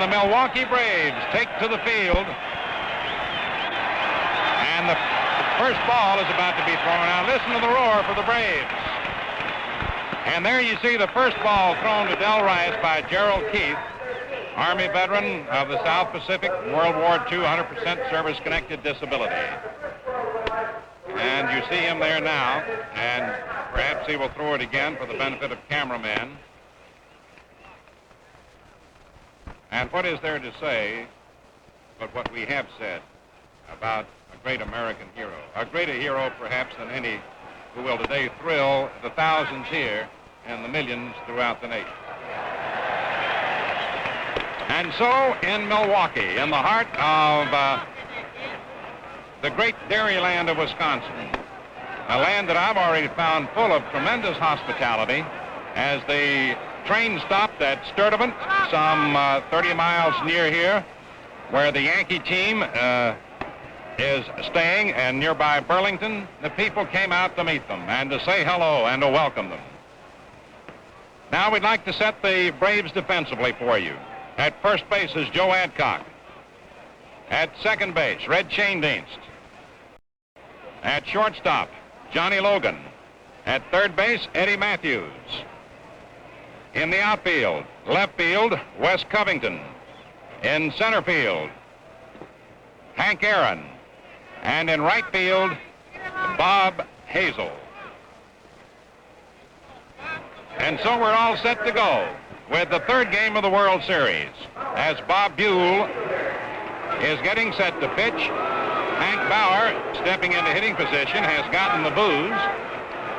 the Milwaukee Braves take to the field. And the first ball is about to be thrown out. Listen to the roar for the Braves. And there you see the first ball thrown to Del Rice by Gerald Keith, Army veteran of the South Pacific, World War II, 100% service-connected disability. And you see him there now, and perhaps he will throw it again for the benefit of cameramen. And what is there to say but what we have said about a great American hero, a greater hero perhaps than any who will today thrill the thousands here and the millions throughout the nation. And so in Milwaukee, in the heart of the great dairy land of Wisconsin, a land that I've already found full of tremendous hospitality, as the train stopped at Sturtevant, some 30 miles near here, where the Yankee team is staying, and nearby Burlington, the people came out to meet them and to say hello and to welcome them. Now we'd like to set the Braves defensively for you. At first base is Joe Adcock. At second base, Red Schoendienst. At shortstop, Johnny Logan. At third base, Eddie Matthews. In the outfield, left field, Wes Covington. In center field, Hank Aaron. And in right field, Bob Hazel. And so we're all set to go with the third game of the World Series, as Bob Buell is getting set to pitch. Hank Bauer, stepping into hitting position, has gotten the boos,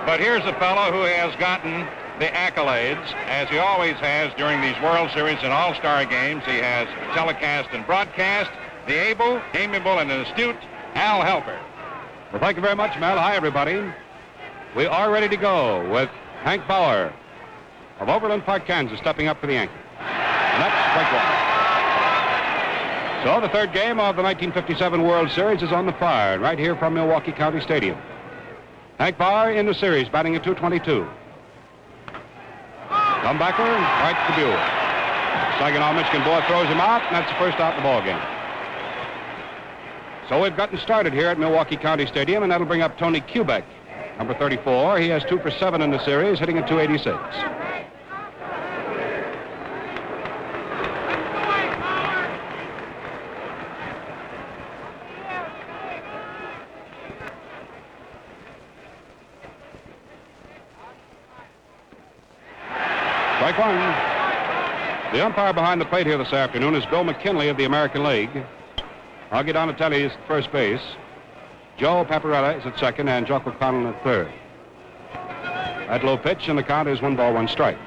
but here's a fellow who has gotten the accolades, as he always has during these World Series and All-Star games. He has telecast and broadcast, the able, amiable, and astute Al Helper. Well, thank you very much, Mel. Hi, everybody. We are ready to go with Hank Bauer of Overland Park, Kansas, stepping up for the Yankees. And that's strike one. So the third game of the 1957 World Series is on the fire, right here from Milwaukee County Stadium. Hank Bauer in the series, batting at .222. Comebacker, right to Buell. Saginaw, Michigan boy throws him out, and that's the first out in the ball game. So we've gotten started here at Milwaukee County Stadium, and that'll bring up Tony Kubek, number 34. He has 2 for 7 in the series, hitting at .286. Strike one. The umpire behind the plate here this afternoon is Bill McKinley of the American League. Augie Donatelli is at first base. Joe Paparella is at second, and Jock O'Connell at third. That low pitch, and the count is 1 ball, 1 strike.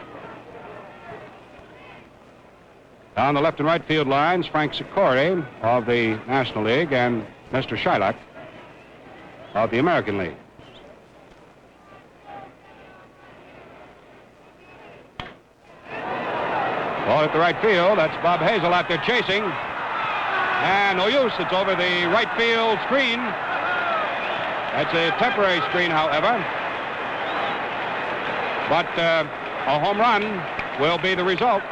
Down the left and right field lines, Frank Sikori of the National League and Mr. Shylock of the American League. Ball at the right field. That's Bob Hazel out there chasing. And no use. It's over the right field screen. That's a temporary screen, however. But a home run will be the result.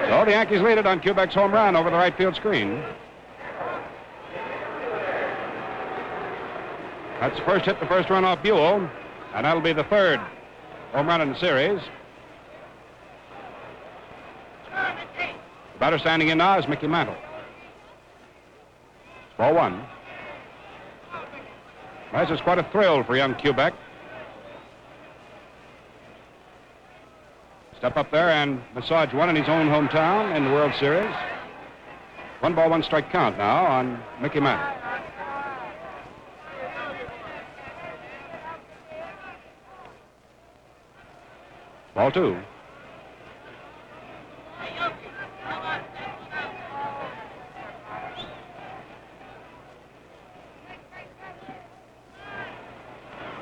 So the Yankees lead it on Kubek's home run over the right field screen. That's the first hit, the first run off Buell, and that'll be the third home run in the series. The batter standing in now is Mickey Mantle. Ball one. This is quite a thrill for young Kubek. Step up there and massage one in his own hometown in the World Series. 1 ball, 1 strike count now on Mickey Mantle. Ball two.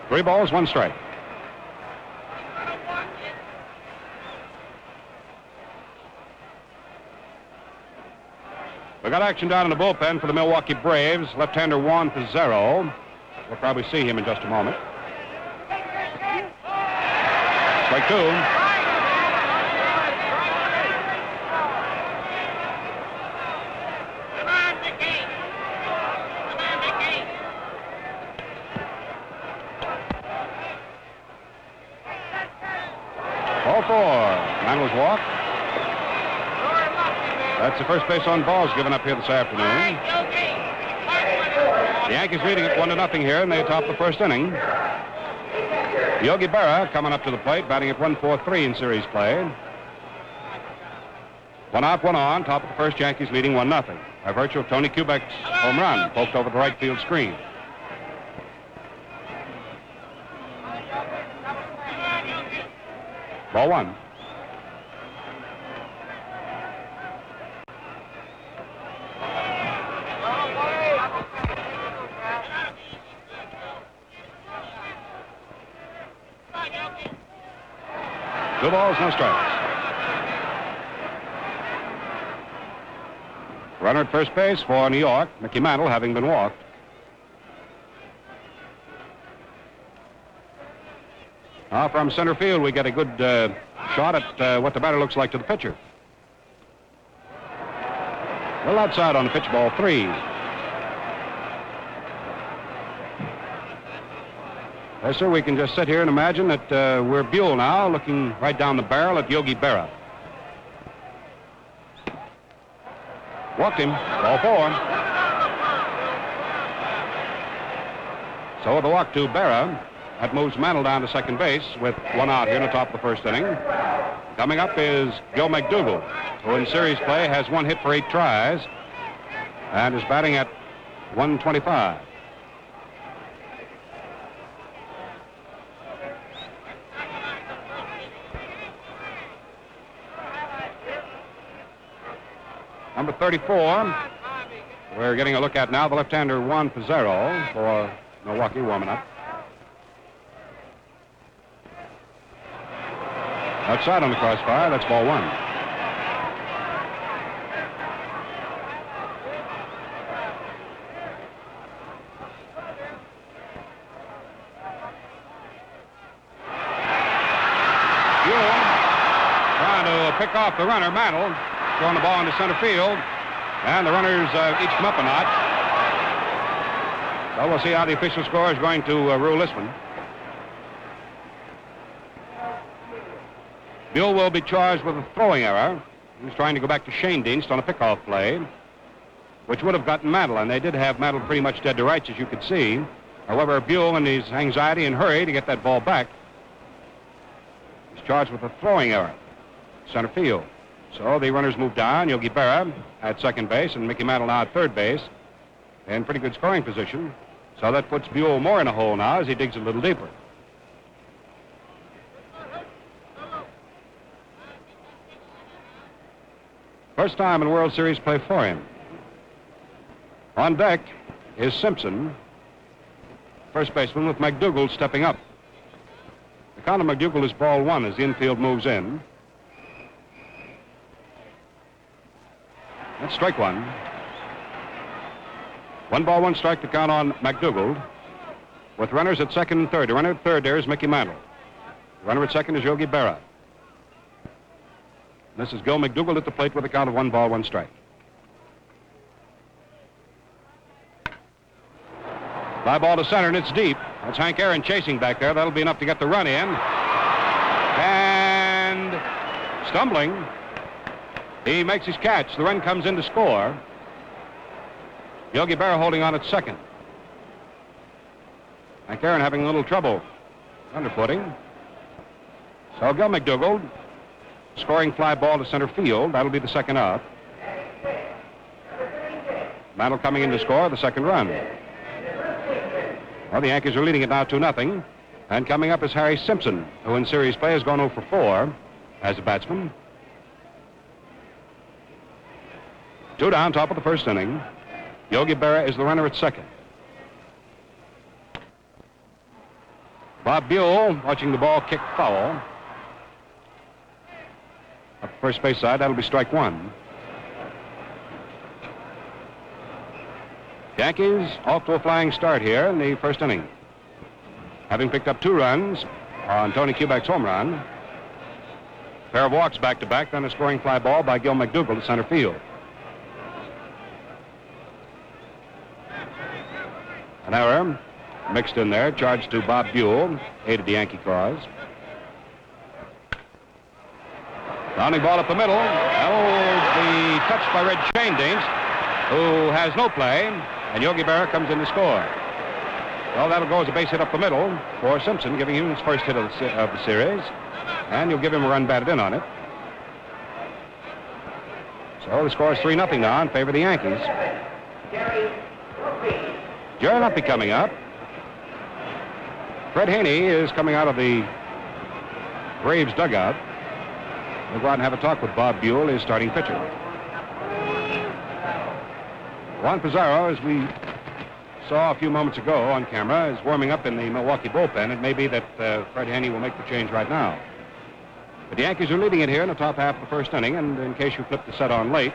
Three balls, 1 strike. We got action down in the bullpen for the Milwaukee Braves. Left-hander Juan Pizarro. We'll probably see him in just a moment. Strike two. Ball four. Mantle was walked. That's the first base on balls given up here this afternoon. The Yankees leading it 1-0 here, and they top the first inning. Yogi Berra coming up to the plate, batting at 1-4-3 in series play. 1 out, 1 on, top of the first, Yankees leading 1-0 by virtue of Tony Kubek's home run, poked over the right field screen. Ball one. Two balls, no strikes. Runner at first base for New York, Mickey Mantle, having been walked. Now from center field, we get a good shot at what the batter looks like to the pitcher. A little outside on the pitch, ball three. Yes, sir, we can just sit here and imagine that we're Buell now, looking right down the barrel at Yogi Berra. Walked him, ball four. So with the walk to Berra, that moves Mantle down to second base with 1 out here in the top of the first inning. Coming up is Joe McDougald, who in series play has 1 hit for 8 tries and is batting at 125. Number 34, we're getting a look at now, the left-hander Juan Pizarro for Milwaukee, warming up. Outside on the crossfire, that's ball one. Buell trying to pick off the runner, Mantle, throwing the ball into center field, and the runners each come up a notch. So we'll see how the official score is going to rule this one. Buell will be charged with a throwing error. He was trying to go back to Shane Dienst on a pickoff play, which would have gotten Mantle, and they did have Mantle pretty much dead to rights, as you could see. However, Buell, in his anxiety and hurry to get that ball back, was charged with a throwing error, center field. So the runners move down. Yogi Berra at second base and Mickey Mantle now at third base in pretty good scoring position. So that puts Buell more in a hole now as he digs a little deeper. First time in World Series play for him. On deck is Simpson, first baseman, with McDougald stepping up. The count of McDougald is ball one as the infield moves in. That's strike one. 1 ball, 1 strike to count on McDougald. With runners at second and third. The runner at third there is Mickey Mantle. The runner at second is Yogi Berra. This is Gil McDougald at the plate with a count of 1 ball, 1 strike. Fly ball to center, and it's deep. That's Hank Aaron chasing back there. That'll be enough to get the run in. And stumbling, he makes his catch. The run comes in to score. Yogi Berra holding on at second. Hank Aaron having a little trouble underfooting. So Gil McDougald scoring fly ball to center field. That'll be the second out. Mantle coming in to score the second run. Well, the Yankees are leading it now 2-0. And coming up is Harry Simpson, who in series play has gone 0 for 4 as a batsman. 2 down, top of the first inning. Yogi Berra is the runner at second. Bob Buell watching the ball kick foul. Up the first base side, that'll be strike one. Yankees off to a flying start here in the first inning, having picked up 2 runs on Tony Kubek's home run. Pair of walks back-to-back, then a scoring fly ball by Gil McDougald to center field. An error mixed in there, charged to Bob Buell, aided the Yankee cause. Rounding ball up the middle. That will be touched by Red Schoendienst, who has no play, and Yogi Berra comes in to score. Well, that'll go as a base hit up the middle for Simpson, giving him his first hit of the series, and you'll give him a run batted in on it. So the score is 3-0 now in favor of the Yankees. Jerry Lumpy coming up. Fred Haney is coming out of the Braves dugout. We'll go out and have a talk with Bob Buell, his starting pitcher. Juan Pizarro, as we saw a few moments ago on camera, is warming up in the Milwaukee bullpen. It may be that Fred Haney will make the change right now. But the Yankees are leading it here in the top half of the first inning, and in case you flipped the set on late,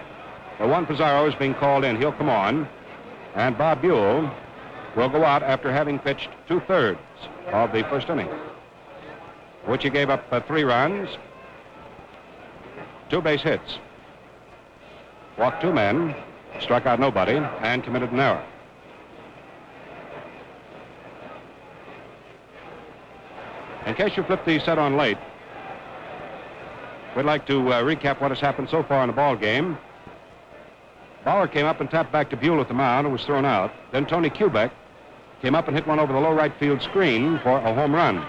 Juan Pizarro is being called in. He'll come on, and Bob Buell will go out after having pitched 2/3 of the first inning, which he gave up 3 runs, 2 base hits, walked 2 men, struck out nobody, and committed an error. In case you flipped the set on late, we'd like to recap what has happened so far in the ball game. Bauer came up and tapped back to Buell at the mound and was thrown out. Then Tony Kubek came up and hit one over the low right field screen for a home run.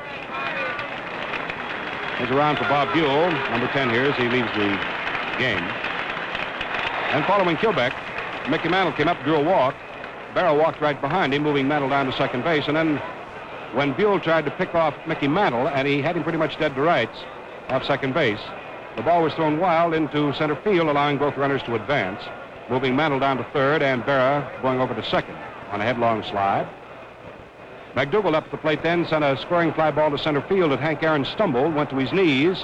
Here's a round for Bob Buell, number 10 here as he leaves the game. And following Kubek, Mickey Mantle came up and drew a walk. Berra walked right behind him, moving Mantle down to second base. And then when Buell tried to pick off Mickey Mantle, and he had him pretty much dead to rights off second base, the ball was thrown wild into center field, allowing both runners to advance, moving Mantle down to third and Berra going over to second on a headlong slide. McDougald up at the plate then sent a scoring fly ball to center field, and Hank Aaron stumbled, went to his knees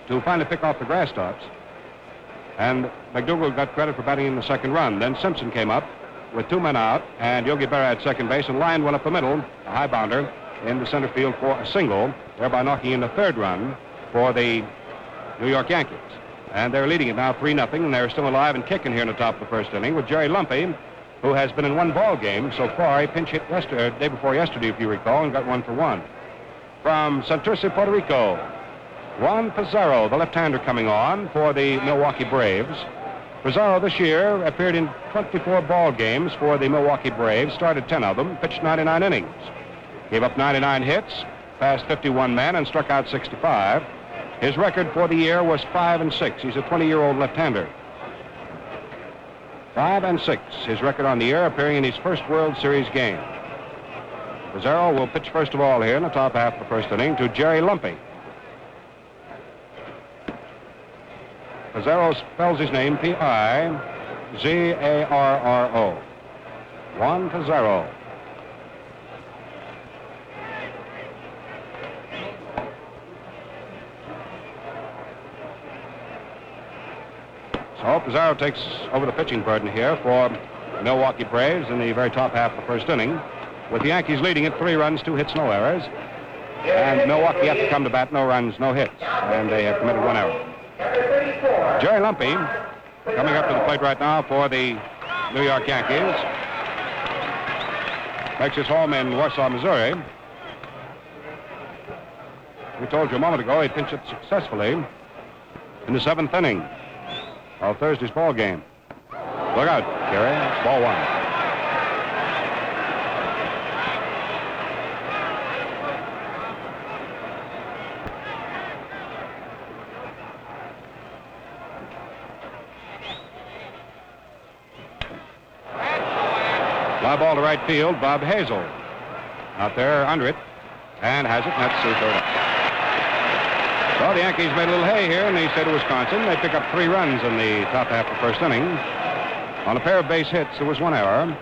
to finally pick off the grass tops. And McDougald got credit for batting in the second run. Then Simpson came up with 2 men out, and Yogi Berra at second base, and lined one up the middle, a high bounder, into center field for a single, thereby knocking in the 3rd run for the New York Yankees. And they're leading it now 3-0, and they're still alive and kicking here in the top of the first inning with Jerry Lumpy, who has been in 1 ball game so far. He pinch hit day before yesterday, if you recall, and got 1 for 1. From Santurce, Puerto Rico, Juan Pizarro, the left-hander, coming on for the Milwaukee Braves. Pizarro this year appeared in 24 ball games for the Milwaukee Braves, started 10 of them, pitched 99 innings. Gave up 99 hits, passed 51 men, and struck out 65. His record for the year was 5-6. He's a 20-year-old left-hander. 5-6, his record on the year, appearing in his first World Series game. Pizarro will pitch first of all here in the top half of the first inning to Jerry Lumpy. Pizarro spells his name P-I-Z-A-R-R-O. Juan Pizarro. So Pizarro takes over the pitching burden here for the Milwaukee Braves in the very top half of the first inning, with the Yankees leading it 3 runs, 2 hits, no errors. And Milwaukee have to come to bat, no runs, no hits, and they have committed 1 error. Jerry Lumpy coming up to the plate right now for the New York Yankees. Makes his home in Warsaw, Missouri. We told you a moment ago he pinched it successfully in the 7th inning of Thursday's ball game. Look out, Gary. It's ball 1. Fly ball to right field. Bob Hazel out there under it, and has it, and that's 2/3 up. So the Yankees made a little hay here in the state of Wisconsin. They pick up 3 runs in the top half of the first inning. On a pair of base hits, there was 1 error,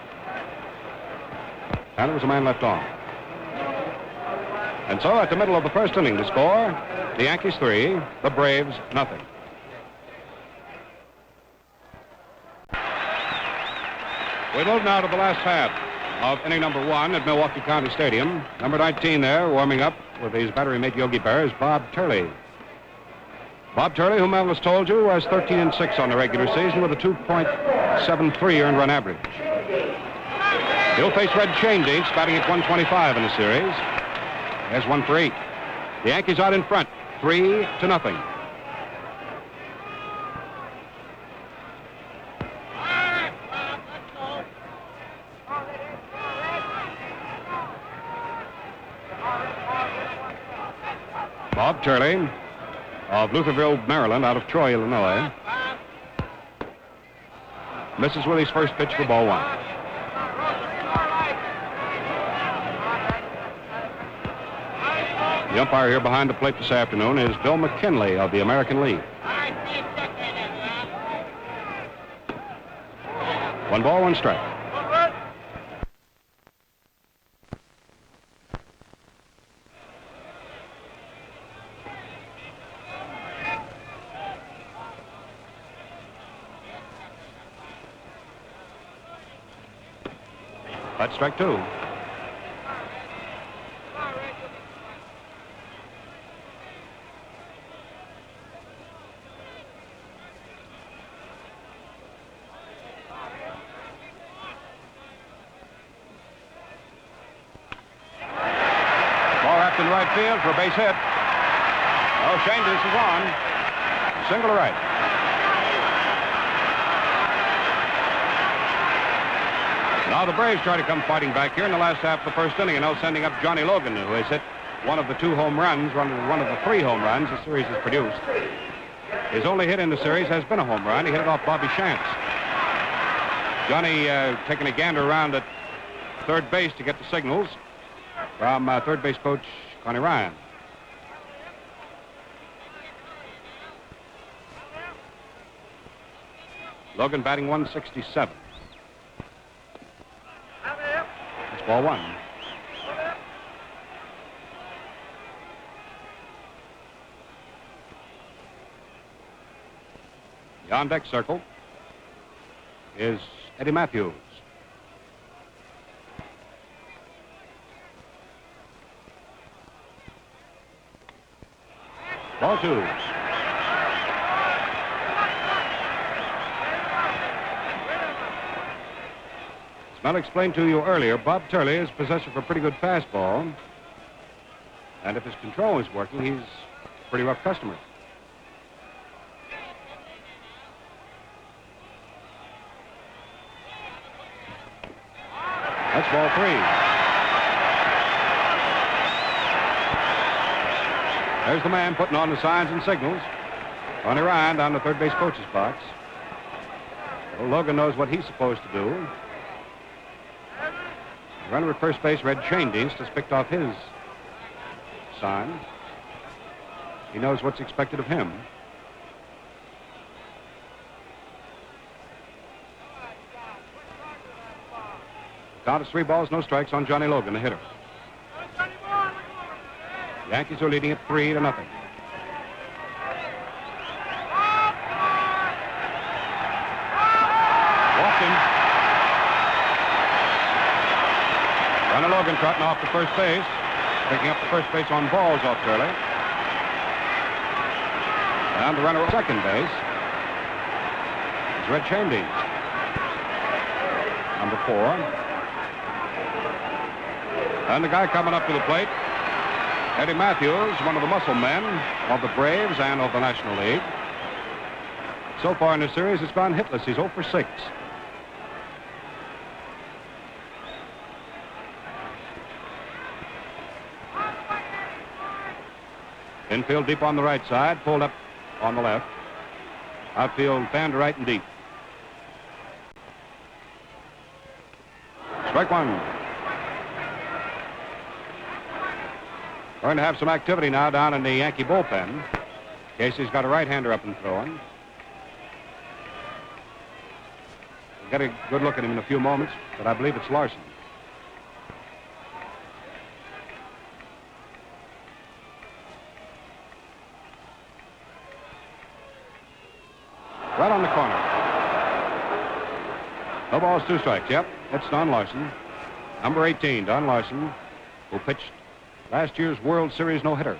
and there was a man left on. And so at the middle of the first inning, the score, the Yankees 3, the Braves nothing. We move now to the last half of inning number 1 at Milwaukee County Stadium. Number 19 there, warming up with his battery mate Yogi Berra, is Bob Turley. Bob Turley, whom Elvis told you, was 13-6 on the regular season with a 2.73 earned run average. He'll face Red Schoendienst, batting at 125 in the series. There's 1 for 8. The Yankees out in front, 3-0. Bob Turley of Lutherville, Maryland, out of Troy, Illinois. Misses Willie's first pitch for ball 1. The umpire here behind the plate this afternoon is Bill McKinley of the American League. 1 ball, 1 strike. That's strike 2. In right field for a base hit. Oh, Schoendienst is on. Single to right. Now the Braves try to come fighting back here in the last half of the first inning, and now sending up Johnny Logan, who has hit one of the 2 home runs, one of the 3 home runs the series has produced. His only hit in the series has been a home run. He hit it off Bobby Shantz. Johnny taking a gander around at third base to get the signals from third base coach Connie Ryan. Logan batting 167. It's ball 1. The on-deck circle is Eddie Matthews. Ball 2. As Mel explained to you earlier, Bob Turley is possessor of a pretty good fastball. And if his control is working, he's a pretty rough customer. That's ball 3. There's the man putting on the signs and signals. Connie Ryan down the third base coach's box. Well, Logan knows what he's supposed to do. The runner at first base, Red Schoendienst, has picked off his sign. He knows what's expected of him. Count is 3 balls, no strikes on Johnny Logan, the hitter. The Yankees are leading at 3-0. Walked him. Johnny Logan trotting off to first base, picking up the first base on balls off Turley. And the runner at second base is Red Schoendienst. Number 4. And the guy coming up to the plate, Eddie Matthews, one of the muscle men of the Braves and of the National League. So far in the series, it's gone hitless. He's 0 for 6. Infield deep on the right side, pulled up on the left. Outfield fan to right and deep. Strike 1. Going to have some activity now down in the Yankee bullpen. Casey's got a right-hander up and throwing. We'll get a good look at him in a few moments, but I believe it's Larson. Right on the corner. No balls, 2 strikes. Yep, it's Don Larson. Number 18, Don Larson, who pitched last year's World Series no-hitter.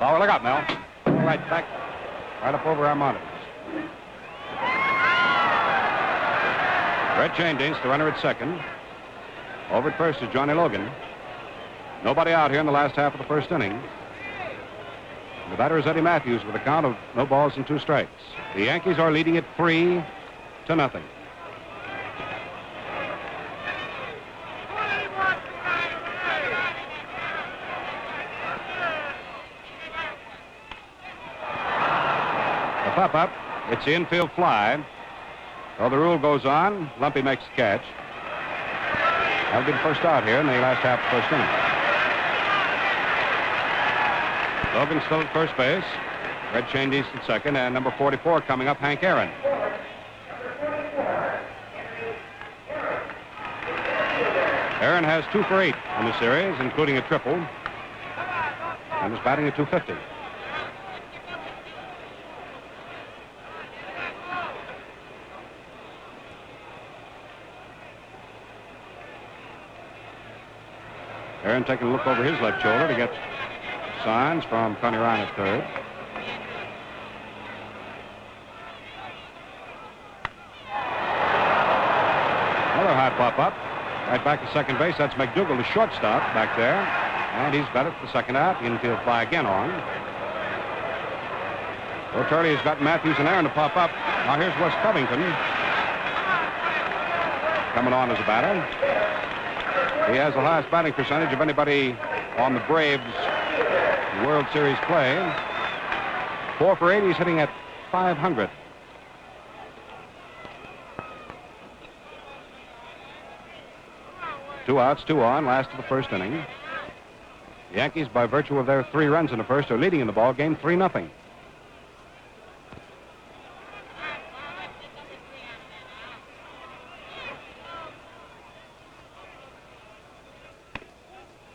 Power, look up, Mel. All right, back. Right up over our monitors. Red Schoendienst, the runner at second. Over at first is Johnny Logan. Nobody out here in the last half of the first inning. The batter is Eddie Matthews with a count of no balls and 2 strikes. The Yankees are leading it 3-0. The pop-up, it's the infield fly. So the rule goes on. Lumpy makes the catch. That'll be the first out here in the last half of the first inning. Logan still at first base. Red Schoendienst at second, and number 44 coming up, Hank Aaron. Aaron has 2 for 8 in the series, including a triple, and is batting at .250. Aaron taking a look over his left shoulder to get signs from Connie Ryan at third. Another high pop-up. Right back to second base. That's McDougal, the shortstop, back there. And he's batted the second out. Infield fly again on. So Turley has got Matthews and Aaron to pop up. Now here's Wes Covington. Coming on as a batter. He has the highest batting percentage of anybody on the Braves World Series play. 4 for 8. He's hitting at .500. Two outs, 2 on, last of the first inning. The Yankees, by virtue of their 3 runs in the first, are leading in the ball game 3-0.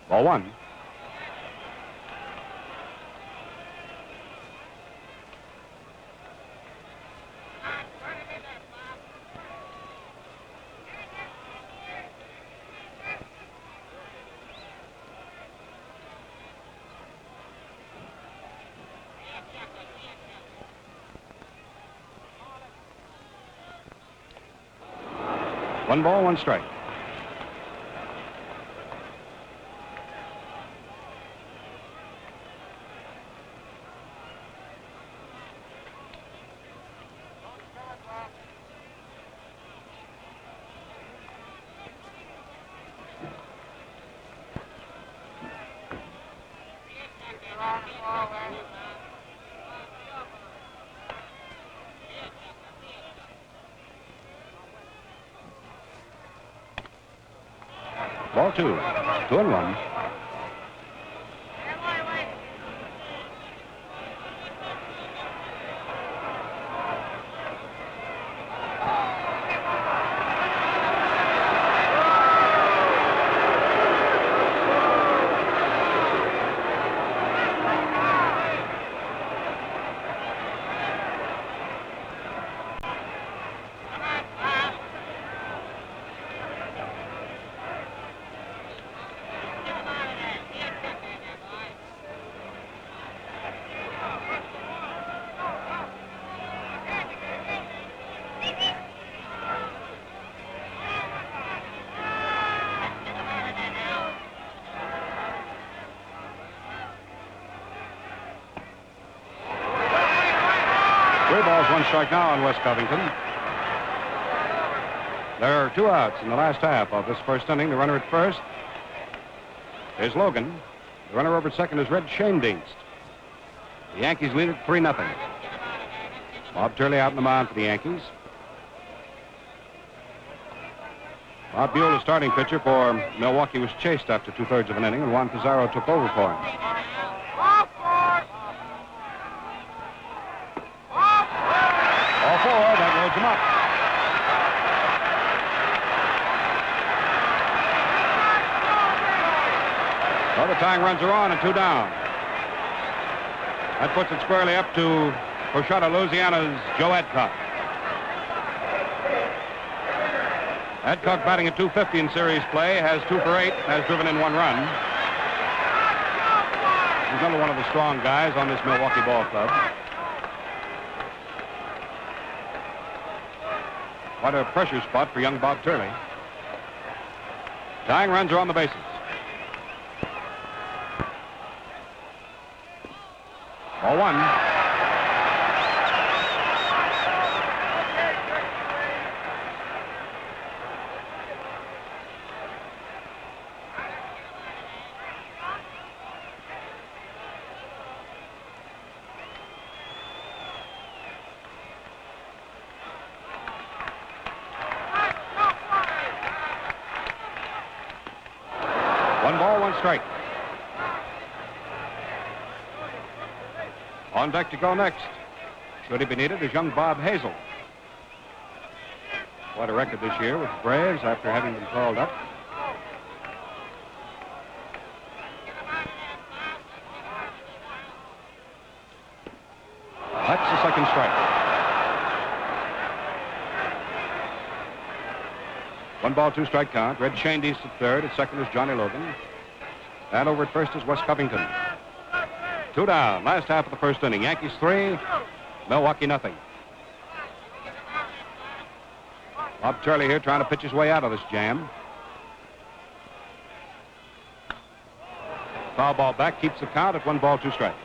Ball 1. One ball, 1 strike. Ball 2. 2-1. Three balls, 1 strike now on Wes Covington. There are 2 outs in the last half of this first inning. The runner at first is Logan. The runner over at second is Red Schoendienst. The Yankees lead it 3-0. Bob Turley out in the mound for the Yankees. Bob Buell, the starting pitcher for Milwaukee, was chased after 2/3 of an inning, and Juan Pizarro took over for him. All 4, that loads him up. Well, the tying runs are on and 2 down. That puts it squarely up to Coshada, Louisiana's Joe Adcock. Adcock batting at .250 in series play, has 2 for 8, has driven in 1 run. another one of the strong guys on this Milwaukee ball club. What a pressure spot for young Bob Turley. Tying runs are on the bases. Ball one. One ball, one strike. On deck to go next, should he be needed, is young Bob Hazel. What a record this year with the Braves after having been called up. That's the second strike. One ball, two strike count. Red Shane East at third. At second is Johnny Logan. And over at first is Wes Covington. Two down. Last half of the first inning. Yankees 3, Milwaukee nothing. Bob Turley here trying to pitch his way out of this jam. Foul ball back, keeps the count at 1 ball, 2 strikes.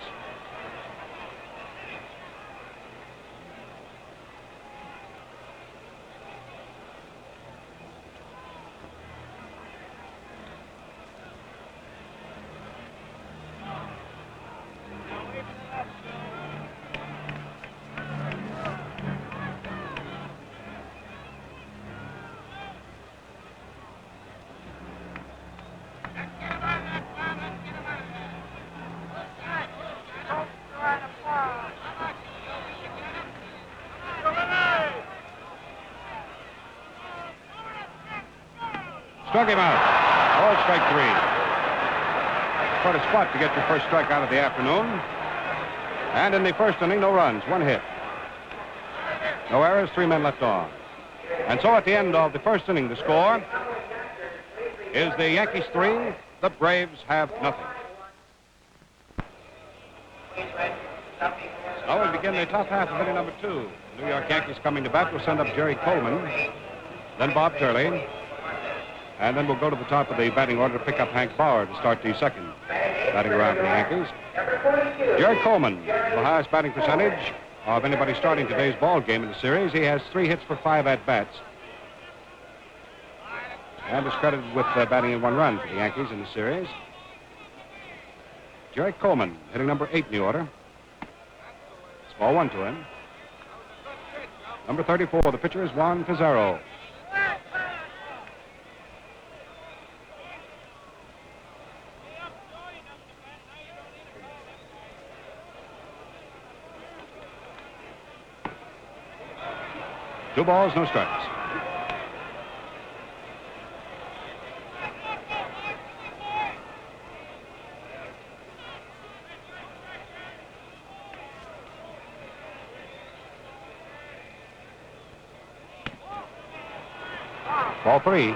Struck him out. Ball strike 3. Quite a spot to get your first strikeout of the afternoon. And in the first inning, no runs, 1 hit. No errors, 3 men left on. And so at the end of the first inning, the score is the Yankees 3, the Braves have nothing. So we begin the top half of inning number 2. The New York Yankees coming to bat will send up Jerry Coleman, then Bob Turley, and then we'll go to the top of the batting order to pick up Hank Bauer to start the second batting around for the Yankees. Jerry Coleman, the highest batting percentage of anybody starting today's ball game in the series. He has 3 hits for 5 at-bats. And is credited with batting in 1 run for the Yankees in the series. Jerry Coleman, hitting number 8 in the order. It's ball 1 to him. Number 34, the pitcher is Juan Pizarro. Two balls, no strikes. Ball 3.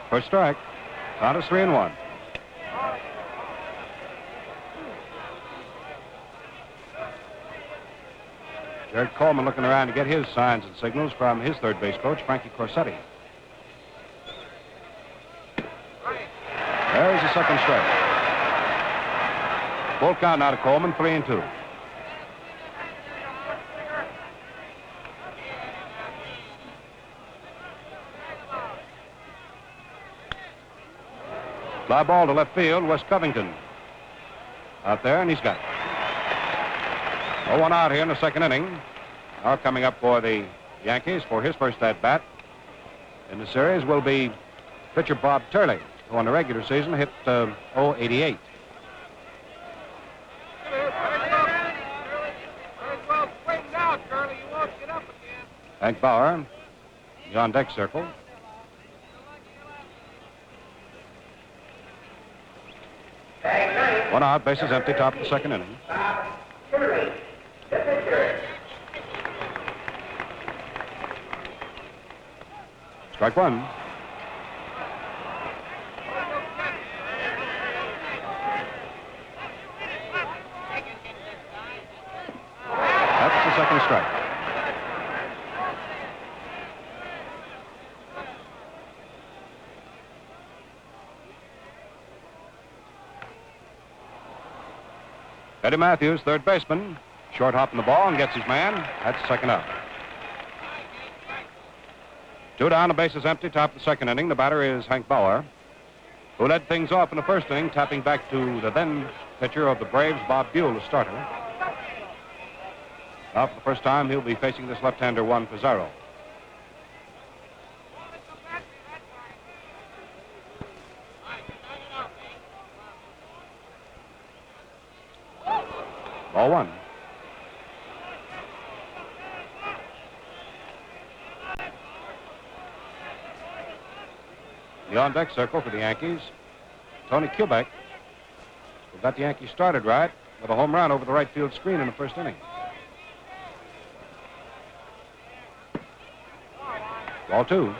First strike. Count is 3-1. Jared Coleman looking around to get his signs and signals from his third base coach, Frankie Corsetti. There's the second strike. Full count now to Coleman, 3-2. Fly ball to left field, Wes Covington. Out there, and he's got it. 0-1 out here in the second inning. Now coming up for the Yankees for his first at-bat in the series will be pitcher Bob Turley, who on the regular season hit .088. Hank Bauer, the on-deck circle. One out, bases empty, top of the second inning. Strike one. That's the second strike. Eddie Matthews, third baseman, short hopping the ball and gets his man. That's second out. Two down, the base is empty, top of the second inning. The batter is Hank Bauer, who led things off in the first inning, tapping back to the then pitcher of the Braves, Bob Buell, the starter. Now, for the first time, he'll be facing this left-hander, Juan Pizarro. Ball one. The on-deck circle for the Yankees, Tony Kubek, who got the Yankees started right with a home run over the right field screen in the first inning. Ball two.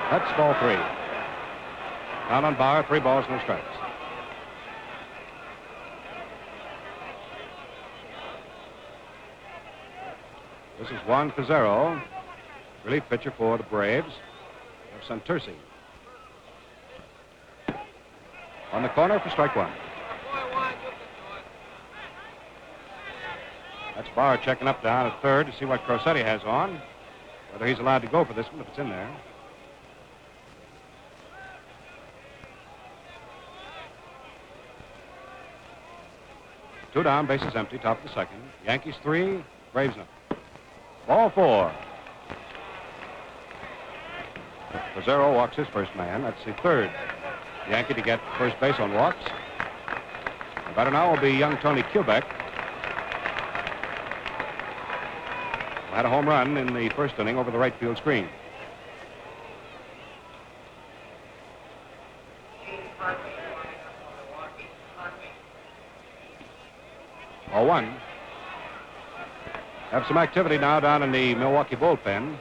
That's ball three. Down on Bauer, 3 balls, no strikes. This is Juan Pizarro, relief pitcher for the Braves of Santurce. On the corner for strike one. That's Bauer checking up down at third to see what Crosetti has on, whether he's allowed to go for this one if it's in there. Two down, bases empty, top of the second. Yankees 3, Braves nothing. Ball 4. Pizarro walks his first man. That's the third Yankee to get first base on walks. The batter now will be young Tony Kubek, who had a home run in the first inning over the right field screen. Ball one. Have some activity now down in the Milwaukee bullpen.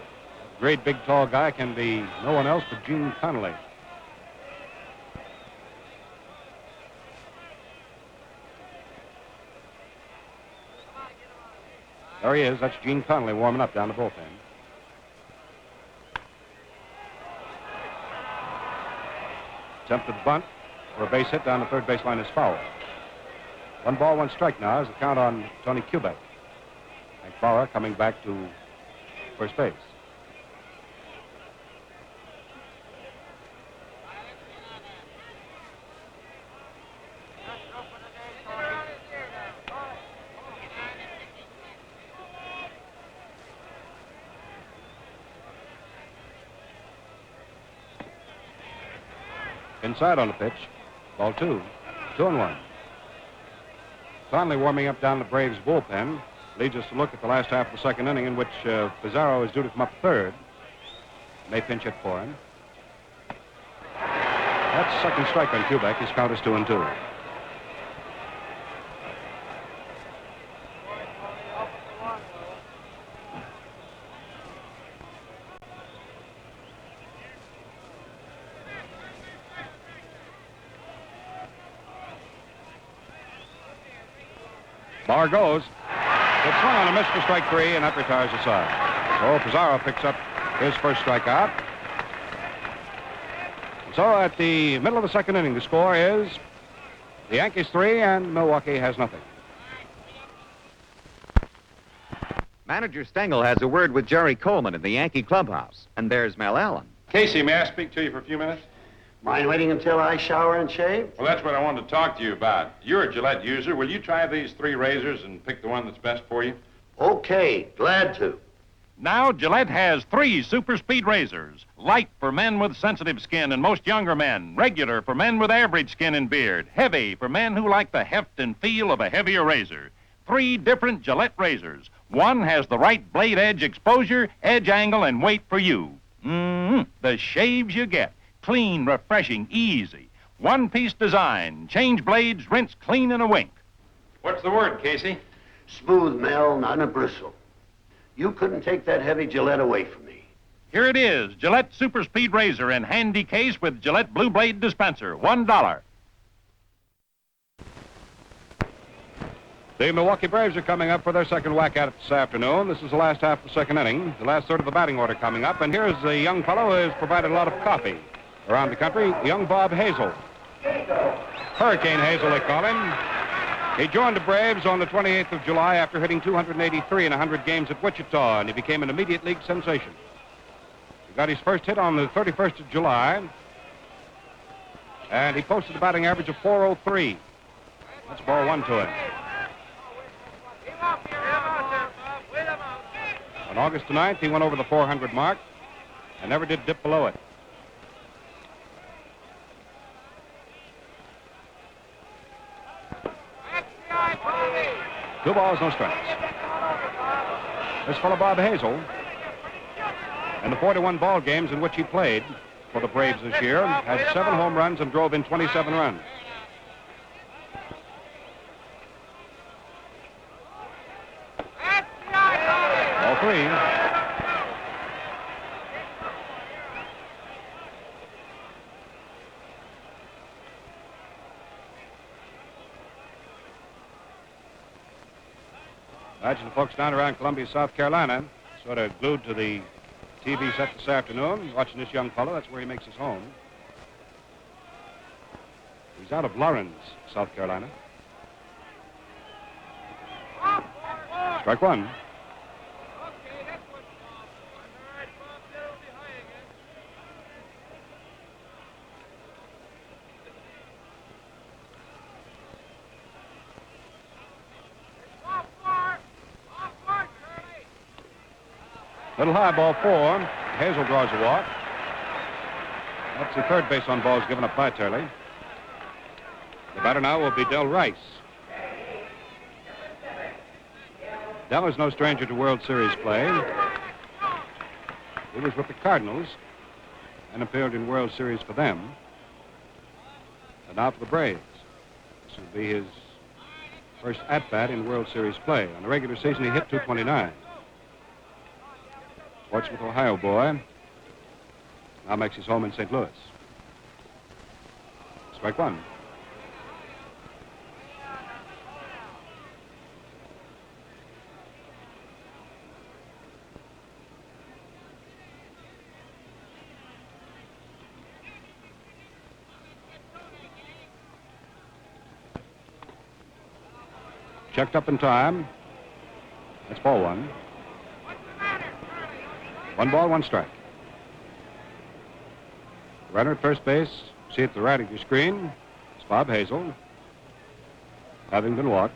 Great big tall guy can be no one else but Gene Connolly. There he is. That's Gene Connolly warming up down the bullpen. Attempted bunt for a base hit down the third baseline is foul. 1 ball, 1 strike now is the count on Tony Kubek. Hank Bauer coming back to first base. Inside on the pitch. Ball 2. 2-1. Finally warming up down the Braves bullpen. Leads us to look at the last half of the second inning in which Pizarro is due to come up third. May pinch hit for him. That's second strike on Kubek. His count is 2-2. Bauer goes. Good swing on a miss for strike 3, and that retires the side. So Pizarro picks up his first strikeout. So at the middle of the second inning, the score is the Yankees 3 and Milwaukee has nothing. Manager Stengel has a word with Jerry Coleman in the Yankee clubhouse. And there's Mel Allen. Casey, may I speak to you for a few minutes? Mind waiting until I shower and shave? Well, that's what I wanted to talk to you about. You're a Gillette user. Will you try these 3 razors and pick the one that's best for you? Okay, glad to. Now Gillette has 3 super speed razors. Light for men with sensitive skin and most younger men. Regular for men with average skin and beard. Heavy for men who like the heft and feel of a heavier razor. 3 different Gillette razors. One has the right blade edge exposure, edge angle, and weight for you. The shaves you get. Clean, refreshing, easy. One-piece design. Change blades, rinse clean in a wink. What's the word, Casey? Smooth, Mel, not a bristle. You couldn't take that heavy Gillette away from me. Here it is, Gillette Super Speed Razor in handy case with Gillette Blue Blade dispenser, $1. The Milwaukee Braves are coming up for their second whack at it this afternoon. This is the last half of the second inning, the last third of the batting order coming up. And here's a young fellow who has provided a lot of coffee around the country, young Bob Hazel. Hurricane Hazel, they call him. He joined the Braves on the 28th of July after hitting 283 in 100 games at Wichita, and he became an immediate league sensation. He got his first hit on the 31st of July, and he posted a batting average of .403. That's ball 1 to him. On August 9th, he went over the 400 mark and never did dip below it. Two balls, no strikes. This fellow Bob Hazel, in the 41 ball games in which he played for the Braves this year, had 7 home runs and drove in 27 runs. Ball 3. Imagine the folks down around Columbia, South Carolina, sort of glued to the TV set this afternoon, watching this young fellow. That's where he makes his home. He's out of Lawrence, South Carolina. Strike 1. Little high, ball 4. Hazel draws a walk. That's the third base on balls given up by Turley. The batter now will be Del Rice. Del is no stranger to World Series play. He was with the Cardinals and appeared in World Series for them. And now for the Braves. This will be his first at-bat in World Series play. On the regular season, he hit .229. Portsmouth, Ohio boy. Now makes his home in St. Louis. Strike 1. Checked up in time. That's ball 1. 1 ball, 1 strike. Runner at first base, see at the right of your screen, it's Bob Hazel, having been walked.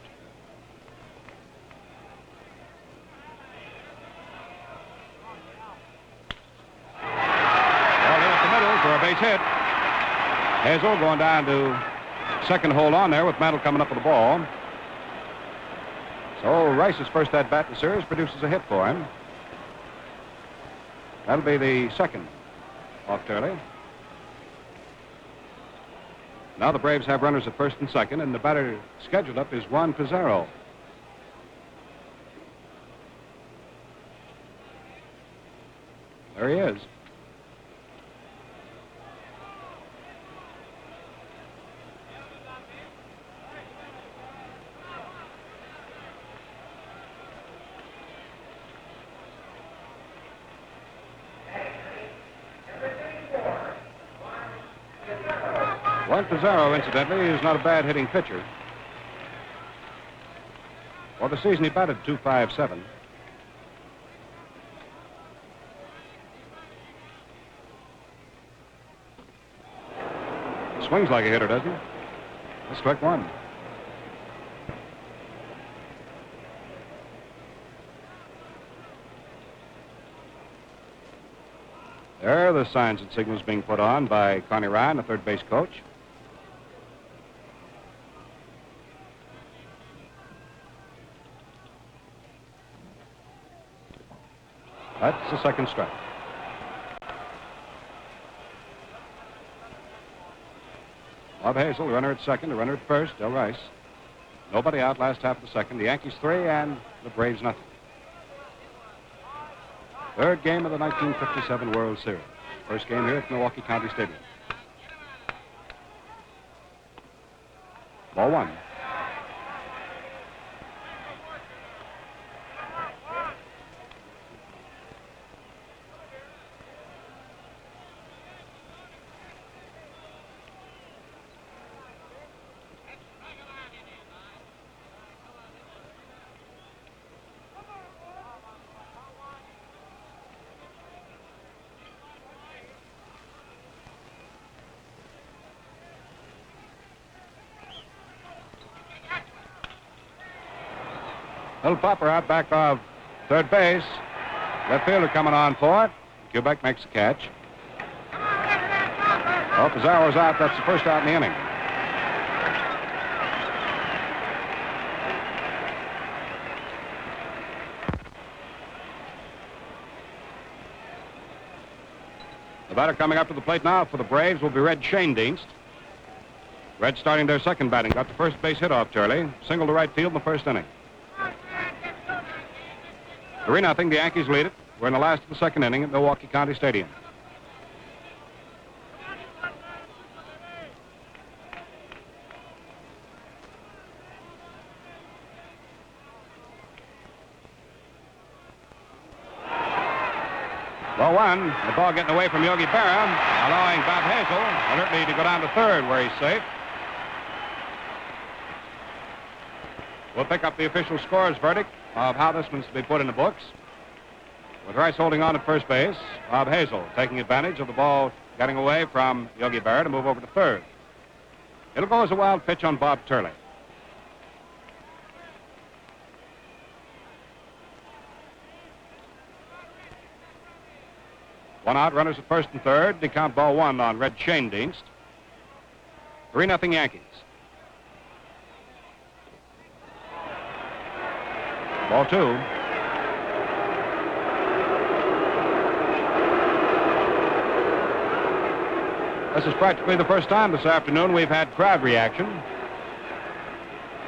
Ball in at the middle for a base hit. Hazel going down to second hold on there with Mantle coming up with the ball. So Rice's first at-bat in the series produces a hit for him. That'll be the second off Turley. Now the Braves have runners at first and second, and the batter scheduled up is Juan Pizarro. There he is. Juan Pizarro, incidentally, is not a bad hitting pitcher. For the season, he batted .257. Swings like a hitter, doesn't he? That's strike 1. There are the signs and signals being put on by Connie Ryan, the third base coach. That's the second strike. Bob Hazel, the runner at second, the runner at first, Del Rice. Nobody out last half of the second. The Yankees 3 and the Braves nothing. Third game of the 1957 World Series. First game here at Milwaukee County Stadium. Ball one. Little popper out back of third base. Left fielder coming on for it. Kubek makes the catch. Oh, Pizarro's out. That's the first out in the inning. The batter coming up to the plate now for the Braves will be Red Schoendienst. Red starting their second batting. Got the first base hit off Turley. Single to right field in the first inning. 3-0, the Yankees lead it. We're in the last of the second inning at Milwaukee County Stadium. Ball one, the ball getting away from Yogi Berra, allowing Bob Hazel alertly to go down to third where he's safe. We'll pick up the official scorer's verdict of how this one's to be put in the books. With Rice holding on at first base, Bob Hazel taking advantage of the ball getting away from Yogi Berra to move over to third. It'll go as a wild pitch on Bob Turley. One out, runners at first and third. They count ball one on Red Schoendienst. 3-0 Yankees. Ball two. This is practically the first time this afternoon we've had crowd reaction.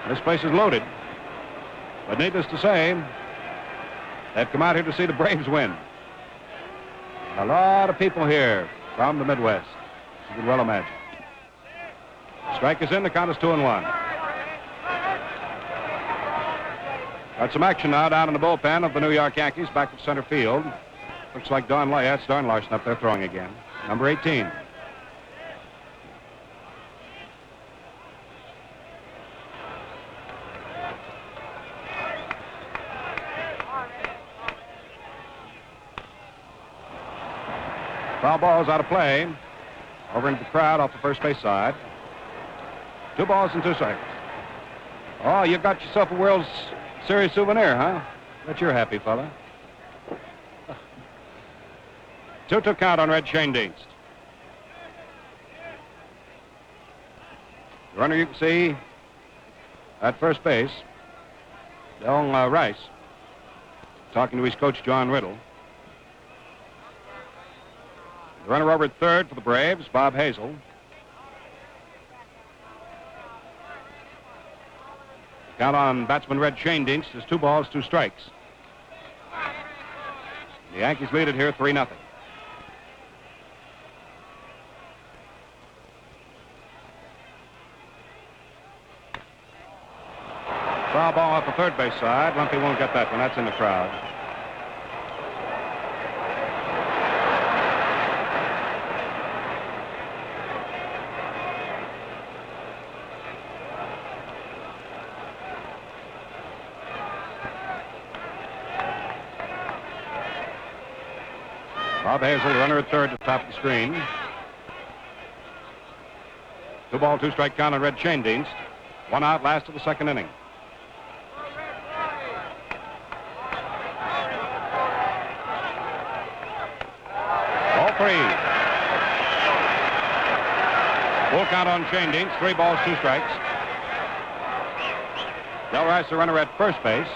This place is loaded. But needless to say, they've come out here to see the Braves win. A lot of people here from the Midwest, as you can well imagine. Strike is in, the count is 2-1. Got some action now down in the bullpen of the New York Yankees, back to center field. Looks like Don Larson. That's Don Larson up there throwing again. Number 18. Foul ball's out of play. Over into the crowd off the first base side. 2 balls and 2 strikes. Oh, you got yourself a World Series souvenir, huh? Bet you're happy, fella. 2-2 count on Red Schoendienst. The runner you can see at first base, Del Rice, talking to his coach, John Riddle. The runner over at third for the Braves, Bob Hazel. Count on batsman Red Schoendienst is 2 balls, 2 strikes. The Yankees lead it here 3-0. Foul ball off the third base side. Lumpy won't get that one. That's in the crowd. Bob Hazel, the runner at third at the top of the screen. 2 ball, 2 strike count on Red Schoendienst. 1 out, last of the second inning. Ball 3. count on Chayne-Dienst. 3 balls, 2 strikes. Del Rice, the runner at first base.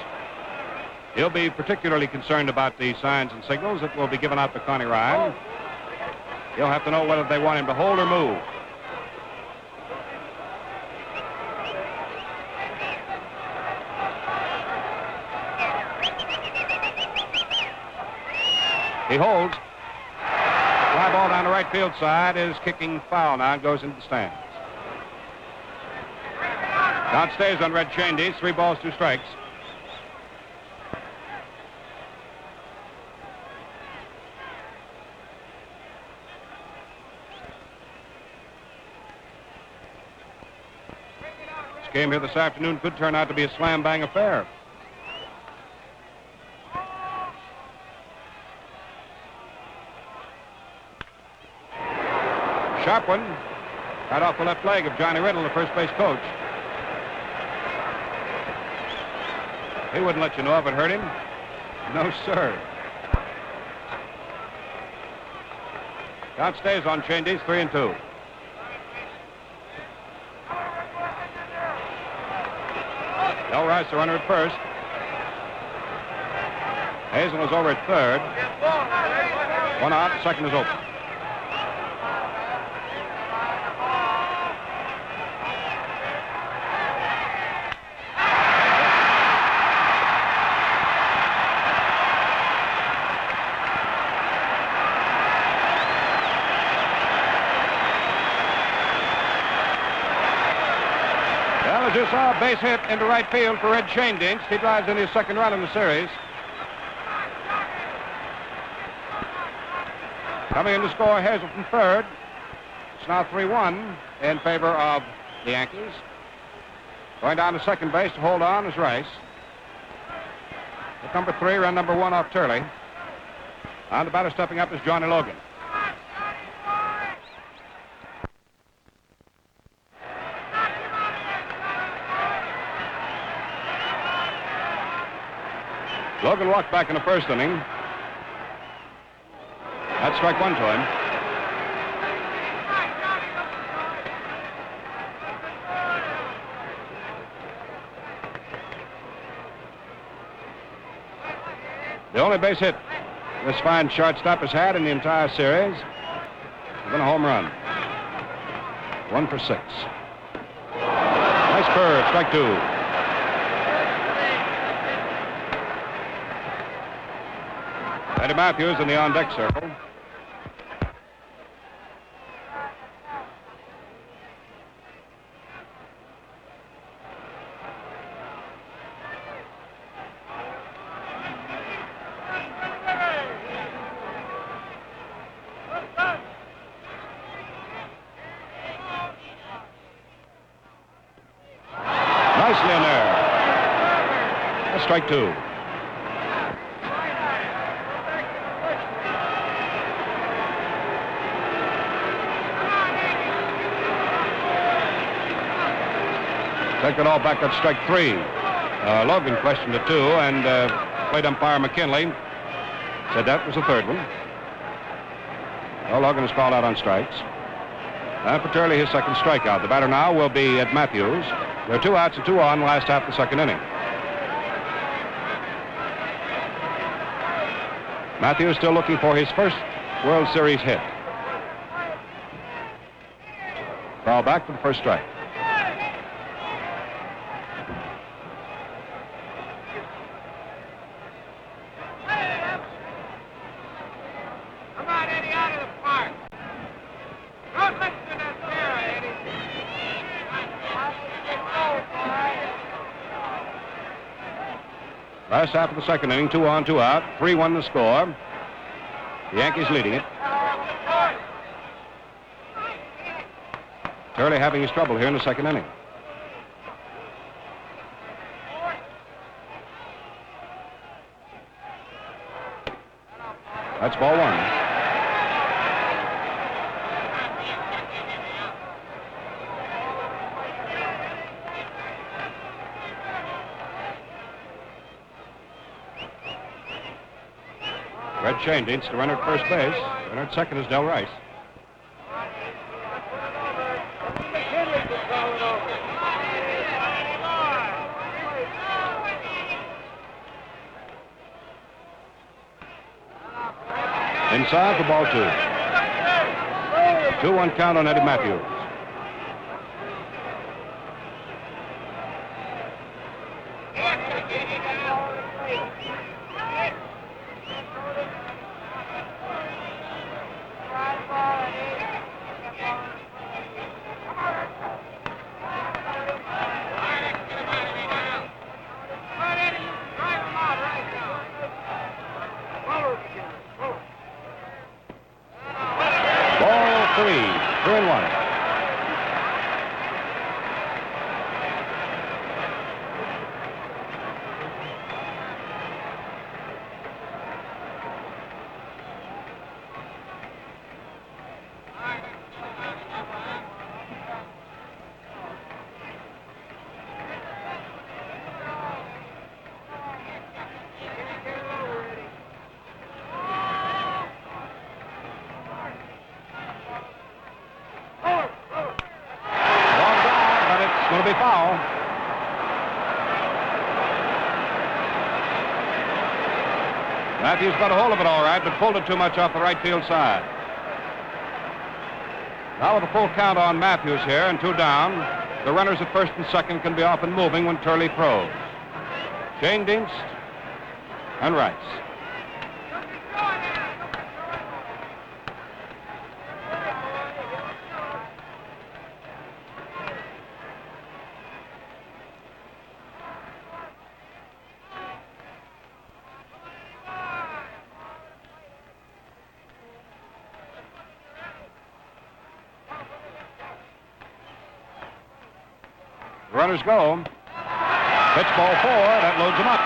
He'll be particularly concerned about the signs and signals that will be given out by Connie Ryan. He'll have to know whether they want him to hold or move. He holds. Fly ball down the right field side is kicking foul now and goes into the stands. Count stays on Red Chayne-Dienst. 3 balls, 2 strikes. This game here this afternoon could turn out to be a slam-bang affair. Sharp one, right off the left leg of Johnny Riddle, the first base coach. He wouldn't let you know if it hurt him. No, sir. Count stays on Chayne-Dienst, 3-2. Del Rice, the runner at first. Hazen was over at third. 1 out, second is open. As you saw, a base hit into right field for Red Chayne-Dienst. He drives in his second run in the series. Coming in to score, Hazel from third. It's now 3-1 in favor of the Yankees. Going down to second base to hold on is Rice. At number 3, run number 1 off Turley. And the batter stepping up is Johnny Logan. Logan walked back in the first inning. That's strike 1 to him. The only base hit this fine shortstop has had in the entire series has been a home run. 1 for 6. Nice curve, strike 2. Eddie Matthews in the on-deck circle. Nicely in there. That's strike 2. Take it all back, that's strike 3. Logan questioned it too, and plate umpire McKinley said that was the third one. Well, Logan is called out on strikes. And for Turley, his second strikeout. The batter now will be Ed Matthews. There are 2 outs and 2 on last half of the second inning. Matthews still looking for his first World Series hit. Foul back for the first strike. Last half of the second inning, 2 on, 2 out, 3-1 the score. The Yankees leading it. Turley having his trouble here in the second inning. That's ball 1. Red Chayne-Dienst, the runner at first base. Runner at second is Del Rice. Inside for ball 2. 2-1 count on Eddie Matthews. Ball 3, 3-1. Going to be foul. Matthews got a hold of it all right, but pulled it too much off the right field side. Now with a full count on Matthews here and 2 down, the runners at first and second can be off and moving when Turley throws. Shane Dienst and Rice. Runners go. Pitch ball 4. That loads them up.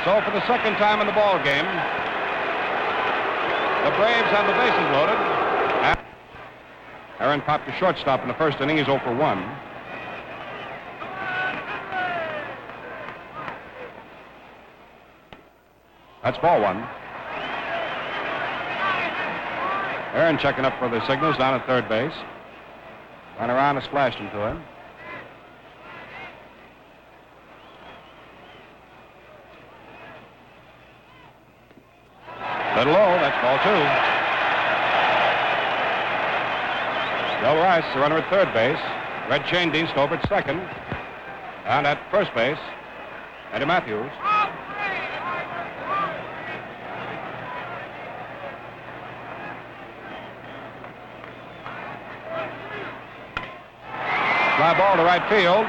So for the second time in the ball game, the Braves have the bases loaded. Aaron popped to shortstop in the first inning. He's 0 for 1. That's ball 1. Aaron checking up for the signals down at third base. Ran around and splashed him to him. Little low, that's ball 2. Bill Rice, the runner at third base. Red Shane Dienst over at second. And at first base, Eddie Matthews. Fly ball to right field.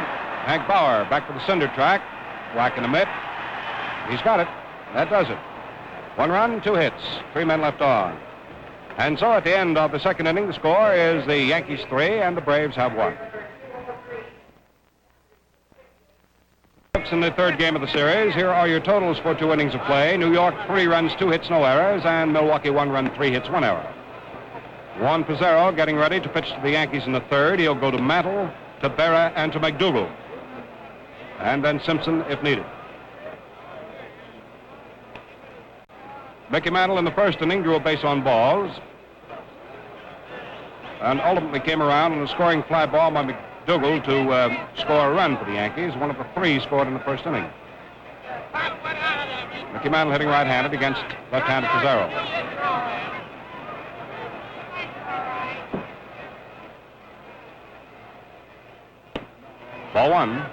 Hank Bauer back to the cinder track. Whack in the mitt. He's got it. That does it. 1 run, 2 hits. 3 men left on. And so at the end of the second inning, the score is the Yankees 3 and the Braves have 1. In the third game of the series, here are your totals for 2 innings of play. New York 3 runs, 2 hits, no errors, and Milwaukee 1 run, 3 hits, 1 error. Juan Pizarro getting ready to pitch to the Yankees in the third. He'll go to Mantle, to Berra, and to McDougal. And then Simpson if needed. Mickey Mantle in the first inning drew a base on balls and ultimately came around on a scoring fly ball by McDougal to score a run for the Yankees, one of the 3 scored in the first inning. Mickey Mantle hitting right-handed against left-handed Pizarro. Ball 1.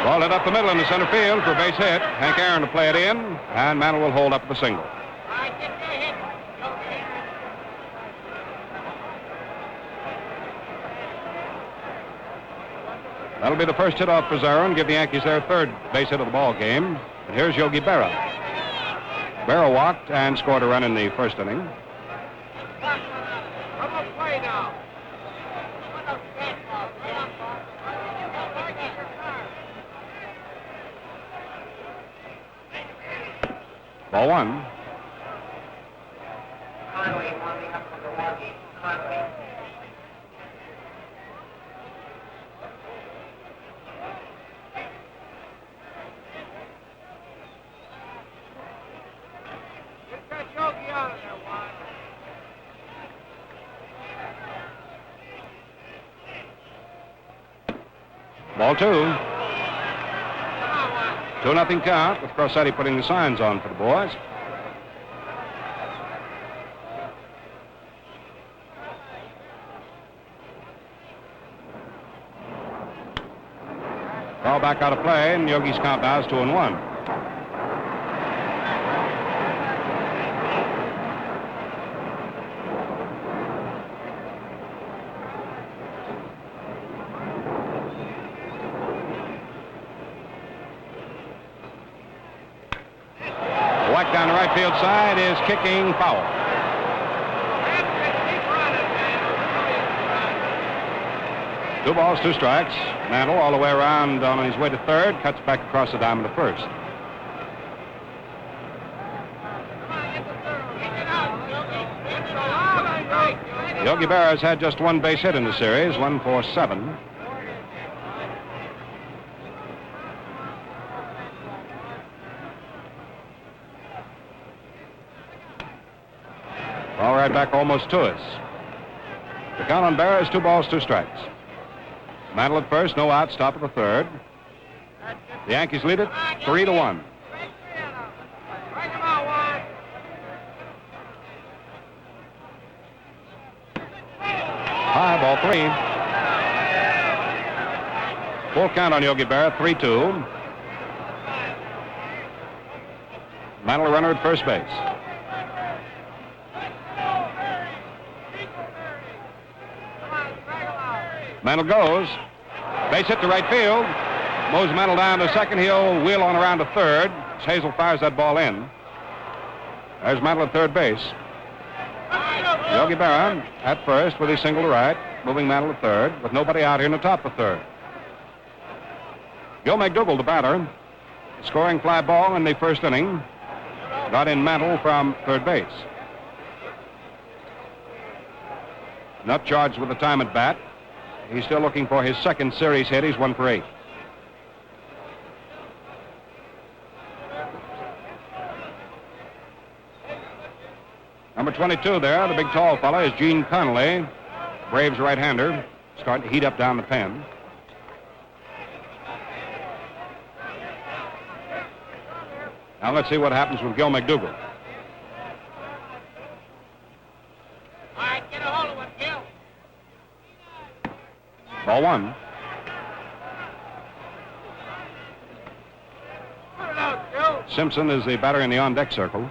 Ball hit up the middle in the center field for a base hit. Hank Aaron to play it in, and Mantle will hold up the single. That'll be the first hit off Pizarro and give the Yankees their 3rd base hit of the ball game. And here's Yogi Berra. Berra walked and scored a run in the first inning. Ball 1. Ball 2. 2-0 count with Crosetti putting the signs on for the boys. Ball back out of play, and Yogi's count now is 2-1. Whack down the right field side is kicking foul. Two balls, two strikes. Mantle all the way around on his way to third, cuts back across the diamond to first. Yogi Berra has had just one base hit in the series, 1 for 7. Ball right back almost to us. The count on Berra is 2 balls, 2 strikes. Mantle at first, no outs, top of the third. The Yankees lead it 3-1. High, ball 3. Full count on Yogi Berra, 3-2. Mantle a runner at first base. Mantle goes. Base hit to right field. Moves Mantle down to second. He'll wheel on around to third. Hazel fires that ball in. There's Mantle at third base. Yogi Berra at first with his single to right. Moving Mantle to third with nobody out here in the top of third. Gil McDougald, the batter. Scoring fly ball in the first inning. Got in Mantle from third base. Not charged with the time at bat. He's still looking for his second series hit. He's 1 for 8. Number 22 there, the big tall fellow, is Gene Connolly, Braves right-hander, starting to heat up down the pen. Now let's see what happens with Gil McDougald. All right, get a hold of it, Gil. Ball 1. Simpson is the batter in the on-deck circle.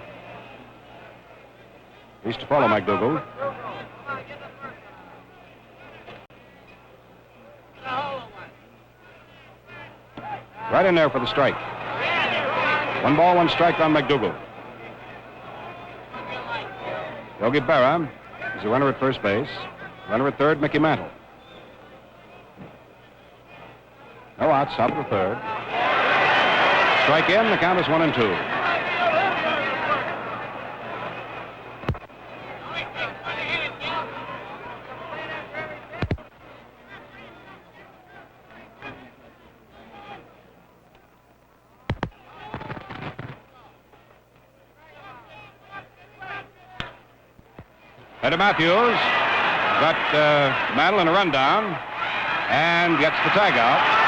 He's to follow McDougald. Right in there for the strike. 1 ball, 1 strike on McDougald. Yogi Berra is the runner at first base. Runner at third, Mickey Mantle. No outs, top of the third. Strike in, the count is 1-2. Eddie Matthews got Mantle in a rundown and gets the tag out.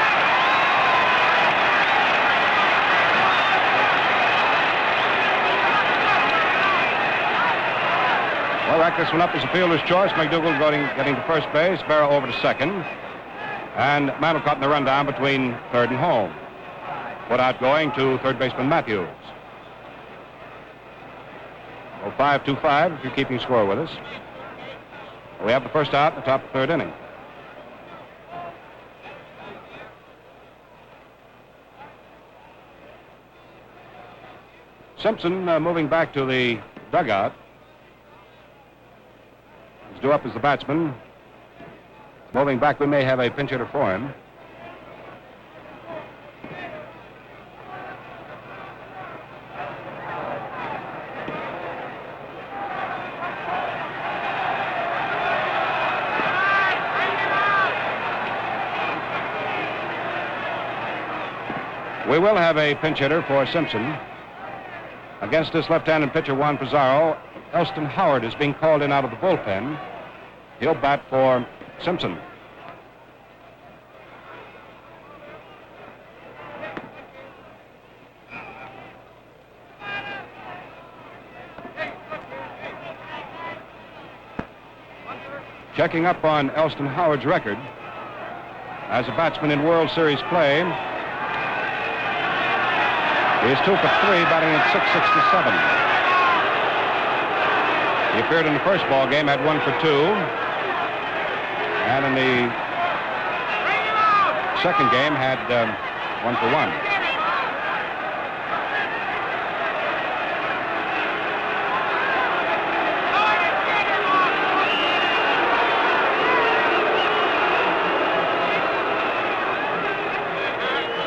Well, rack this one up as a fielder's choice. McDougald getting to first base, Berra over to second, and Mantle caught in the rundown between third and home. Put out going to third baseman Matthews. 5-2-5 if you're keeping score with us. We have the first out in the top of the third inning. Simpson moving back to the dugout. He's due up as the batsman. Moving back, we may have a pinch hitter for him. We will have a pinch hitter for Simpson. Against this left-handed pitcher, Juan Pizarro, Elston Howard is being called in out of the bullpen. He'll bat for Simpson. Checking up on Elston Howard's record as a batsman in World Series play. He's 2 for 3, batting at .667. He appeared in the first ball game, had 1 for 2. And in the second game, had 1 for 1.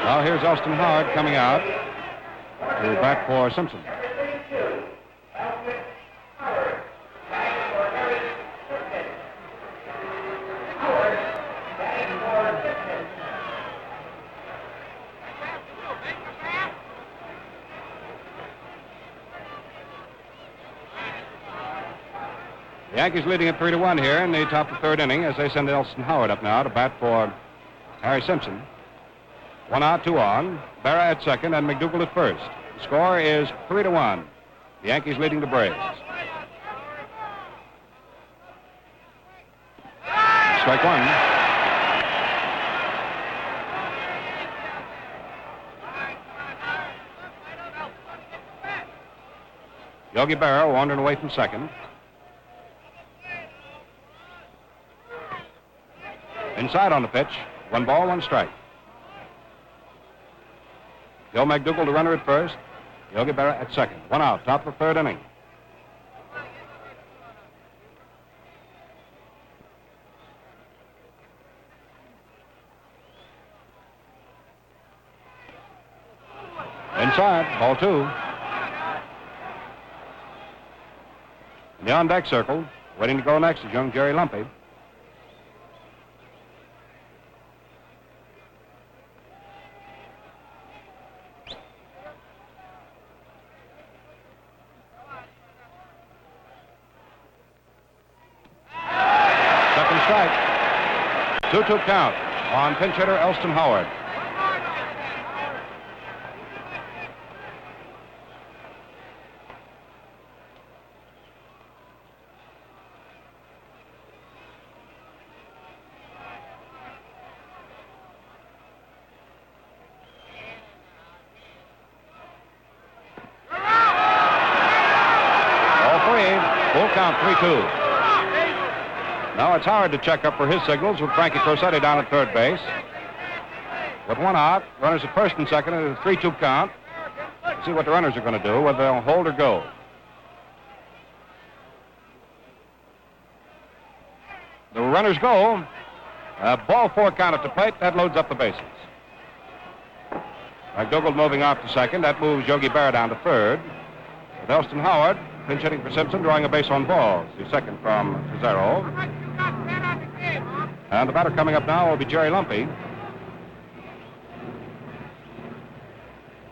Now here's Elston Howard coming out to bat for Simpson. The Yankees leading at 3-1 here in the top of the third inning as they send Elston Howard up now to bat for Harry Simpson. 1 out, 2 on. Berra at second and McDougald at first. The score is 3-1. The Yankees leading the Braves. Strike one. Yogi Berra wandering away from second. Inside on the pitch. 1 ball, 1 strike. Joe McDougald, the runner at first. Yogi Berra at second. 1 out, top of the third inning. Inside, ball 2. In the on-deck circle, waiting to go next is young Jerry Lumpy. Second strike. 2-2 count on pinch hitter Elston Howard. Full count, 3-2. Now it's Howard to check up for his signals with Frankie Crosetti down at third base. With 1 out, runners at first and second, and a 3-2 count. Let's see what the runners are going to do, whether they'll hold or go. The runners go. Ball 4 count at the plate. That loads up the bases. McDougald moving off to second. That moves Yogi Berra down to third. With Elston Howard pinch hitting for Simpson, drawing a base on balls. The second from Pizarro. And the batter coming up now will be Jerry Lumpy.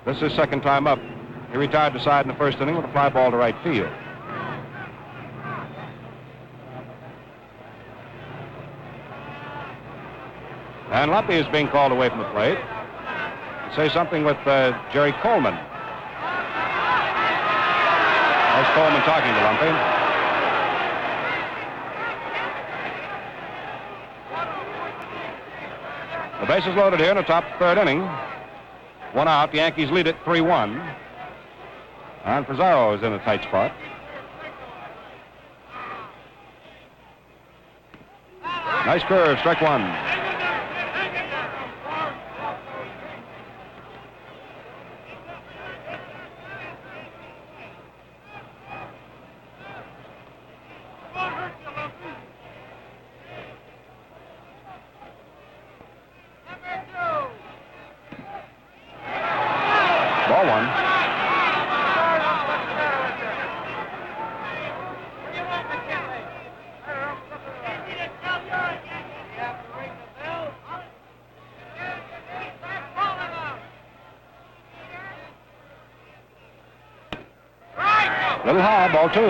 This is his second time up. He retired to side in the first inning with a fly ball to right field. And Lumpy is being called away from the plate. Say something with Jerry Coleman. There's Coleman talking to Lumpy. The bases loaded here in the top of the third inning. 1 out. The Yankees lead it 3-1. And Pizarro is in a tight spot. Nice curve, strike 1. Ball 1. Little high, ball 2.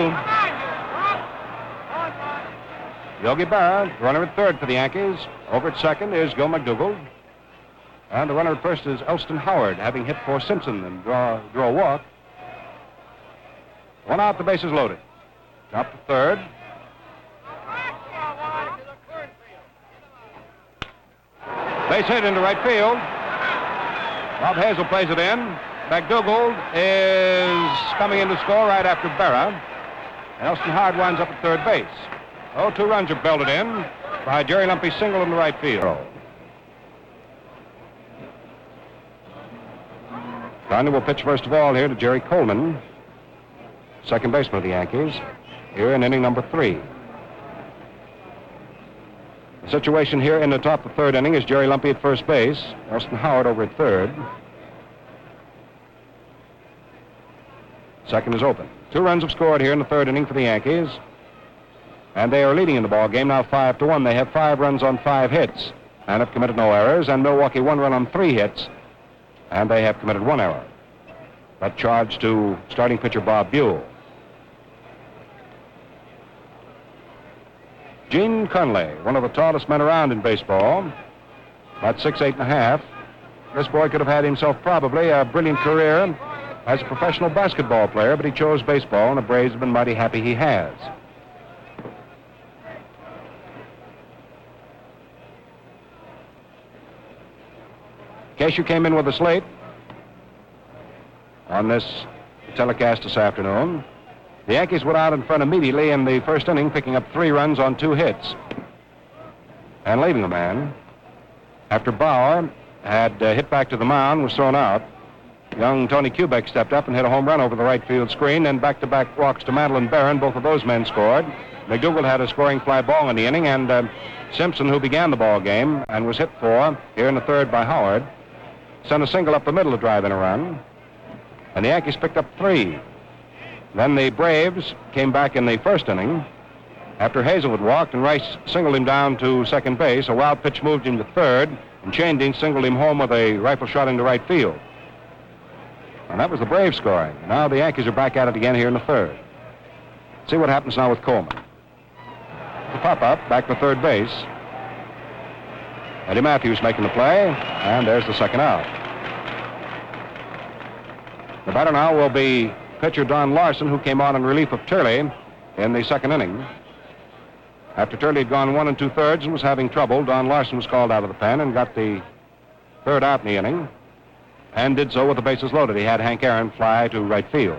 Yogi Berra, runner at third for the Yankees. Over at second is Joe McDougald. And the runner at first is Elston Howard, having hit for Simpson and draw a walk. 1 out, the bases loaded. Top to third. Base hit into right field. Bob Hazel plays it in. McDougald is coming in to score right after Berra. Elston Howard winds up at third base. 2 runs are belted in by Jerry Lumpy's single in the right field. Garner will pitch first of all here to Jerry Coleman, second baseman of the Yankees, here in inning number 3. The situation here in the top of the third inning is Jerry Lumpy at first base, Elston Howard over at third. Second is open. 2 runs have scored here in the third inning for the Yankees, and they are leading in the ball game now 5-1. They have 5 runs on 5 hits and have committed no errors, and Milwaukee 1 run on 3 hits, and they have committed 1 error. That charge to starting pitcher Bob Buell. Gene Conley, one of the tallest men around in baseball, about 6'8½". This boy could have had himself probably a brilliant career as a professional basketball player, but he chose baseball, and the Braves have been mighty happy he has. In case you came in with a slate on this telecast this afternoon, the Yankees went out in front immediately in the first inning, picking up 3 runs on 2 hits and leaving a man. After Bauer had hit back to the mound, was thrown out, young Tony Kubek stepped up and hit a home run over the right field screen, then back-to-back walks to Mantle and Barron. Both of those men scored. McDougald had a scoring fly ball in the inning, and Simpson, who began the ball game and was hit for here in the third by Howard, sent a single up the middle to drive in a run, and the Yankees picked up 3. Then the Braves came back in the first inning after Hazelwood walked, and Rice singled him down to second base. A wild pitch moved him to third, and Chandine singled him home with a rifle shot into right field. And that was the Braves scoring. Now the Yankees are back at it again here in the third. See what happens now with Coleman. The pop-up back to third base. Eddie Matthews making the play, and there's the second out. The batter now will be pitcher Don Larson, who came on in relief of Turley in the second inning. After Turley had gone 1 2/3 and was having trouble, Don Larson was called out of the pen and got the third out in the inning, and did so with the bases loaded. He had Hank Aaron fly to right field.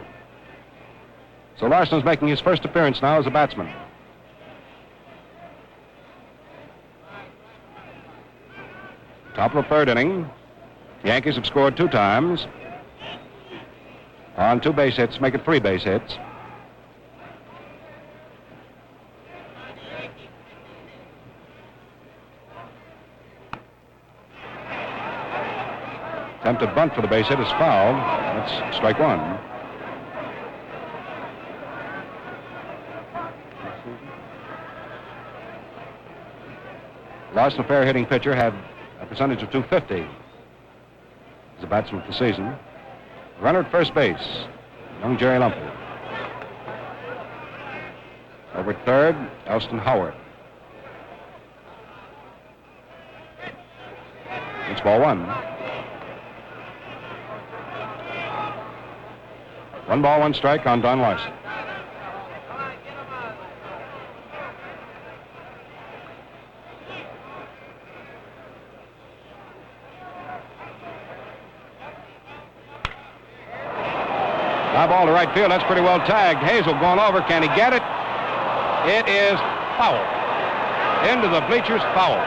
So Larson's making his first appearance now as a batsman. Top of the third inning. The Yankees have scored 2 times on 2 base hits, make it 3 base hits. Attempted bunt for the base hit is fouled. That's strike 1. Larson, a fair hitting pitcher, had a percentage of .250 as a batsman for the season. Runner at first base, young Jerry Lumpy. Over at third, Elston Howard. It's ball 1. 1 ball, 1 strike on Don Larson. Fly ball to right field. That's pretty well tagged. Hazel going over. Can he get it? It is foul. Into the bleachers, foul.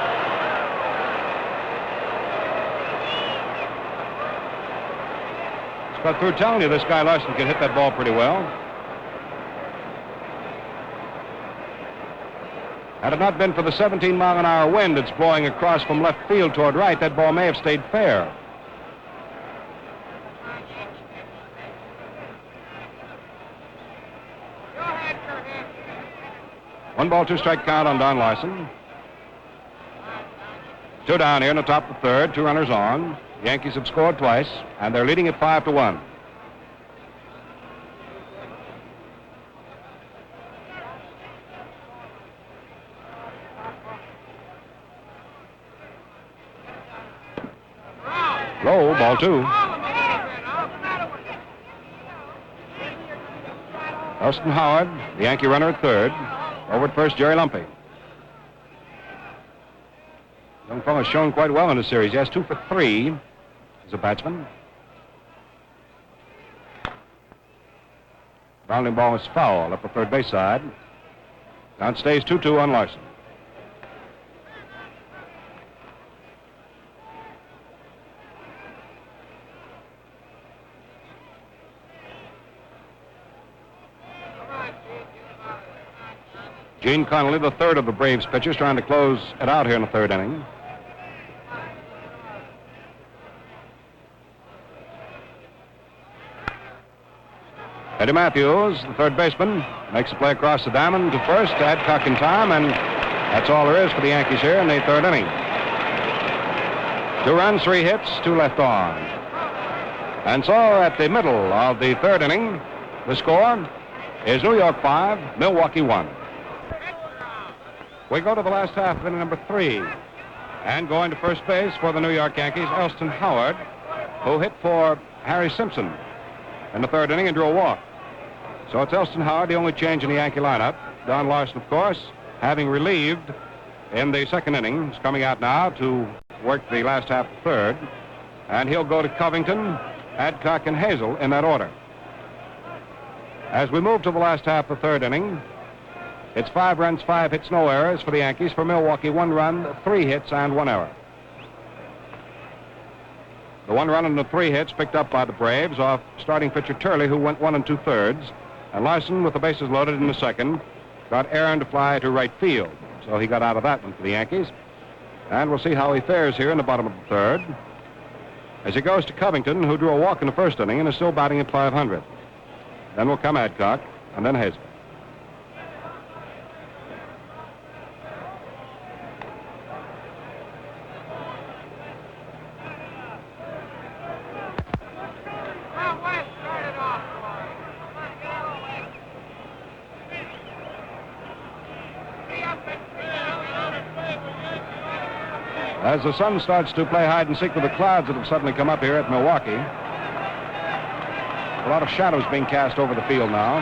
But through telling you, this guy Larson can hit that ball pretty well. Had it not been for the 17-mile-an-hour wind that's blowing across from left field toward right, that ball may have stayed fair. One ball, 2 strike count on Don Larson. 2 down here in the top of the third, 2 runners on. The Yankees have scored twice, and they're leading at 5-1. Low, ball 2. Elston Howard, the Yankee runner at third. Over at first, Jerry Lumpy. Young fellow's shown quite well in the series. He has 2 for 3 as a batsman. Grounding ball is foul up the third base side. Now it stays 2-2 on Larson. Gene Connolly, the third of the Braves pitchers, trying to close it out here in the third inning. Eddie Matthews, the third baseman, makes a play across the diamond to first. Adcock in time, and that's all there is for the Yankees here in the third inning. 2 runs, 3 hits, 2 left on. And so at the middle of the third inning, the score is New York 5, Milwaukee 1. We go to the last half of inning number 3. And going to first base for the New York Yankees, Elston Howard, who hit for Harry Simpson in the third inning and drew a walk. So it's Elston Howard, the only change in the Yankee lineup. Don Larson, of course, having relieved in the second inning, is coming out now to work the last half of the third. And he'll go to Covington, Adcock, and Hazel in that order. As we move to the last half of the third inning, it's 5 runs, 5 hits, no errors for the Yankees. For Milwaukee, 1 run, 3 hits, and 1 error. The 1 run and the 3 hits picked up by the Braves off starting pitcher Turley, who went 1 2/3. And Larson, with the bases loaded in the second, got Aaron to fly to right field. So he got out of that one for the Yankees. And we'll see how he fares here in the bottom of the third, as he goes to Covington, who drew a walk in the first inning and is still batting at .500. Then will come Adcock, and then Hazel. As the sun starts to play hide and seek with the clouds that have suddenly come up here at Milwaukee, a lot of shadows being cast over the field now.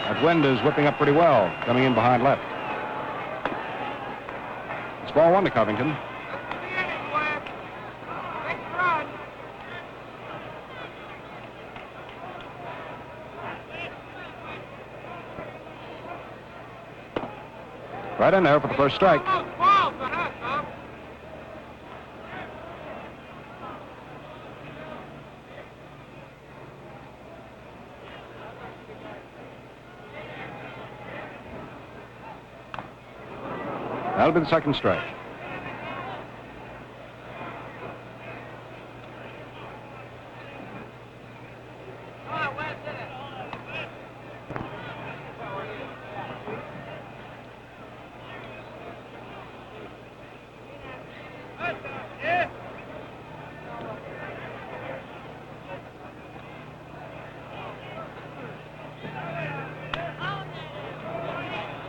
That wind is whipping up pretty well, coming in behind left. It's ball 1 to Covington. Right in there for the first strike. That'll be the second strike.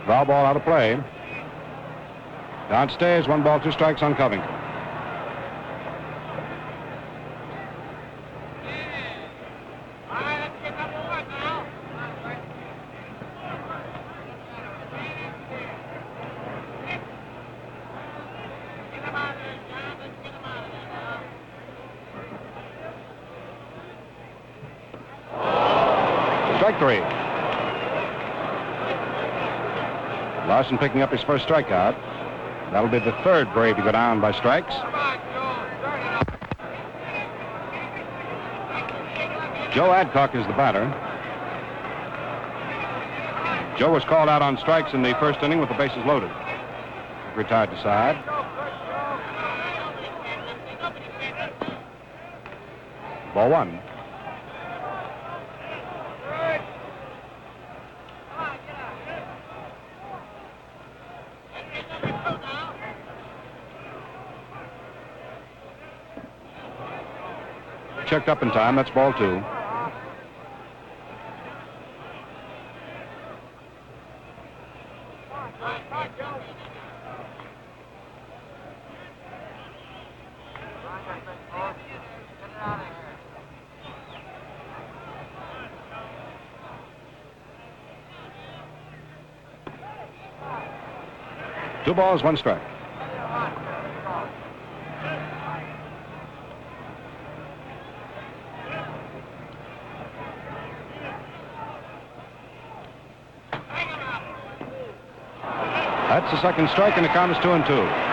Foul ball out of play. Down stays, 1 ball, 2 strikes on Covington. Strike 3. Larson picking up his first strikeout. That'll be the third Brave to go down by strikes. Joe Adcock is the batter. Joe was called out on strikes in the first inning with the bases loaded. Retired to side. Ball 1. Checked up in time. That's ball 2. 2 balls, 1 strike. That's the second strike, and the count is 2-2.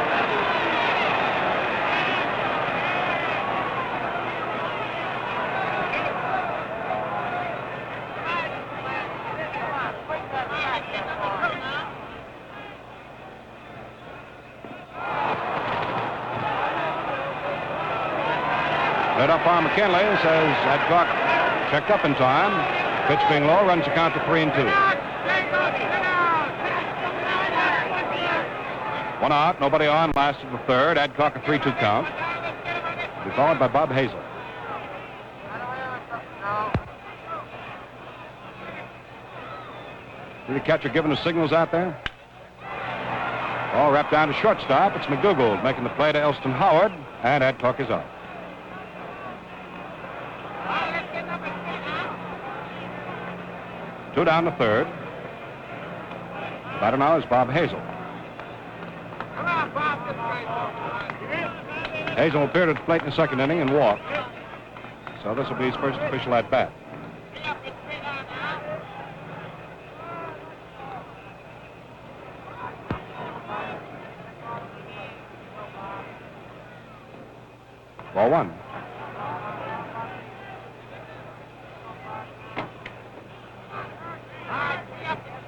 Led umpire McKinley says Adcock checked up in time. Pitch being low, runs the count to 3-2. 1 out, nobody on, last of the third. Adcock a 3-2 count. Will be followed by Bob Hazel. See the catcher giving the signals out there? Ball wrapped down to shortstop. It's McDougald making the play to Elston Howard, and Adcock is out. Two down the third. The batter now is Bob Hazel. Hazel appeared at the plate in the second inning and walked. So this will be his first official at bat. Ball 1.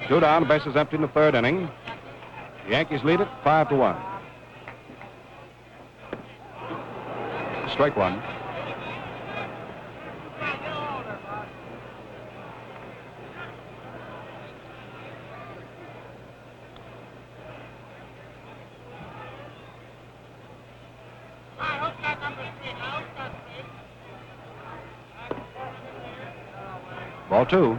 Two down, bases empty in the third inning. The Yankees lead it 5-1. Strike 1. Ball 2.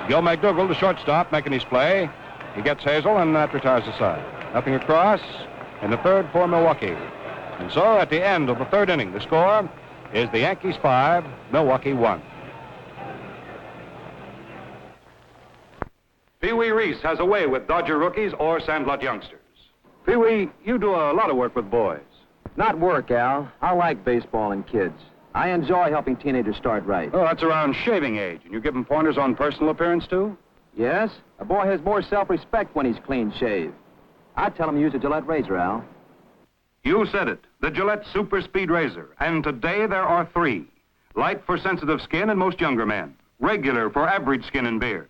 Gil McDougald, the shortstop, making his play. He gets Hazel, and that retires the side. Nothing across in the third for Milwaukee. And so at the end of the third inning, the score is the Yankees 5, Milwaukee 1. Pee Wee Reese has a way with Dodger rookies or Sandlot youngsters. Pee Wee, you do a lot of work with boys. Not work, Al. I like baseball and kids. I enjoy helping teenagers start right. Oh, that's around shaving age. And you give them pointers on personal appearance, too? Yes? A boy has more self-respect when he's clean shaved. I tell him to use a Gillette razor, Al. You said it, the Gillette Super Speed Razor. And today there are 3. Light for sensitive skin and most younger men. Regular for average skin and beard.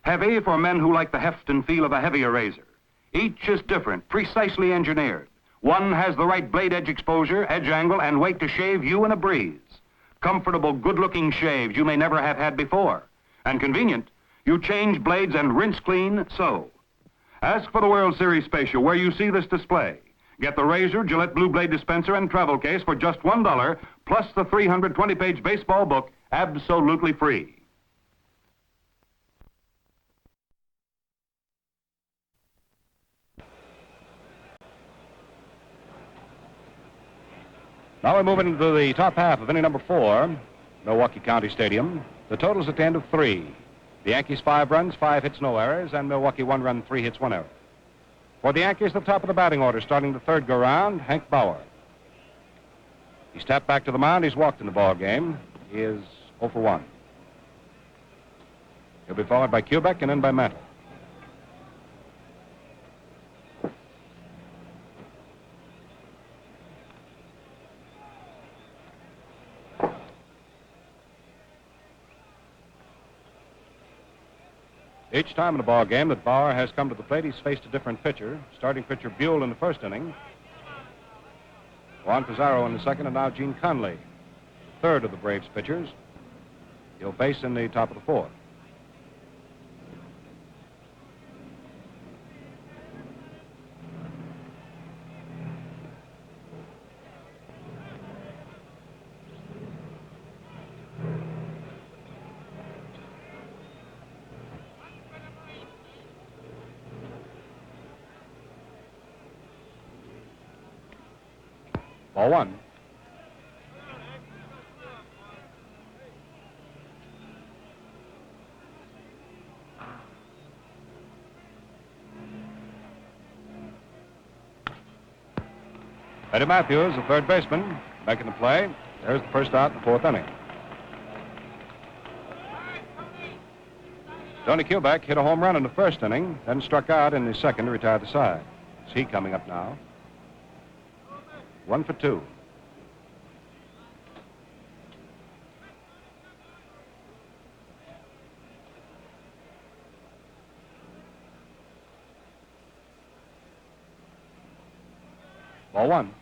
Heavy for men who like the heft and feel of a heavier razor. Each is different, precisely engineered. One has the right blade edge exposure, edge angle, and weight to shave you in a breeze. Comfortable, good-looking shaves you may never have had before. And convenient, you change blades and rinse clean, so. Ask for the World Series Special where you see this display. Get the razor, Gillette Blue Blade dispenser, and travel case for just $1, plus the 320-page baseball book, absolutely free. Now we move into the top half of inning number 4, Milwaukee County Stadium. The total's at the end of 3. The Yankees 5 runs, 5 hits, no errors, and Milwaukee 1 run, 3 hits, 1 error. For the Yankees, the top of the batting order, starting the third go-round, Hank Bauer. He's tapped back to the mound. He's walked in the ball game. He is 0 for 1. He'll be followed by Kubek and then by Mantle. Each time in the ball game that Bauer has come to the plate, he's faced a different pitcher. Starting pitcher Buell in the first inning. Juan Pizarro in the second, and now Gene Conley, third of the Braves pitchers. He'll face in the top of the 4th. Ball one. Eddie Matthews, the third baseman, making the play. There's the first out in the fourth inning. Tony Kubek hit a home run in the first inning, then struck out in the second to retire the side. It's he coming up now. 1 for 2. Ball one.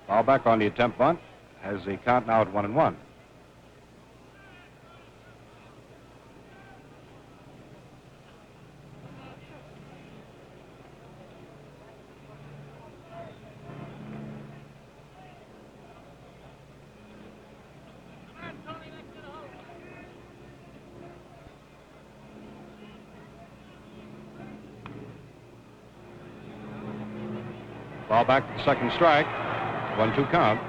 Foul back on the attempt bunt. Has the count now at 1-1. Ball back to the second strike. 1-2 count.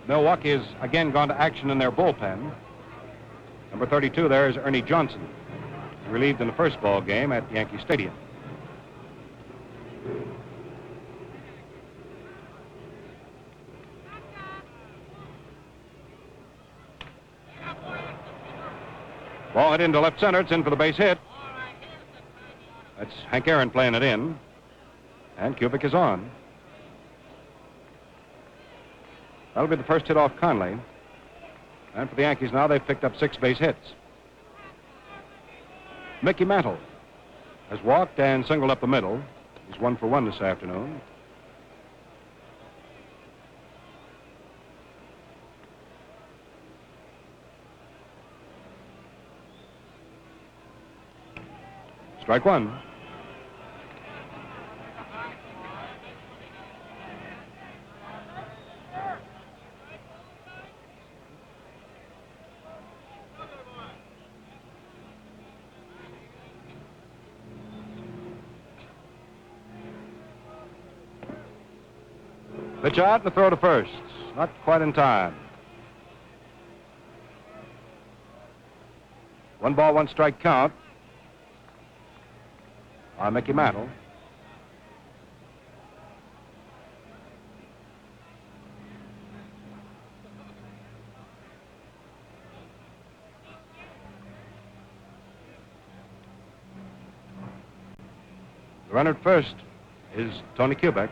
Milwaukee has again gone to action in their bullpen. Number 32 there is Ernie Johnson, relieved in the first ball game at Yankee Stadium. Ball hit into left center. It's in for the base hit. That's Hank Aaron playing it in. And Kubek is on. That'll be the first hit off Conley. And for the Yankees now, they've picked up 6 base hits. Mickey Mantle has walked and singled up the middle. He's 1 for 1 this afternoon. Strike one. Pitch out and the throw to first. Not quite in time. 1 ball, 1 strike count on Mickey Mantle. The runner at first is Tony Kubek.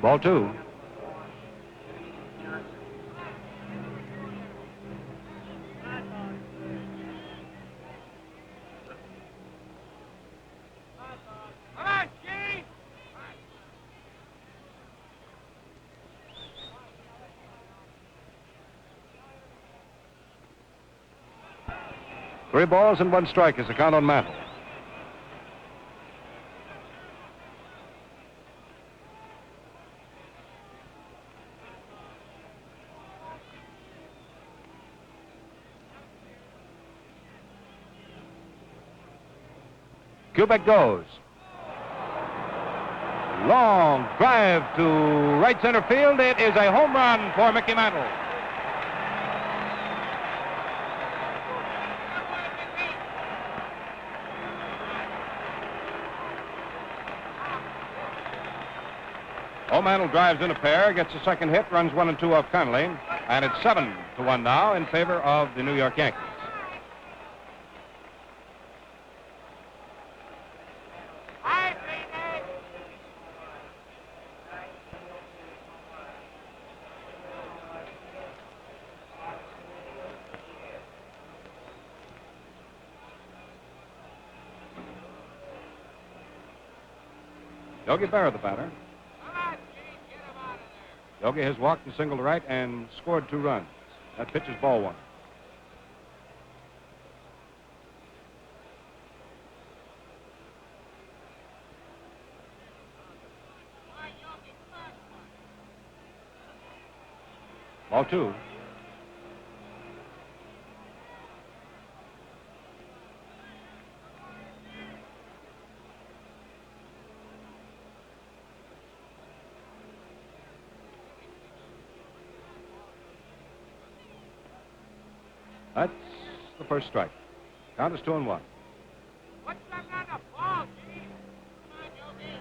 Ball 2. Three balls and 1 strike is the count on Mantle. Kubek goes. Long drive to right center field. It is a home run for Mickey Mantle. Mantle drives in a pair, gets a second hit, runs 1 and 2 off Conley, and it's 7-1 now in favor of the New York Yankees. Yogi Berra, the batter. Yogi has walked and singled to right and scored 2 runs. That pitch is ball 1. Ball 2. That's the first strike. Count is 2-1. What's that on the ball, Jimmy? Come on, Yogi.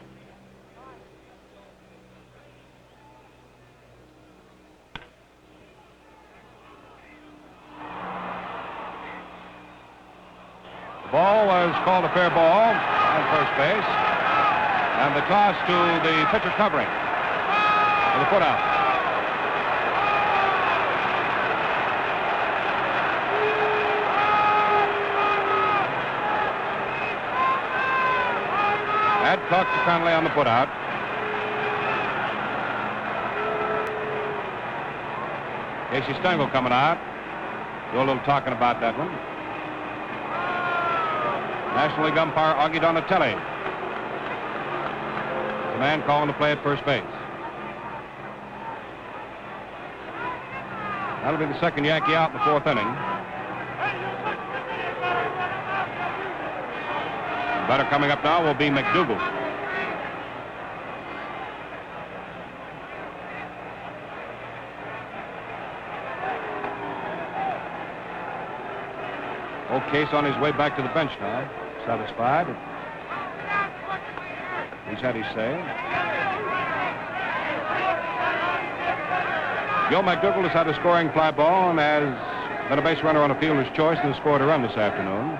The ball was called a fair ball on first base. And the toss to the pitcher covering. For the put out. Adcock to Conley on the put out. Casey Stengel coming out. Do a little talking about that one. National League umpire Augie Donatelli. The man calling the play at first base. That'll be the second Yankee out in the 4th inning. The batter coming up now will be McDougal. Old Case on his way back to the bench now. Satisfied. He's had his say. Gil McDougal has had a scoring fly ball and has been a base runner on a fielder's choice and has scored a run this afternoon.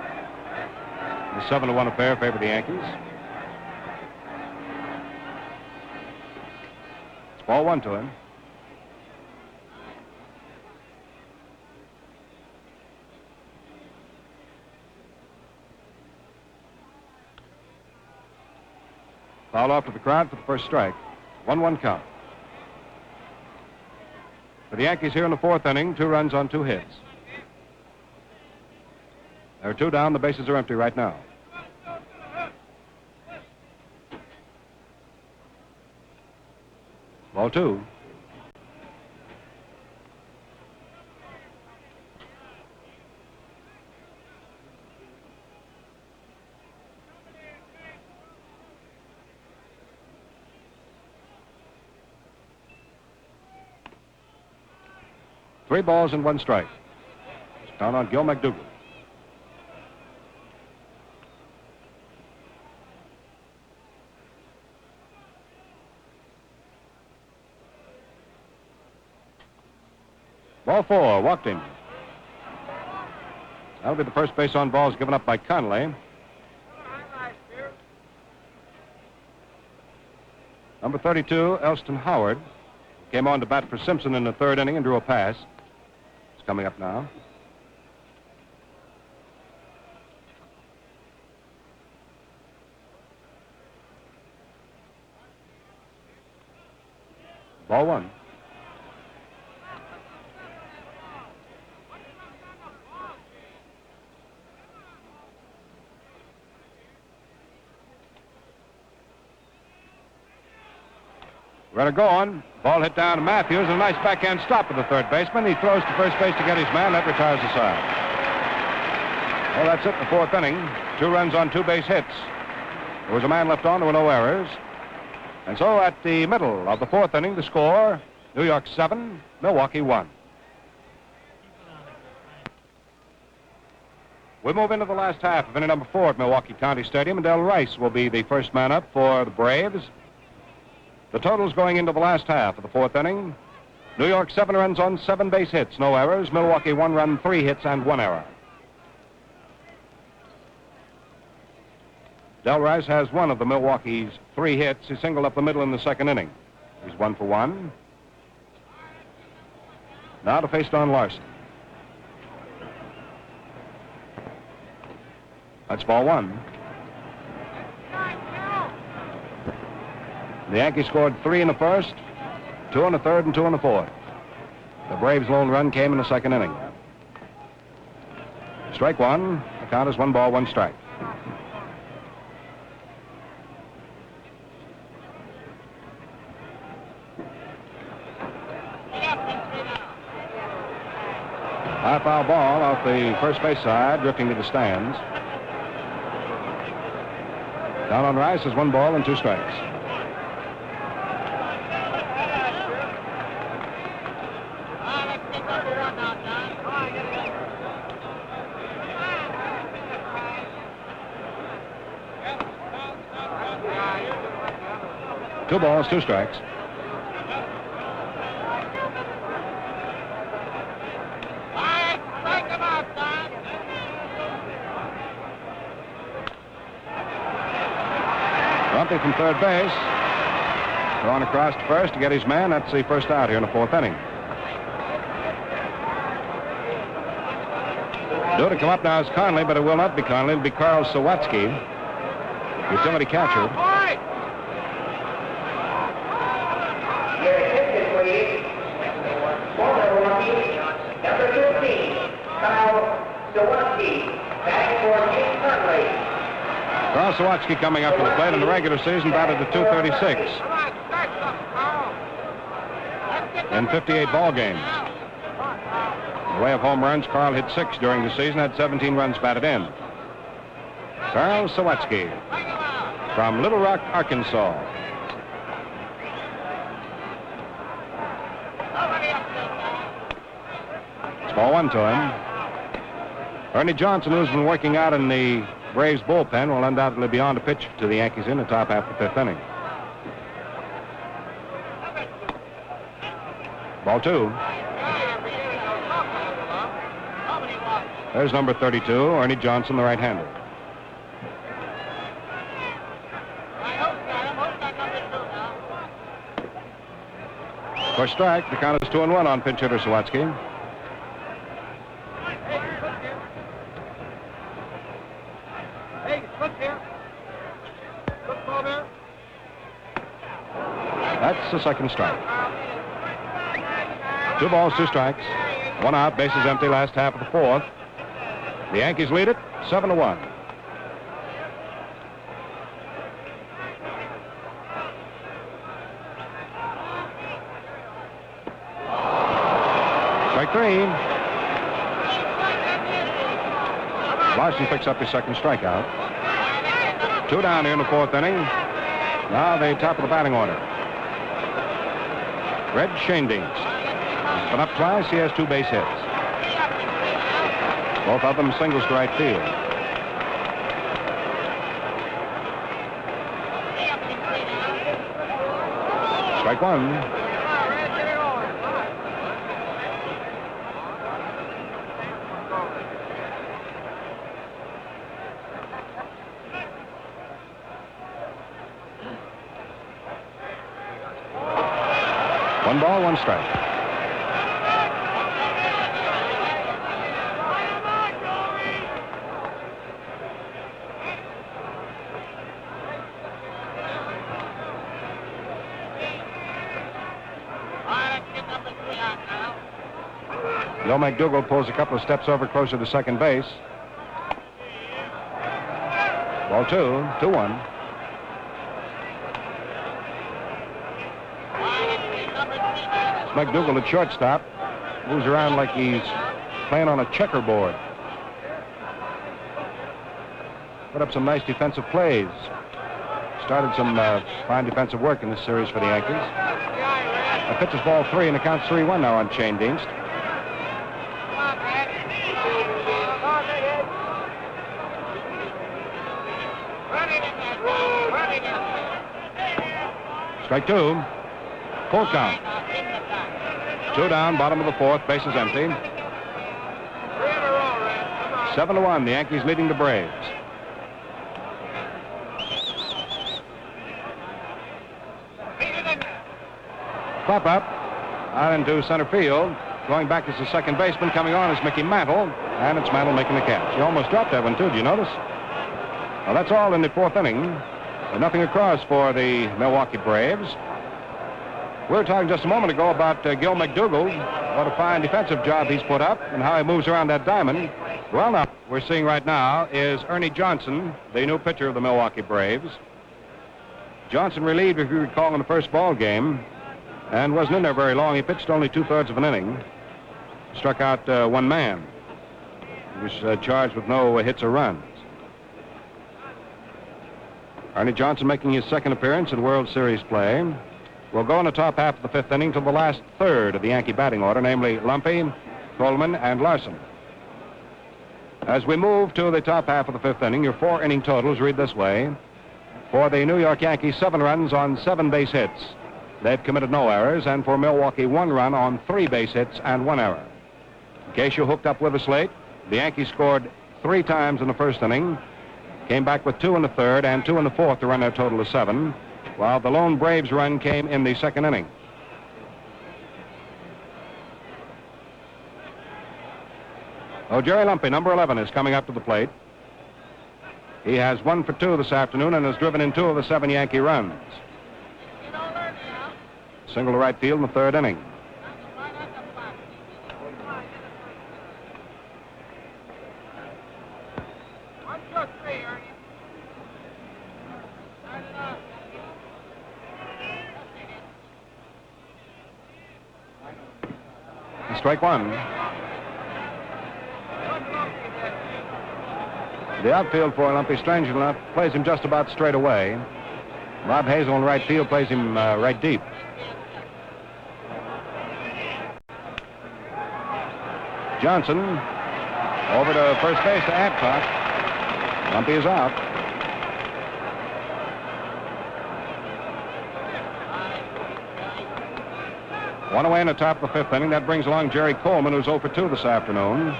The 7-1 affair favored the Yankees. It's ball 1 to him. Foul off to the crowd for the first strike. 1-1 count. For the Yankees here in the 4th inning, 2 runs on 2 hits. There are 2 down. The bases are empty right now. Ball 2. Three balls and 1 strike. It's down on Gil McDougal. Ball 4, walked him. That'll be the first base on balls given up by Conley. Number 32, Elston Howard, came on to bat for Simpson in the 3rd inning and drew a pass. It's coming up now. Ball 1. Runner going. Ball hit down to Matthews. A nice backhand stop of the 3rd baseman. He throws to first base to get his man. That retires the side. Well, that's it in the 4th inning. 2 runs on 2 base hits. There was a man left on. There were no errors. And so at the middle of the 4th inning, the score, New York 7, Milwaukee 1. We move into the last half of inning number 4 at Milwaukee County Stadium, and Del Rice will be the first man up for the Braves. The totals going into the last half of the 4th inning. New York 7 runs on 7 base hits, no errors. Milwaukee 1 run, 3 hits, and 1 error. Del Rice has one of the Milwaukee's 3 hits. He singled up the middle in the 2nd inning. He's 1 for 1. Now to face Don Larson. That's ball 1. The Yankees scored 3 in the 1st, 2 in the third and 2 in the fourth. The Braves' lone run came in the second inning. Strike one. The count is 1 ball, 1 strike. High foul ball off the first base side, drifting to the stands. Down on Rice is 1 ball and 2 strikes. Two balls, 2 strikes. Grumpy from third base. Going across to first to get his man. That's the first out here in the fourth inning. Due to come up now is Conley, but it will not be Conley. It'll be Carl Sawatsky, utility catcher. Number 15, Carl Sawatsky, batting for Jim Conley. Carl Sawatsky coming up to the plate in the regular season, batted to .236 in 58 ball games. In the way of home runs, Carl hit 6 during the season, had 17 runs batted in. Carl Sawatsky from Little Rock, Arkansas. Ball 1 to him. Ernie Johnson, who's been working out in the Braves bullpen, will undoubtedly be on to pitch to the Yankees in the top half of the 5th inning. Ball 2. There's number 32, Ernie Johnson, the right-hander. For strike, the count is 2-1 on pinch hitter Sawatsky. That's the second strike. 2 balls, 2 strikes. 1 out, bases empty, last half of the fourth. The Yankees lead it 7-1. Strike 3. Larson picks up his second strikeout. 2 down here in the fourth inning. Now the top of the batting order. Red Schoendienst has been up twice. He has 2 base hits. Both of them singles to right field. Strike 1. One ball, 1 strike. Joe McDougal pulls a couple of steps over closer to second base. Ball 2, 2-1. McDougal at shortstop moves around like he's playing on a checkerboard. Put up some nice defensive plays. Started some fine defensive work in this series for the Yankees. A pitch is ball 3, and the count's 3-1 now on Schoendienst. Strike 2. Full count. 2 down, bottom of the fourth, bases empty. 7-1, the Yankees leading the Braves. Pop up out into center field. Going back as the second baseman. Coming on is Mickey Mantle, and it's Mantle making the catch. He almost dropped that one too. Did you notice? Well, that's all in the fourth inning. Nothing across for the Milwaukee Braves. We were talking just a moment ago about Gil McDougall. What a fine defensive job he's put up and how he moves around that diamond. Well, now, we're seeing right now is Ernie Johnson, the new pitcher of the Milwaukee Braves. Johnson relieved, if you recall, in the first ball game and wasn't in there very long. He pitched only 2/3 of an inning, struck out one man. He was charged with no hits or runs. Ernie Johnson making his second appearance in World Series play. Will go in the top half of the fifth inning to the last third of the Yankee batting order, namely Lumpy, Coleman, and Larson. As we move to the top half of the fifth inning, your 4-inning totals read this way. For the New York Yankees, 7 runs on 7 base hits. They've committed no errors, and for Milwaukee, 1 run on 3 base hits and 1 error. In case you hooked up with us late, the Yankees scored 3 times in the first inning, came back with 2 in the third and 2 in the fourth to run their total of 7, while the lone Braves run came in the second inning. Oh, Jerry Lumpy, number 11, is coming up to the plate. He has 1 for 2 this afternoon and has driven in 2 of the 7 Yankee runs. Single to right field in the third inning. Strike 1. The outfield for Lumpy, strange enough, plays him just about straight away. Bob Hazel in right field plays him right deep. Johnson over to first base to Adcock. Lumpy is out. One away in the top of the fifth inning. That brings along Jerry Coleman, who's 0 for 2 this afternoon.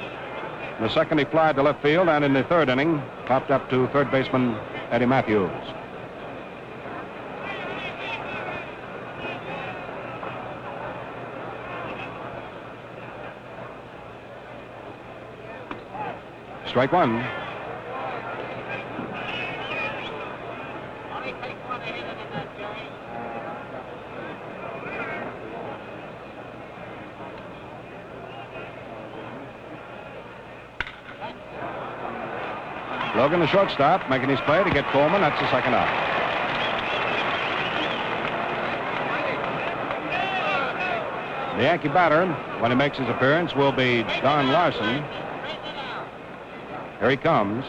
In the second, he flied to left field, and in the third inning, popped up to third baseman Eddie Matthews. Strike 1. Logan, the shortstop, making his play to get Coleman. That's the second out. The Yankee batter, when he makes his appearance, will be Don Larson. Here he comes.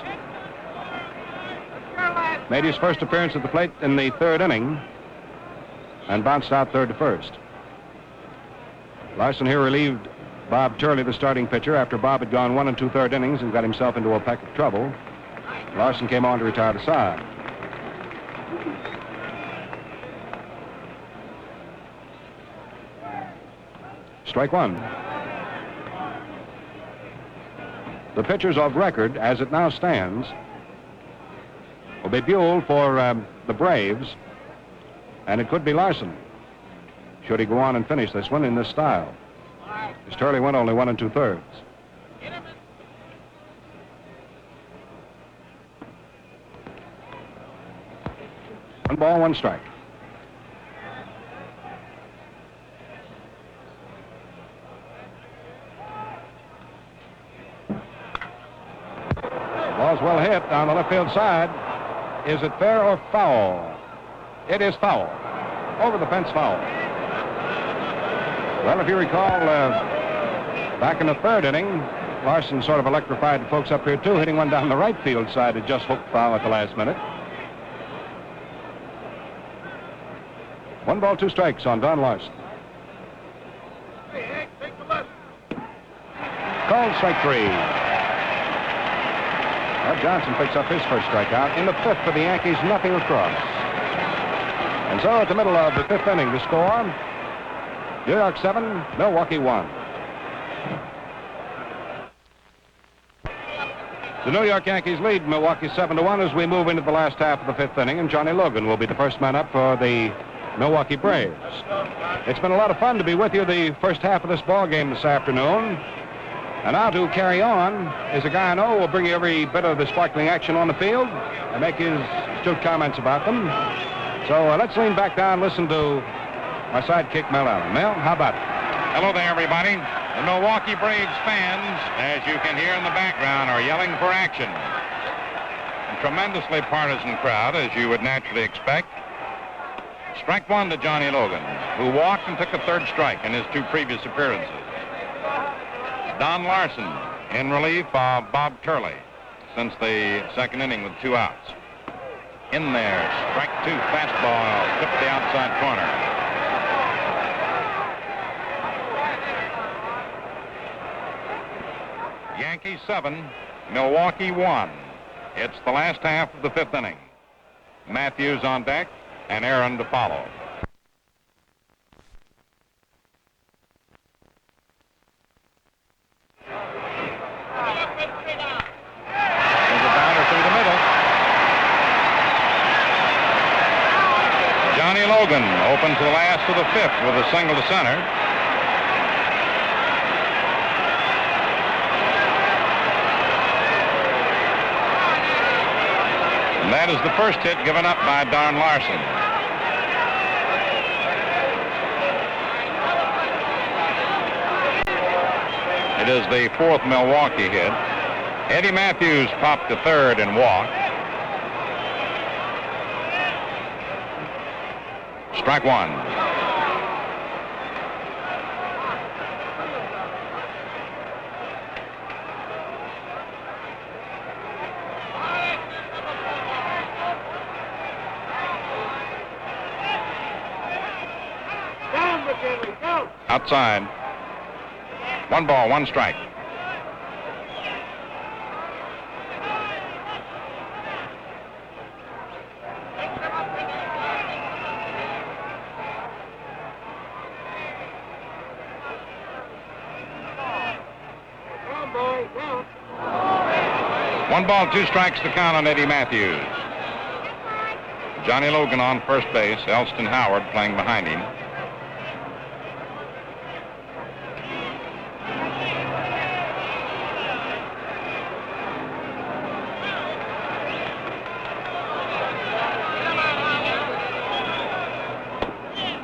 Made his first appearance at the plate in the third inning and bounced out third to first. Larson here relieved Bob Turley, the starting pitcher, after Bob had gone 1 2/3 innings and got himself into a peck of trouble. Larson came on to retire the side. Strike 1. The pitchers of record, as it now stands, will be Buell for the Braves, and it could be Larson, should he go on and finish this one in this style. As Turley went only 1 2/3. 1 ball, 1 strike. Ball's well hit on the left field side. Is it fair or foul? It is foul. Over the fence, foul. Well, if you recall, back in the third inning, Larson sort of electrified the folks up here, too, hitting one down the right field side that just hooked foul at the last minute. 1 ball, 2 strikes on Don Larson. Called strike 3. Well, Johnson picks up his first strikeout. In the fifth for the Yankees, nothing across. And so at the middle of the fifth inning, the score, New York 7, Milwaukee 1. The New York Yankees lead Milwaukee 7-1 as we move into the last half of the fifth inning, and Johnny Logan will be the first man up for the Milwaukee Braves. It's been a lot of fun to be with you the first half of this ball game this afternoon. And now to carry on is a guy I know will bring you every bit of the sparkling action on the field and make his astute comments about them. So let's lean back down, listen to my sidekick, Mel Allen. Mel, how about it? Hello there, everybody. The Milwaukee Braves fans, as you can hear in the background, are yelling for action. A tremendously partisan crowd, as you would naturally expect. Strike one to Johnny Logan, who walked and took a third strike in his two previous appearances. Don Larson in relief of Bob Turley since the second inning with 2 outs. In there, strike two, fastball, tipped the outside corner. Yankees 7, Milwaukee 1. It's the last half of the 5th inning. Matthews on deck and Aaron to follow. There's a bounder through the middle. Johnny Logan opens the last of the 5th with a single to center. And that is the first hit given up by Don Larson. It is the 4th Milwaukee hit. Eddie Matthews popped to third and walked. Strike one. Outside. 1 ball, 1 strike. One ball, 2 strikes to count on Eddie Matthews. Johnny Logan on first base, Elston Howard playing behind him.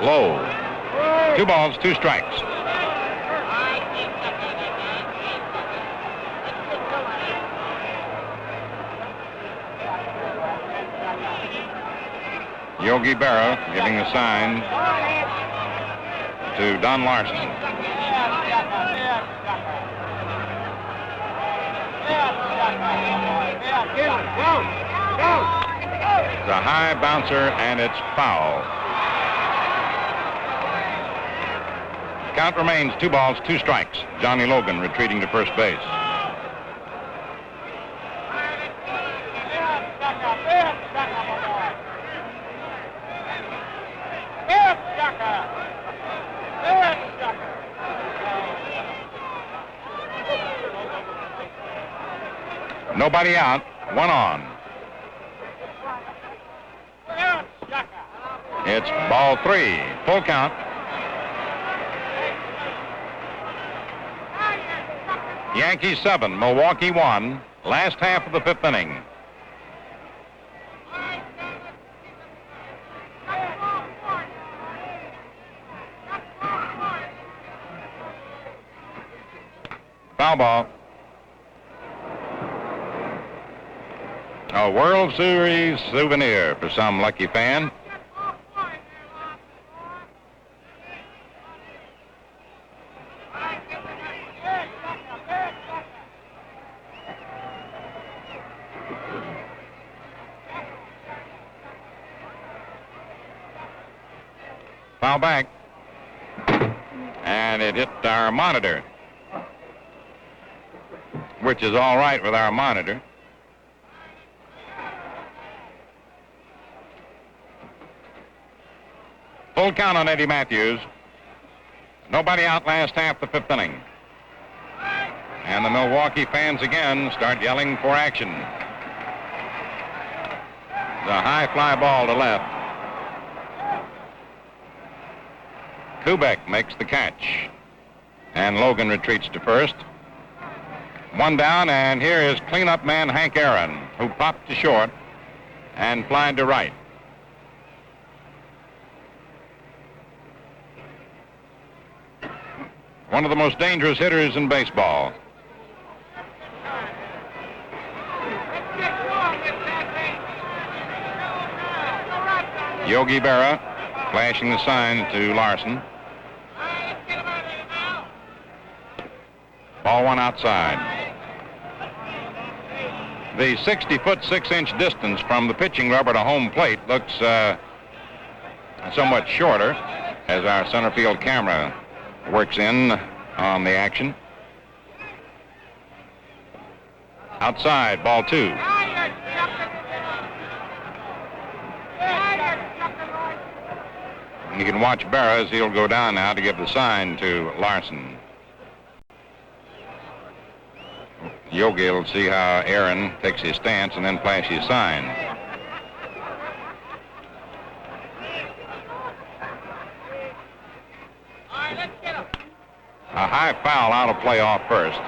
Low. 2 balls, 2 strikes. Yogi Berra giving the sign to Don Larson. It's a high bouncer and it's foul. Count remains 2 balls, 2 strikes. Johnny Logan retreating to first base. Nobody out, 1 on. It's ball 3, full count. Yankees 7, Milwaukee 1, last half of the 5th inning. Foul ball. A World Series souvenir for some lucky fan. Foul back. And it hit our monitor, which is all right with our monitor. Full count on Eddie Matthews. Nobody out last half the 5th inning. And the Milwaukee fans again start yelling for action. The high fly ball to left. Kubek makes the catch. And Logan retreats to first. 1 down, and here is cleanup man Hank Aaron, who popped to short and flied to right. one of the most dangerous hitters in baseball. Yogi Berra flashing the sign to Larson. Ball one outside. The 60-foot 6-inch distance from the pitching rubber to home plate looks somewhat shorter as our center field camera works in on the action. Outside, ball two. And you can watch Berra as he'll go down now to give the sign to Larson. Yogi will see how Aaron takes his stance and then flash his sign. A high foul out of play off first.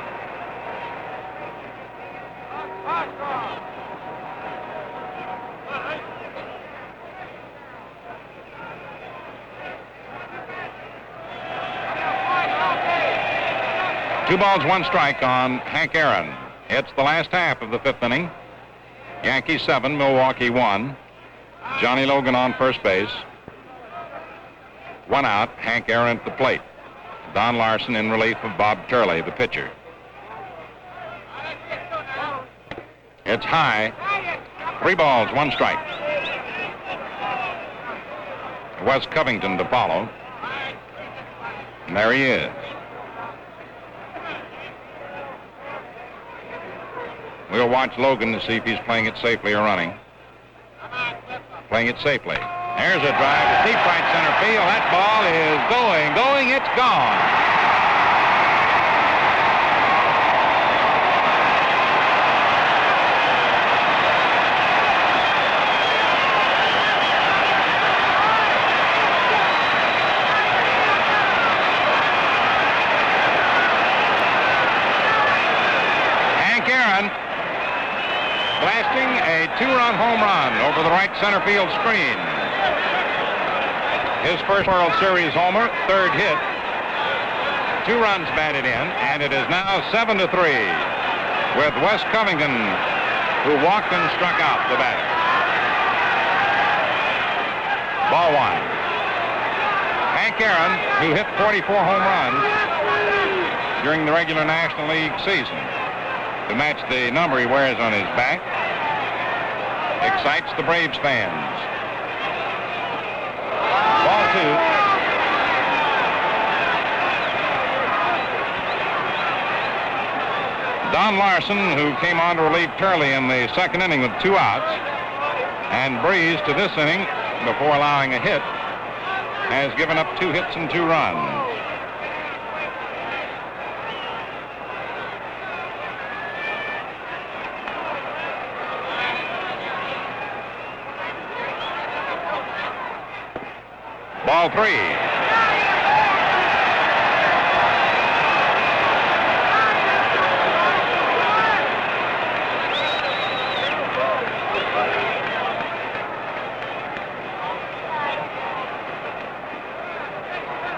Two balls, one strike on Hank Aaron. It's the last half of the fifth inning. Yankees 7, Milwaukee 1. Johnny Logan on first base. One out, Hank Aaron at the plate. Don Larson in relief of Bob Turley, the pitcher. It's high. 3 balls, 1 strike. Wes Covington to follow. And there he is. We'll watch Logan to see if he's playing it safely or running. Playing it safely. There's a drive to deep right center field. That ball is going, it's gone. Hank Aaron blasting a 2-run home run over the right center field screen. His first World Series homer, 3rd hit. 2 runs batted in, and it is now 7-3 with Wes Covington, who walked and struck out the batter. Ball 1. Hank Aaron, who hit 44 home runs during the regular National League season, to match the number he wears on his back, excites the Braves fans. Ball 2. Don Larson, who came on to relieve Turley in the 2nd inning with 2 outs and breezed to this inning before allowing a hit, has given up 2 hits and 2 runs. Ball 3.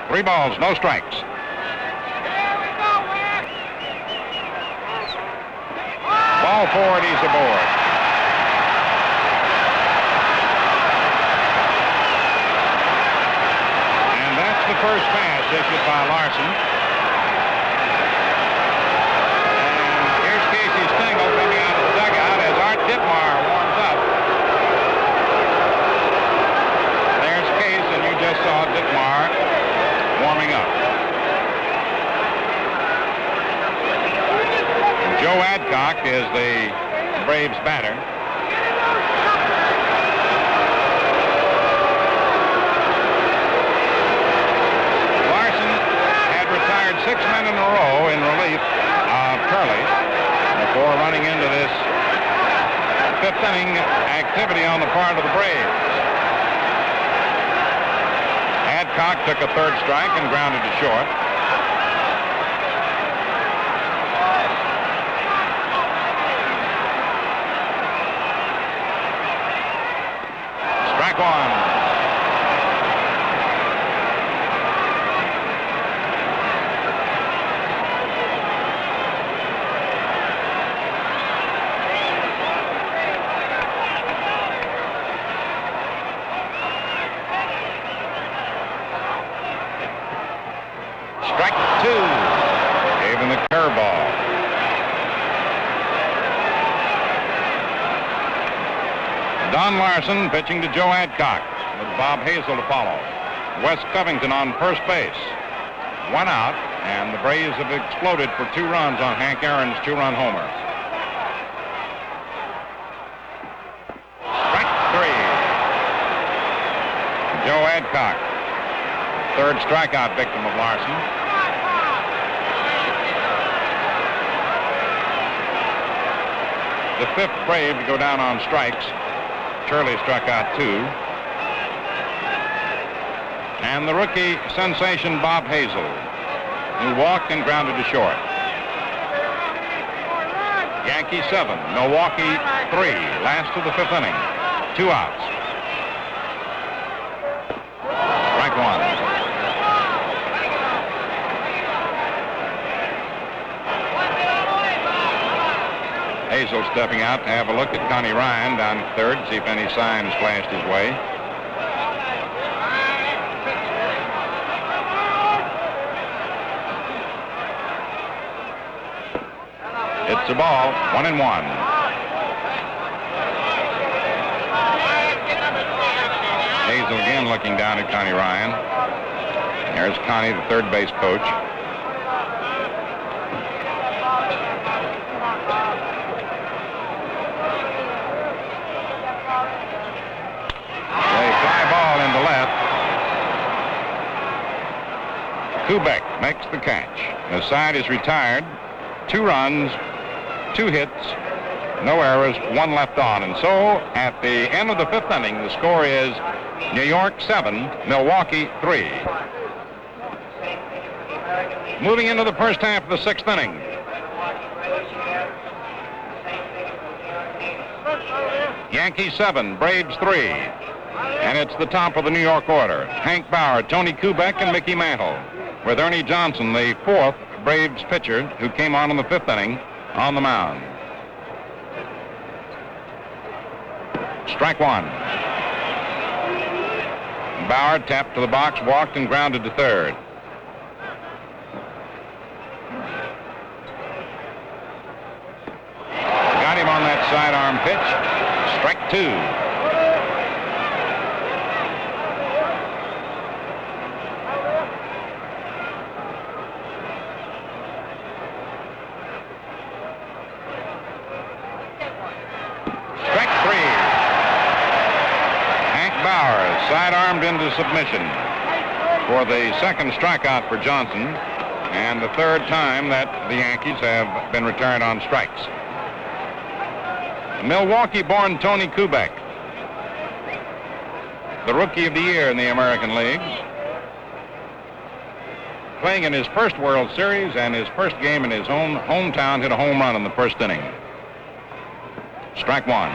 Three balls, no strikes. Ball 4, he's aboard. The first pass issued by Larson. And here's Casey Stengel coming out of the dugout as Art Ditmar warms up. There's Case, and you just saw Ditmar warming up. Joe Adcock is the Braves batter. Retired 6 men in a row in relief of Turley before running into this 5th inning activity on the part of the Braves. Adcock took a 3rd strike and grounded to short. Strike 1. curveball. Don Larson pitching to Joe Adcock with Bob Hazel to follow. Wes Covington on first base. 1 out, and the Braves have exploded for 2 runs on Hank Aaron's 2-run homer. Strike 3. Joe Adcock, third strikeout victim of Larson. The 5th Brave to go down on strikes. Shirley struck out 2. And the rookie sensation Bob Hazel, who walked and grounded to short. Yankee 7, Milwaukee 3, last of the 5th inning. 2 outs. Strike 1. Hazel stepping out to have a look at Connie Ryan down at third, see if any signs flashed his way. It's a ball, 1-1. Hazel again looking down at Connie Ryan. There's Connie, the third base coach. A fly ball into left. Kubek makes the catch. The side is retired. 2 runs, 2 hits, no errors, 1 left on. And so, at the end of the 5th inning, the score is New York 7, Milwaukee 3. Moving into the first half of the 6th inning. Yankees 7, Braves 3. And it's the top of the New York order. Hank Bauer, Tony Kubek, and Mickey Mantle. With Ernie Johnson, the 4th Braves pitcher who came on in the 5th inning, on the mound. Strike 1. Bauer tapped to the box, walked, and grounded to third. Got him on that sidearm pitch. Strike 2. Sidearmed into submission for the 2nd strikeout for Johnson, and the 3rd time that the Yankees have been returned on strikes. Milwaukee-born Tony Kubek, the Rookie of the Year in the American League, playing in his first World Series and his first game in his own hometown, hit a home run in the 1st inning. Strike 1.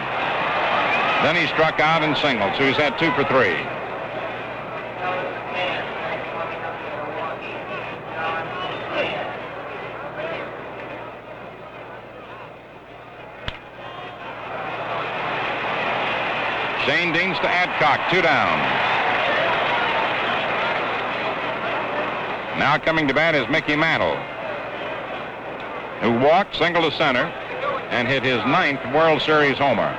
Then he struck out and singled, so he's had 2 for 3. Shane Deans to Adcock, 2 down. Now coming to bat is Mickey Mantle, who walked, single to center, and hit his 9th World Series homer.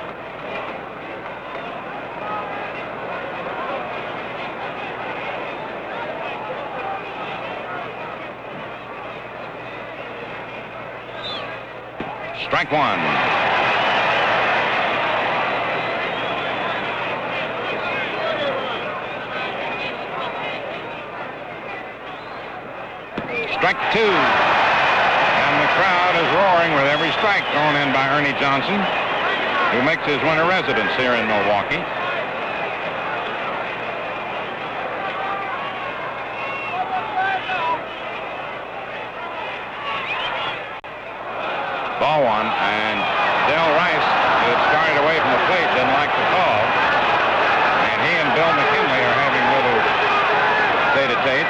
Strike 1. Strike 2. And the crowd is roaring with every strike thrown in by Ernie Johnson, who makes his winter residence here in Milwaukee. Ball 1, and Del Rice, who had started away from the plate, didn't like the call. And he and Bill McKinley are having a little tete-a-tete.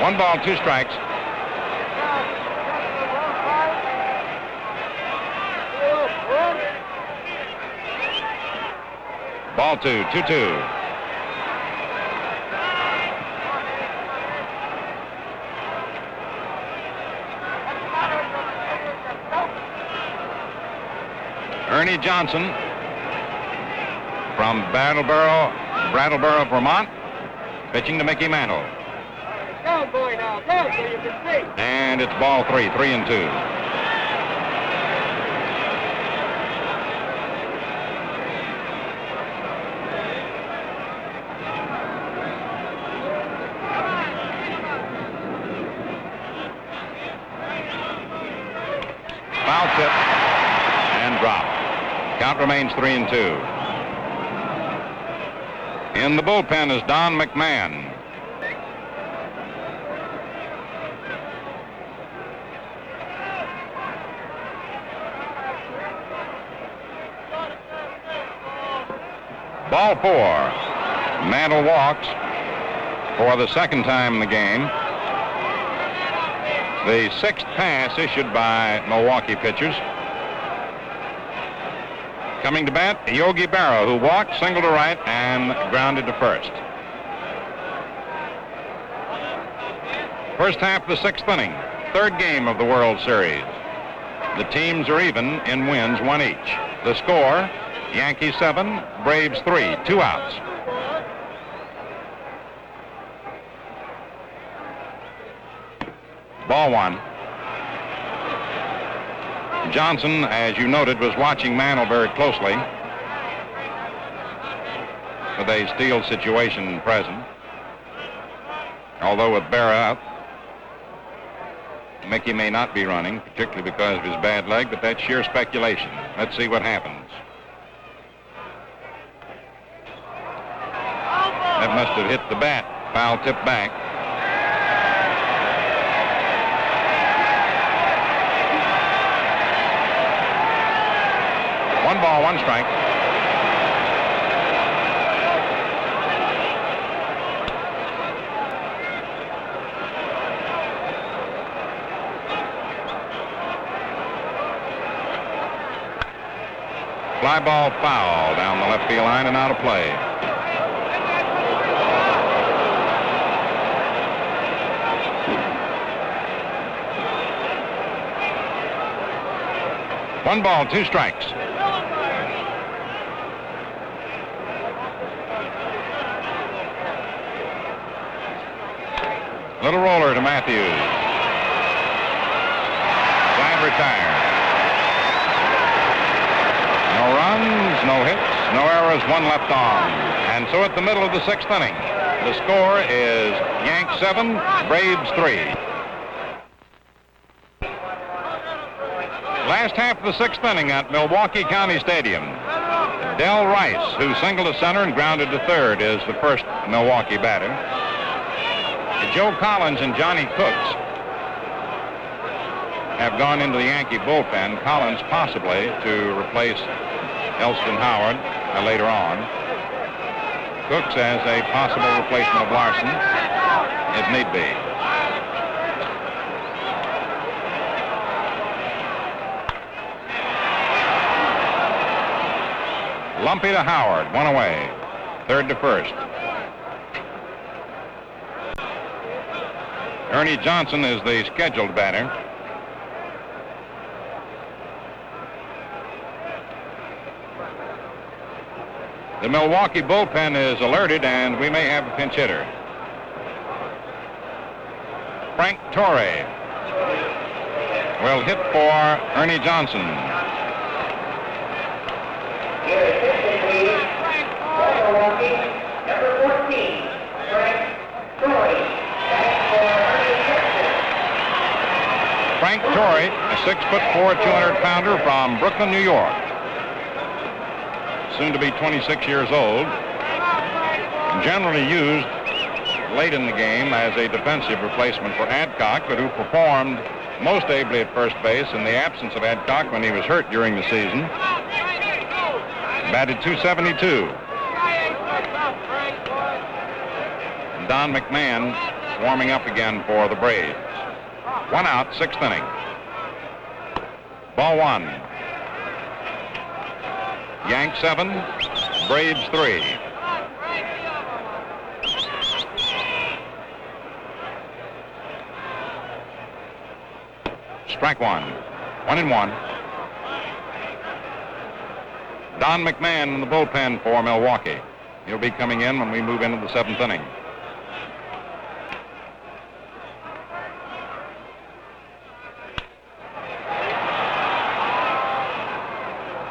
One ball, two strikes. Ball two, 2-2. Ernie Johnson from Brattleboro, Vermont, pitching to Mickey Mantle. Go, boy, now. Go so you can see. And it's ball three, 3-2. Foul tip and drop. Count remains 3-2. In the bullpen is Don McMahon. Ball four. Mantle walks for the second time in the game. The sixth pass issued by Milwaukee pitchers. Coming to bat, Yogi Berra, who walked, single to right, and grounded to first. First half of the sixth inning, third game of the World Series. The teams are even in wins, one each. The score, Yankees 7, Braves 3, 2 outs. Ball one. Johnson, as you noted, was watching Mantle very closely with a steal situation present. Although with Berra out, Mickey may not be running, particularly because of his bad leg, but that's sheer speculation. Let's see what happens. That must have hit the bat. Foul tip back. One ball, one strike. Fly ball foul down the left field line and out of play. One ball, two strikes. Little roller to Matthews. Side retired. No runs, no hits, no errors, one left on. And so at the middle of the sixth inning, the score is Yanks 7, Braves 3. Last half of the sixth inning at Milwaukee County Stadium. Del Rice, who singled to center and grounded to third, is the first Milwaukee batter. Joe Collins and Johnny Cooks have gone into the Yankee bullpen. Collins possibly to replace Elston Howard later on. Cooks as a possible replacement of Larson, if need be. Lumpy to Howard, one away. Third to first. Ernie Johnson is the scheduled batter. The Milwaukee bullpen is alerted, and we may have a pinch hitter. Frank Torre will hit for Ernie Johnson. Your attention, please. For Milwaukee, number 14, Frank Torrey. Frank Torrey, a 6'4", 200-pounder from Brooklyn, New York. Soon to be 26 years old. And generally used late in the game as a defensive replacement for Adcock, but who performed most ably at first base in the absence of Adcock when he was hurt during the season. Batted .272. Don McMahon warming up again for the Braves. 1 out, 6th inning. Ball 1. Yanks 7, Braves 3. Strike 1. 1-1. Don McMahon in the bullpen for Milwaukee. He'll be coming in when we move into the 7th inning.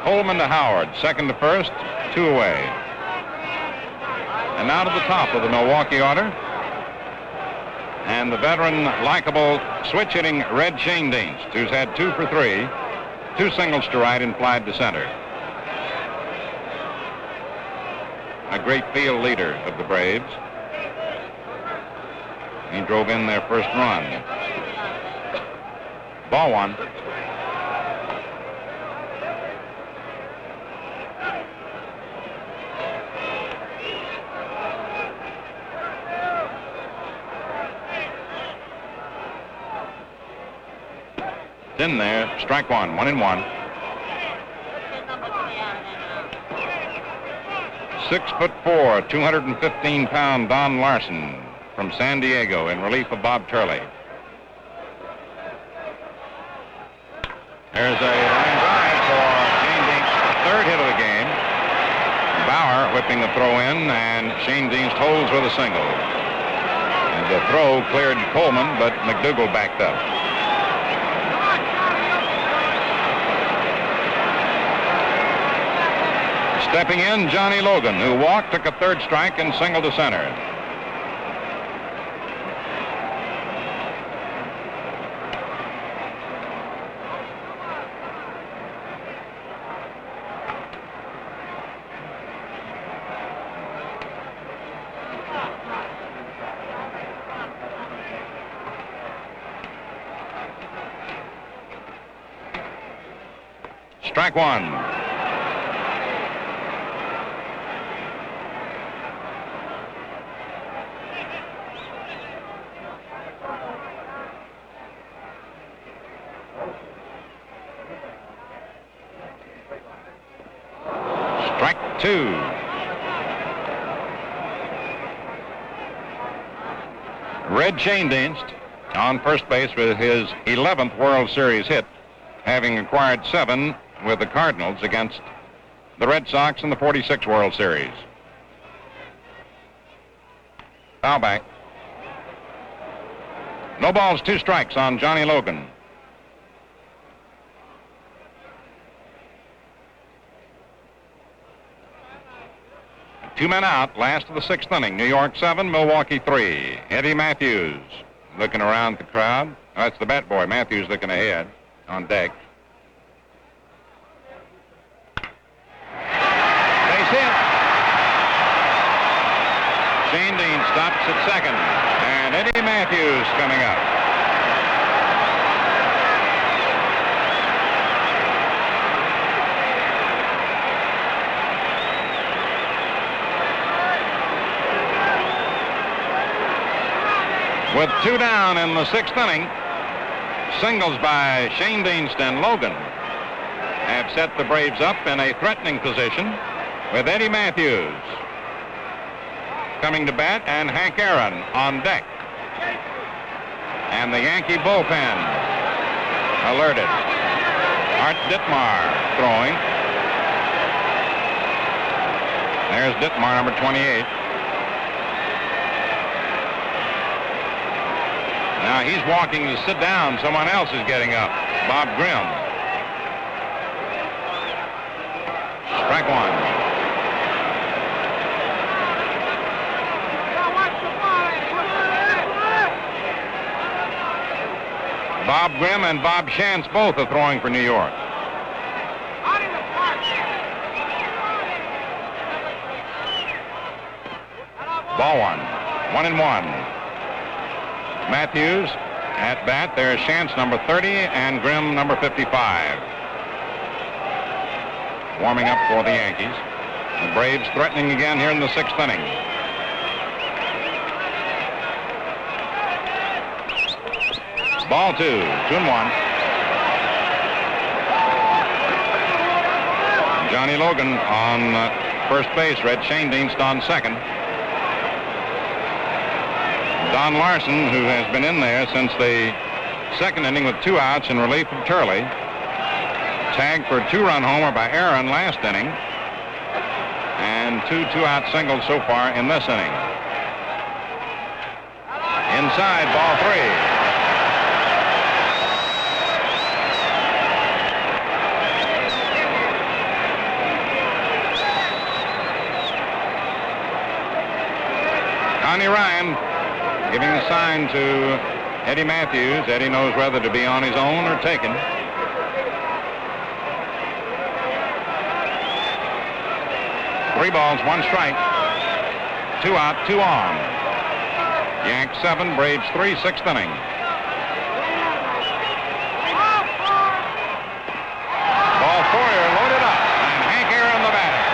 Coleman to Howard, second to first, 2 away. And now to the top of the Milwaukee order. And the veteran, likable, switch-hitting Red Schoendienst, who's had 2 for 3, 2 singles to right and flied to center. A great field leader of the Braves. He drove in their first run. Ball 1. In there, strike 1, 1-1. 6'4", 215-pound Don Larson from San Diego in relief of Bob Turley. There's a line drive for Schoendienst, the 3rd hit of the game. Bauer whipping the throw in, and Schoendienst holds with a single. And the throw cleared Coleman, but McDougall backed up. Stepping in, Johnny Logan, who walked, took a 3rd strike, and singled to center. Strike 1. Strike 2. Red Schoendienst on first base with his 11th World Series hit, having acquired 7 with the Cardinals against the Red Sox in the '46 World Series. Foul back. No balls, 2 strikes on Johnny Logan. Two men out, last of the 6th inning. New York 7, Milwaukee 3. Eddie Matthews looking around the crowd. Oh, that's the bat boy, Matthews, looking ahead on deck. Base hit. Schoendienst stops at second, and Eddie Matthews coming up. With 2 down in the 6th inning, singles by Schoendienst and Logan have set the Braves up in a threatening position with Eddie Matthews coming to bat and Hank Aaron on deck. And the Yankee bullpen alerted. Art Ditmar throwing. There's Ditmar, number 28. Now he's walking to sit down. Someone else is getting up. Bob Grimm. Strike 1. Bob Grimm and Bob Shantz both are throwing for New York. Ball 1. 1-1. Matthews at bat. There's Shantz, number 30, and Grimm, number 55. Warming up for the Yankees. The Braves threatening again here in the 6th inning. Ball 2, 2-1. Johnny Logan on first base. Red Schoendienst on second. Don Larson, who has been in there since the second inning with 2 outs in relief of Turley. Tagged for a 2-run homer by Aaron last inning. And 2 2-out singles so far in this inning. Inside, ball 3. Connie Ryan giving the sign to Eddie Matthews. Eddie knows whether to be on his own or taken. Three balls, 1 strike. 2 out, 2 on. Yanks 7, Braves 3, 6th inning. Ball 4, loaded up, and Hank Aaron the batter.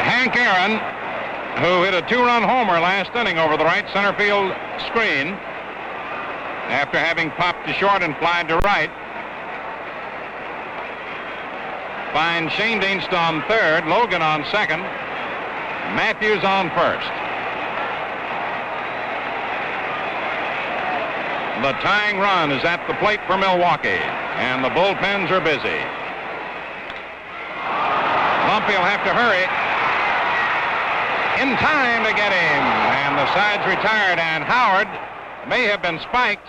Hank Aaron, who hit a 2-run homer last inning over the right center field screen after having popped to short and flied to right. Finds Schoendienst on third, Logan on second, Matthews on first. The tying run is at the plate for Milwaukee, and the bullpens are busy. Lumpy will have to hurry. In time to get him, and the side's retired, and Howard may have been spiked.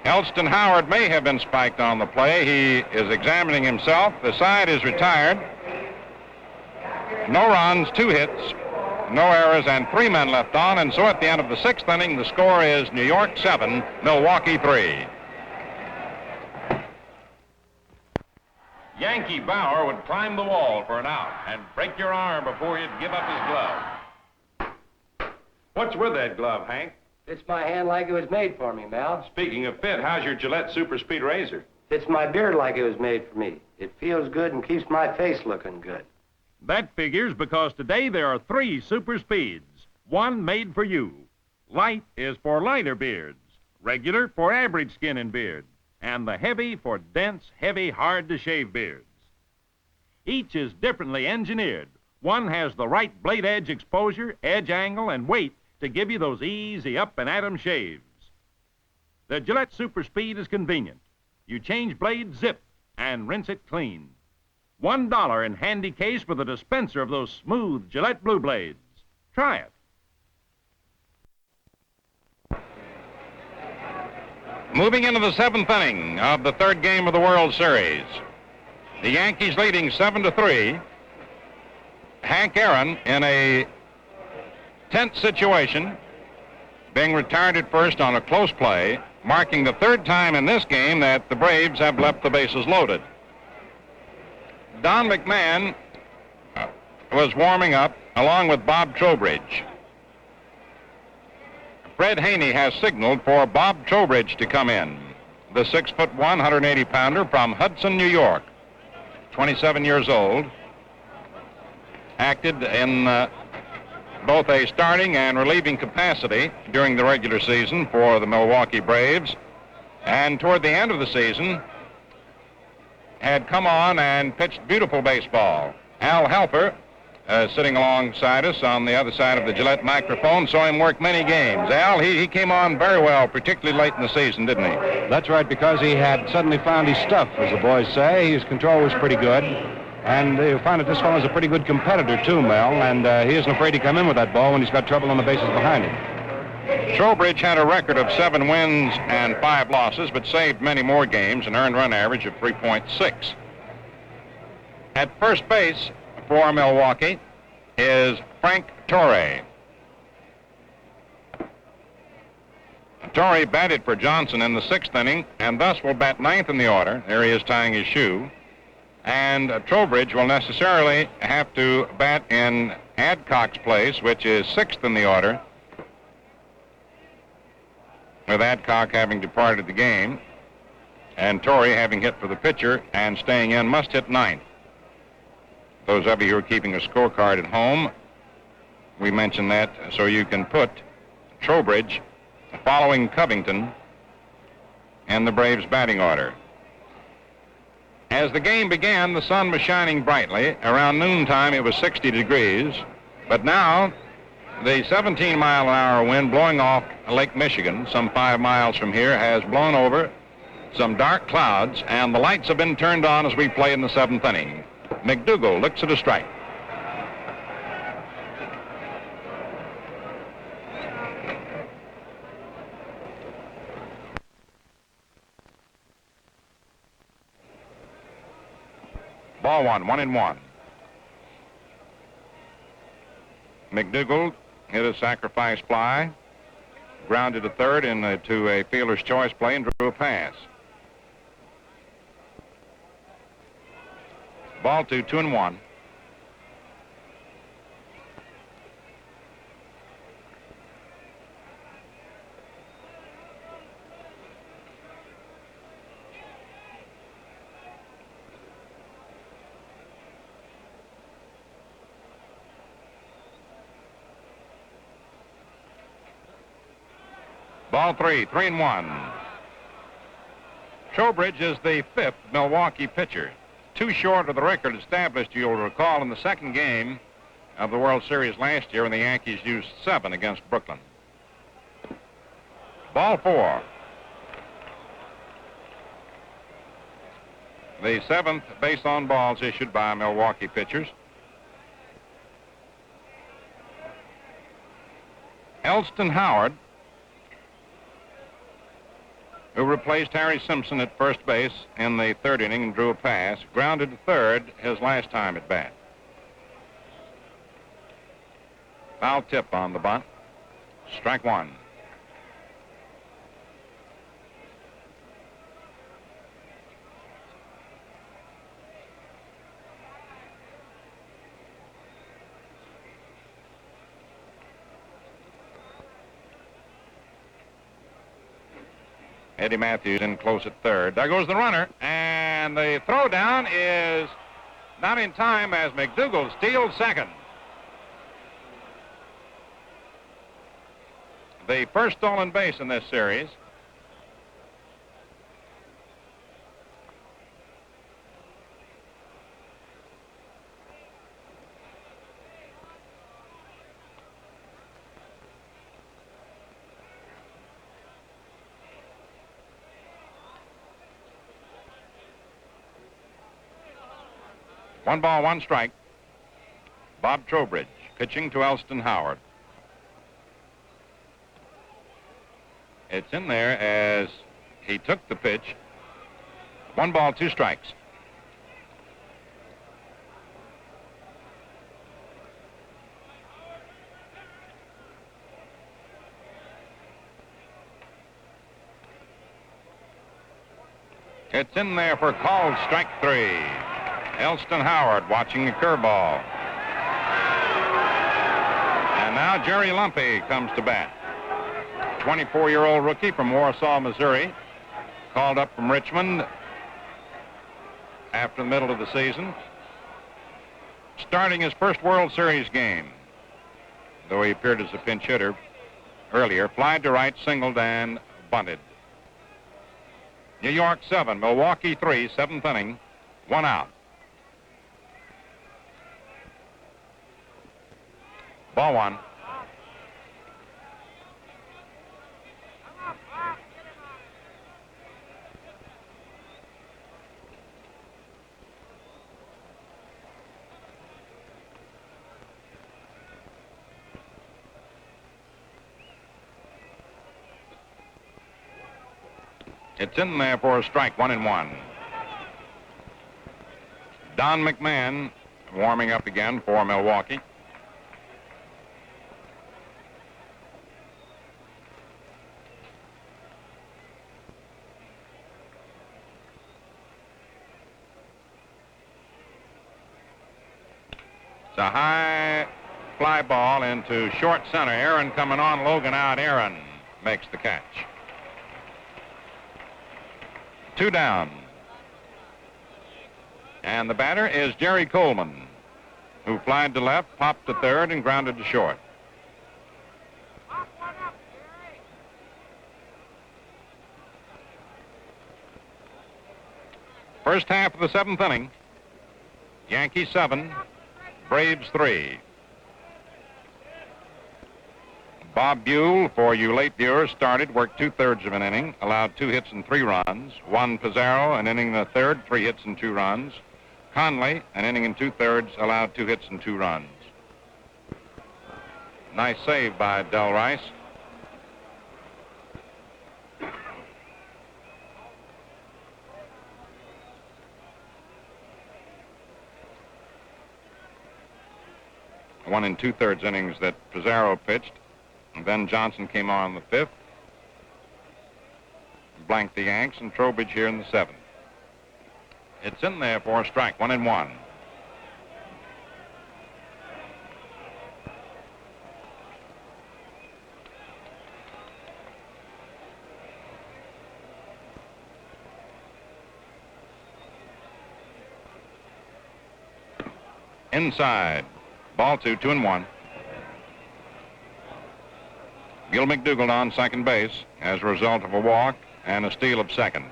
Elston Howard may have been spiked on the play. He is examining himself. The side is retired. No runs, 2 hits, no errors, and 3 men left on, and so at the end of the 6th inning, the score is New York 7, Milwaukee 3. Yankee Bauer would climb the wall for an out and break your arm before he'd give up his glove. What's with that glove, Hank? Fits my hand like it was made for me, Mel. Speaking of fit, how's your Gillette Super Speed razor? Fits my beard like it was made for me. It feels good and keeps my face looking good. That figures because today there are 3 Super Speeds, one made for you. Light is for lighter beards, regular for average skin and beard, and the heavy for dense, heavy, hard-to-shave beards. Each is differently engineered. One has the right blade edge exposure, edge angle, and weight to give you those easy up-and-at-'em shaves. The Gillette Super Speed is convenient. You change blade, zip, and rinse it clean. $1 in handy case with a dispenser of those smooth Gillette Blue Blades. Try it. Moving into the 7th inning of the 3rd game of the World Series. The Yankees leading 7-3. Hank Aaron in a tense situation, being retired at first on a close play, marking the 3rd time in this game that the Braves have left the bases loaded. Don McMahon was warming up along with Bob Trowbridge. Fred Haney has signaled for Bob Trowbridge to come in. The 6'1", 180-pounder from Hudson, New York, 27 years old, acted in both a starting and relieving capacity during the regular season for the Milwaukee Braves, and toward the end of the season had come on and pitched beautiful baseball. Al Helper, sitting alongside us on the other side of the Gillette microphone, saw him work many games. Al, he came on very well, particularly late in the season, didn't he? That's right, because he had suddenly found his stuff, as the boys say. His control was pretty good. And you find that this fellow's a pretty good competitor, too, Mel, and he isn't afraid to come in with that ball when he's got trouble on the bases behind him. Trowbridge had a record of 7 wins and 5 losses, but saved many more games, an earned run average of 3.6. At first base for Milwaukee is Frank Torre. Torre batted for Johnson in the 6th inning, and thus will bat 9th in the order. There he is tying his shoe. And Trowbridge will necessarily have to bat in Adcock's place, which is 6th in the order, with Adcock having departed the game. And Torrey, having hit for the pitcher and staying in, must hit ninth. Those of you who are keeping a scorecard at home, we mention that so you can put Trowbridge following Covington in the Braves' batting order. As the game began, the sun was shining brightly. Around noontime, it was 60 degrees. But now, the 17-mile-an-hour wind blowing off Lake Michigan, some 5 miles from here, has blown over some dark clouds, and the lights have been turned on as we play in the 7th inning. McDougald looks at a strike. Ball 1-1-1. McDougald hit a sacrifice fly, grounded to third into a fielder's choice play, and drew a pass. Ball 2-2-1. Ball 3-1. Trowbridge is the 5th Milwaukee pitcher. Too short of the record established, you'll recall, in the second game of the World Series last year when the Yankees used 7 against Brooklyn. Ball 4. The 7th base on balls issued by Milwaukee pitchers. Elston Howard, who replaced Harry Simpson at first base in the 3rd inning and drew a pass, grounded to third his last time at bat. Foul tip on the bunt. Strike 1. Eddie Matthews in close at third. There goes the runner, and the throw down is not in time as McDougald steals second. The first stolen base in this series. One ball, one strike. Bob Trowbridge pitching to Elston Howard. It's in there as he took the pitch. 1 ball, 2 strikes. It's in there for called strike 3. Elston Howard watching the curveball. And now Jerry Lumpy comes to bat. 24-year-old rookie from Warsaw, Missouri, called up from Richmond after the middle of the season, starting his first World Series game, though he appeared as a pinch hitter earlier. Flied to right, singled, and bunted. New York 7, Milwaukee 3, 7th inning, 1 out. Ball 1. It's in there for a strike, 1-1. Don McMahon warming up again for Milwaukee. It's a high fly ball into short center. Aaron coming on, Logan out. Aaron makes the catch. 2 down. And the batter is Jerry Coleman, who flied to left, popped to third, and grounded to short. First half of the 7th inning. Yankees 7, Braves 3. Bob Buell, for you late viewers, started, worked 2/3 of an inning, allowed 2 hits and 3 runs. Juan Pizarro, an inning and a third, 3 hits and 2 runs. Conley, an inning and 2/3, allowed 2 hits and 2 runs. Nice save by Del Rice. One and 2/3 innings that Pizarro pitched. And then Johnson came on the 5th. Blanked the Yanks, and Trowbridge here in the 7th. It's in there for a strike, 1-1. Inside. Ball 2, 2-1. Gil McDougald on second base as a result of a walk and a steal of second.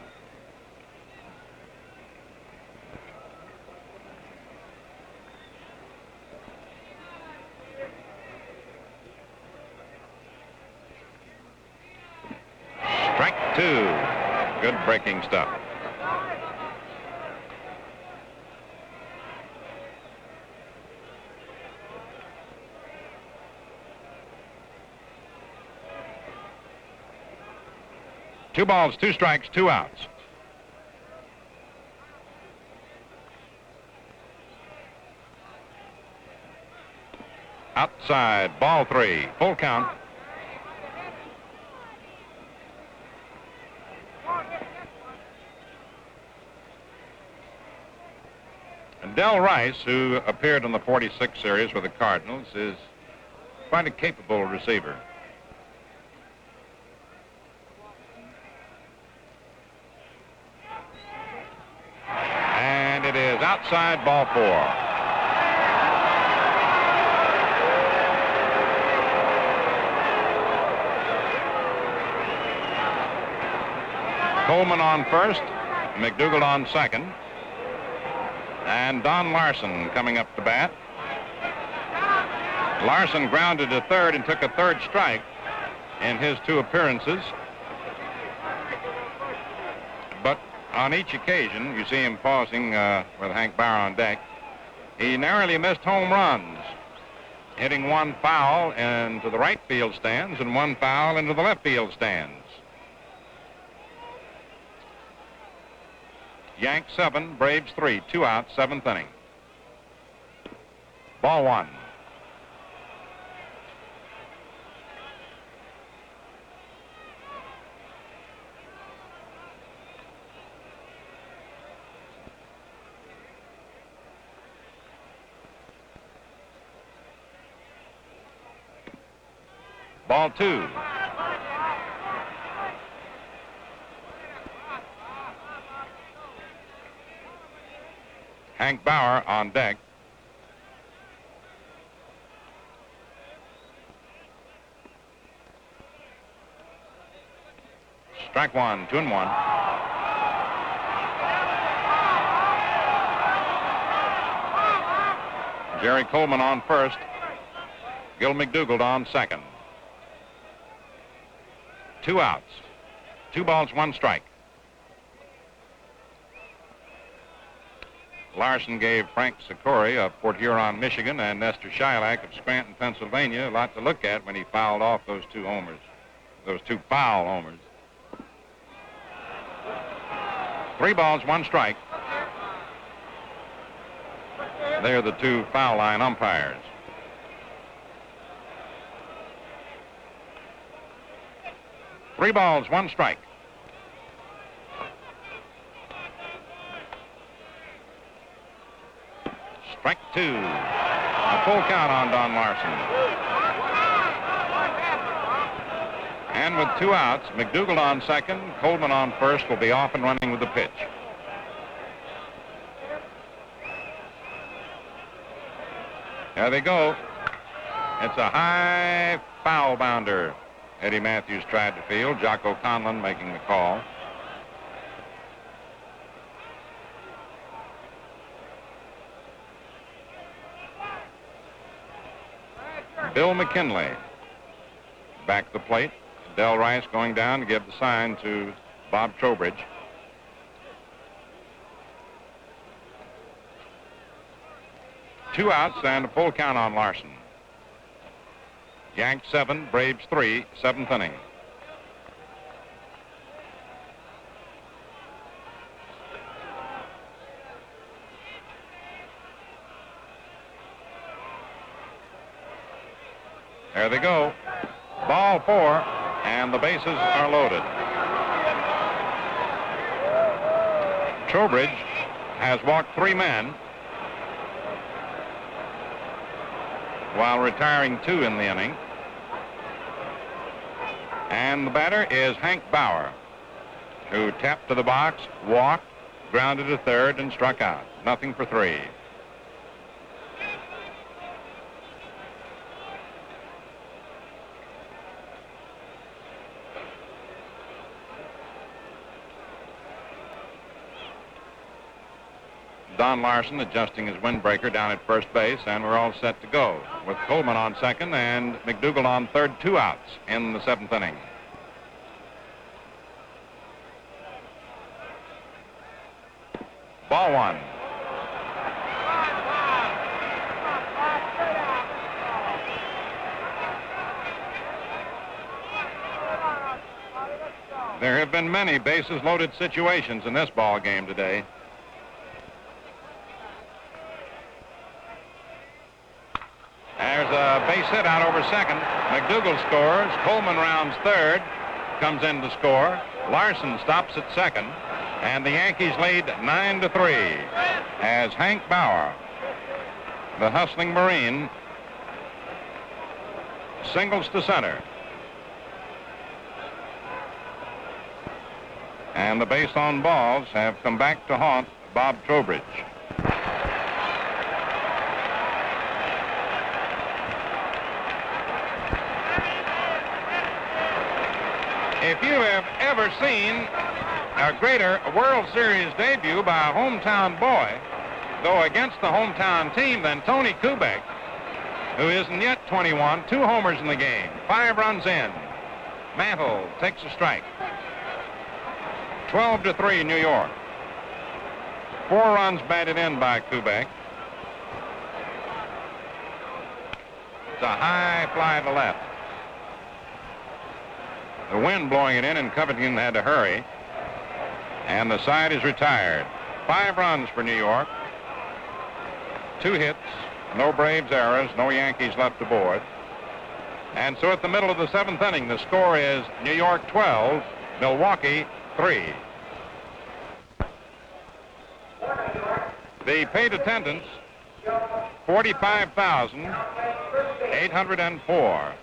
Strike 2. Good breaking stuff. Two balls, 2 strikes, 2 outs. Outside, ball 3, full count. And Del Rice, who appeared in the 46 series with the Cardinals, is quite a capable receiver. And it is outside, ball 4. Coleman on first, McDougald on second, and Don Larson coming up to bat. Larson grounded to third and took a 3rd strike in his 2 appearances. But on each occasion, you see him pausing with Hank Bauer on deck. He narrowly missed home runs, hitting 1 foul into the right field stands and 1 foul into the left field stands. Yanks 7, Braves 3, 2 outs, 7th inning. Ball 1. Ball 2. Hank Bauer on deck. Strike 1, 2-1. Jerry Coleman on first. Gil McDougald on second. 2 outs. 2 balls, 1 strike. Larson gave Frank Sikori of Port Huron, Michigan, and Nestor Shylock of Scranton, Pennsylvania, a lot to look at when he fouled off those 2 homers, those 2 foul homers. 3 balls, 1 strike. They're the 2 foul line umpires. Three balls, 1 strike. Strike 2. A full count on Don Larson. And with 2 outs, McDougal on second, Coleman on first, will be off and running with the pitch. There they go. It's a high foul bounder. Eddie Matthews tried to field. Jocko Conlon making the call. Bill McKinley back to the plate. Del Rice going down to give the sign to Bob Trowbridge. Two outs and a full count on Larson. Yanks 7, Braves 3, 7th inning. There they go. Ball 4, and the bases are loaded. Trowbridge has walked 3 men while retiring 2 in the inning. And the batter is Hank Bauer, who tapped to the box, walked, grounded to third, and struck out. Nothing for 3. Don Larson adjusting his windbreaker down at first base, and we're all set to go with Coleman on second and McDougal on third. 2 outs in the 7th inning. Ball 1. There have been many bases loaded situations in this ball game today. There's a base hit out over second. McDougal scores. Coleman rounds third, comes in to score. Larson stops at second, and the Yankees lead 9-3 as Hank Bauer, the hustling Marine, singles to center. And the base on balls have come back to haunt Bob Trowbridge. If you have ever seen a greater World Series debut by a hometown boy, though against the hometown team, than Tony Kubek, who isn't yet 21, 2 homers in the game, 5 runs in. Mantle takes a strike. 12-3 New York. 4 runs batted in by Kubek. It's a high fly to left. The wind blowing it in, and Covington had to hurry. And the side is retired. 5 runs for New York. 2 hits, no Braves errors, no Yankees left aboard. And so at the middle of the 7th inning, the score is New York 12, Milwaukee 3. The paid attendance, 45,804.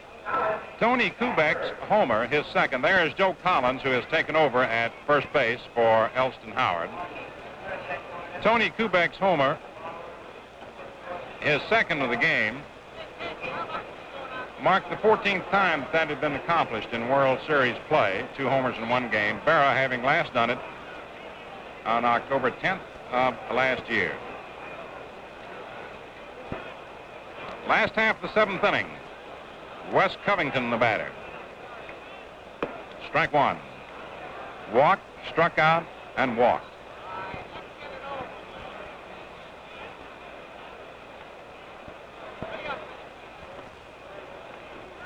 Tony Kubek's homer, his second. There is Joe Collins, who has taken over at first base for Elston Howard. Tony Kubek's homer, his second of the game, marked the 14th time that had been accomplished in World Series play. 2 homers in 1 game. Berra having last done it on October 10th of last year. Last half of the 7th inning. Wes Covington, the batter. Strike 1. Walked, struck out, and walked.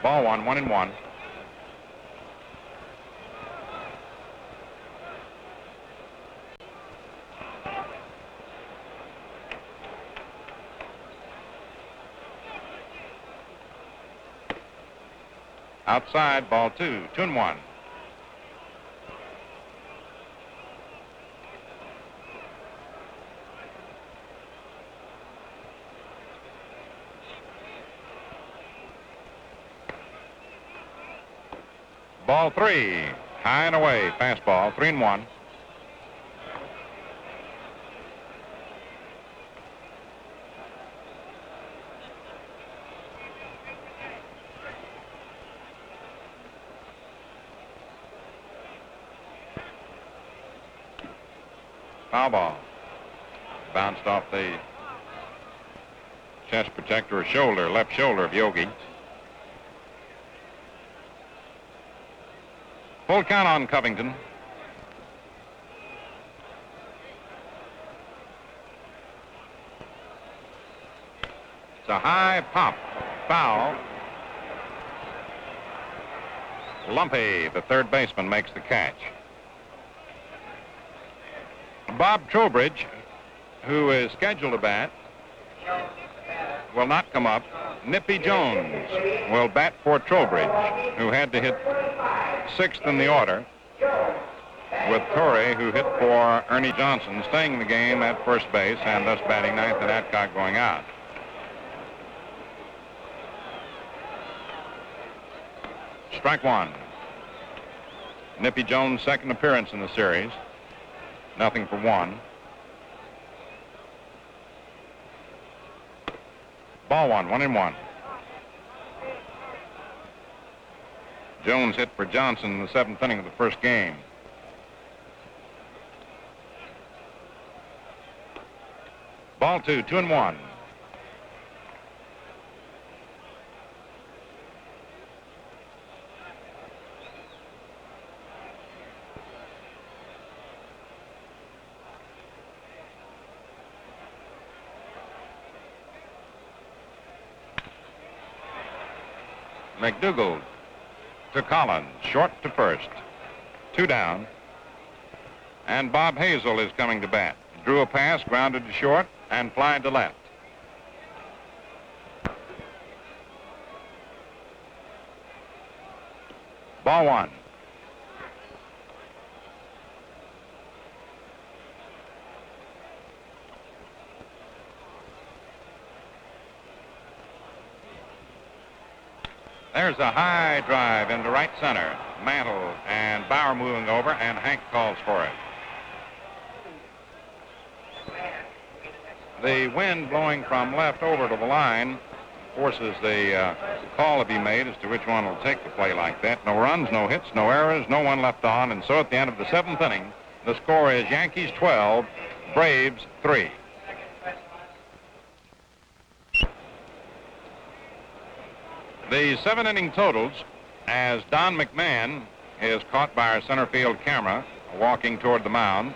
Ball 1, 1-1. Outside, ball 2, 2-1. Ball 3. High and away. Fastball. 3-1. Foul ball. Bounced off the chest protector or shoulder, left shoulder of Yogi. Full count on Covington. It's a high pop. Foul. Lumpy, the third baseman, makes the catch. Bob Trowbridge, who is scheduled to bat, will not come up. Nippy Jones will bat for Trowbridge, who had to hit sixth in the order, with Torrey, who hit for Ernie Johnson, staying in the game at first base and thus batting ninth, and Adcock going out. Strike one. Nippy Jones' second appearance in the series. Nothing for one. Ball one, 1-1. Jones hit for Johnson in the seventh inning of the first game. Ball two, 2-1. McDougald to Collins, short to first. 2 down. And Bob Hazel is coming to bat. Drew a pass, grounded to short, and flied to left. Ball one. There's a high drive into right center. Mantle and Bauer moving over, and Hank calls for it. The wind blowing from left over to the line forces the call to be made as to which one will take the play like that. No runs, no hits, no errors, no one left on, and so at the end of the seventh inning, the score is Yankees 12, Braves 3. The 7-inning totals, as Don McMahon is caught by our center field camera walking toward the mound.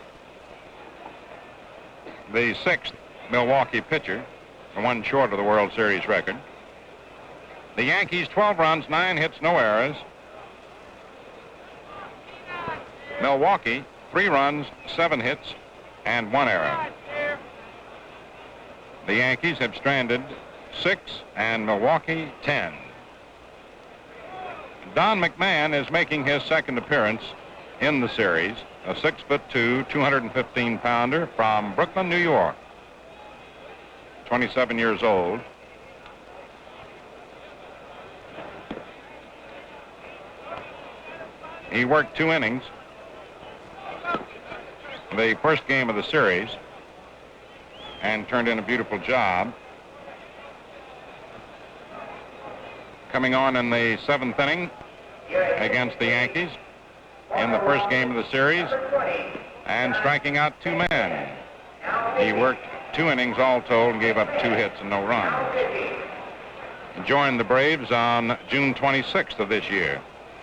The 6th Milwaukee pitcher, the one short of the World Series record. The Yankees 12 runs, 9 hits, no errors. Milwaukee 3 runs, 7 hits, and 1 error. The Yankees have stranded 6 and Milwaukee 10. Don McMahon is making his second appearance in the series, a 6'2", 215-pounder from Brooklyn, New York. 27 years old. He worked 2 innings, the first game of the series, and turned in a beautiful job. Coming on in the 7th inning against the Yankees in the first game of the series and striking out 2 men. He worked 2 innings all told and gave up 2 hits and no runs. He joined the Braves on June 26th of this year,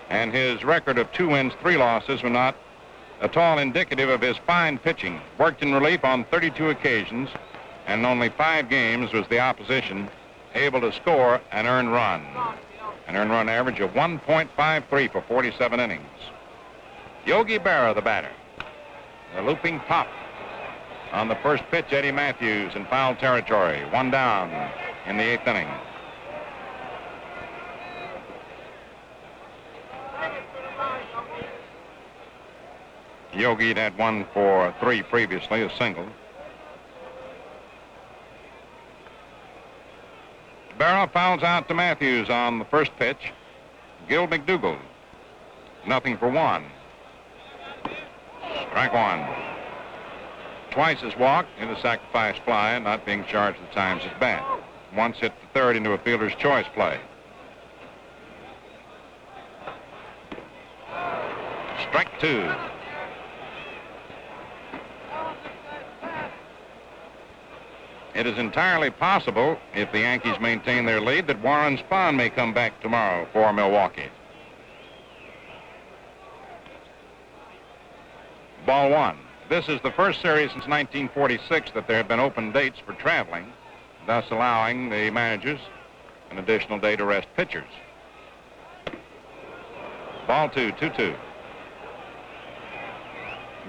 and his record of 2 wins, 3 losses were not at all indicative of his fine pitching. Worked in relief on 32 occasions, and in only 5 games was the opposition able to score an earned run. An earned run average of 1.53 for 47 innings. Yogi Berra, the batter. The looping pop on the first pitch, Eddie Matthews in foul territory. 1 down in the 8th inning. Yogi had 1 for 3 previously, a single. Berra fouls out to Matthews on the first pitch. Gil McDougald nothing for one. Strike one. Twice his walk in a sacrifice fly, not being charged at times at bat. Once hit the third into a fielder's choice play. Strike two. It is entirely possible, if the Yankees maintain their lead, that Warren Spahn may come back tomorrow for Milwaukee. Ball one. This is the first series since 1946 that there have been open dates for traveling, thus allowing the managers an additional day to rest pitchers. Ball two, 2-2.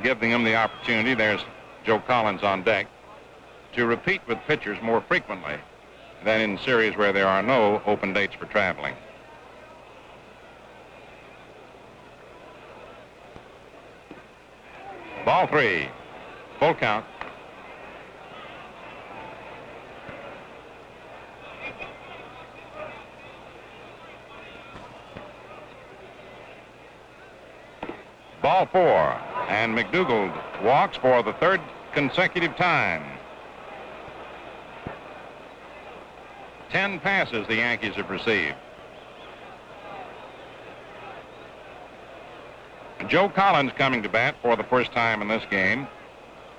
Giving them the opportunity, there's Joe Collins on deck, to repeat with pitchers more frequently than in series where there are no open dates for traveling. Ball three, full count. Ball four, and McDougald walks for the third consecutive time. 10 passes the Yankees have received. Joe Collins coming to bat for the first time in this game.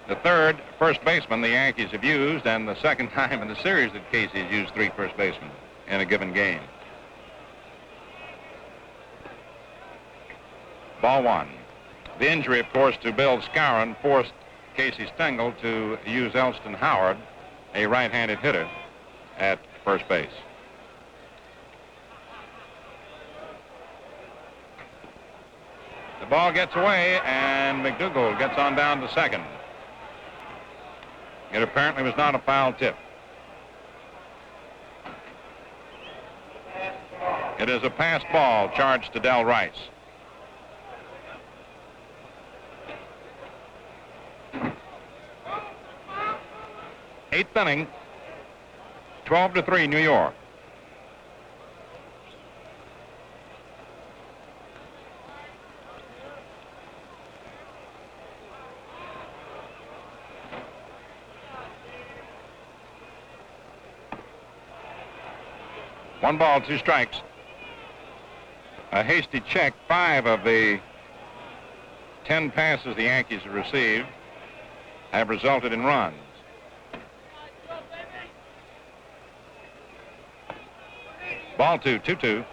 The third first baseman the Yankees have used, and the second time in the series that Casey has used three first basemen in a given game. Ball one. The injury, of course, to Bill Skowron forced Casey Stengel to use Elston Howard, a right-handed hitter, at first base. The ball gets away, and McDougald gets on down to second. It apparently was not a foul tip. It is a pass ball charged to Del Rice. Eighth inning, 12-3 New York. One ball, two strikes. A hasty check. 5 of the 10 passes the Yankees have received have resulted in runs. Ball two, 2-2.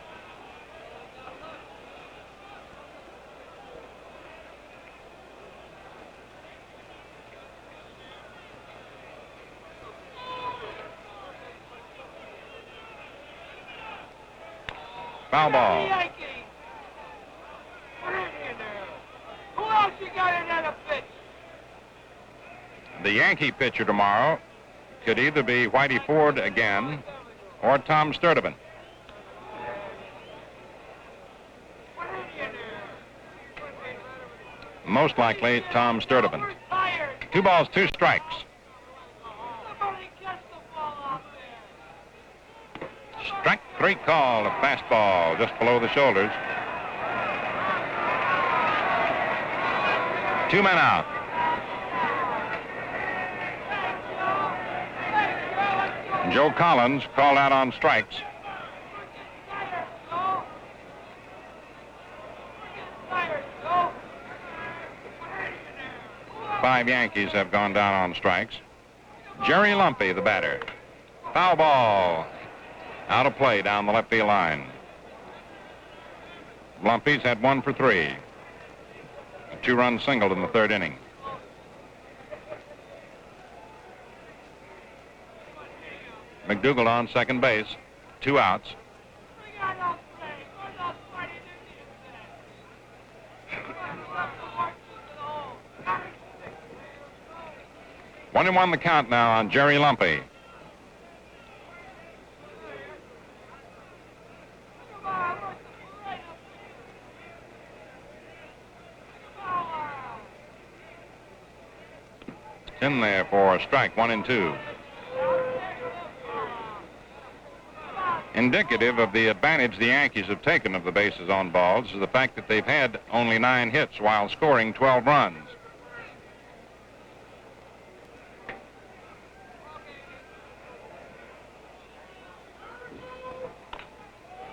Foul ball. Who else you got in that pitch? The Yankee pitcher tomorrow could either be Whitey Ford again or Tom Sturdivant. Most likely Tom Sturdivant. 2 balls, 2 strikes. Strike 3 call, a fastball just below the shoulders. 2 men out. Joe Collins called out on strikes. Five Yankees have gone down on strikes. Jerry Lumpy, the batter. Foul ball. Out of play down the left field line. Lumpy's had 1 for 3. A 2-run single in the third inning. McDougald on second base. 2 outs. One and 1 the count now on Jerry Lumpy. In there for a strike, 1 and 2. Indicative of the advantage the Yankees have taken of the bases on balls is the fact that they've had only 9 hits while scoring 12 runs.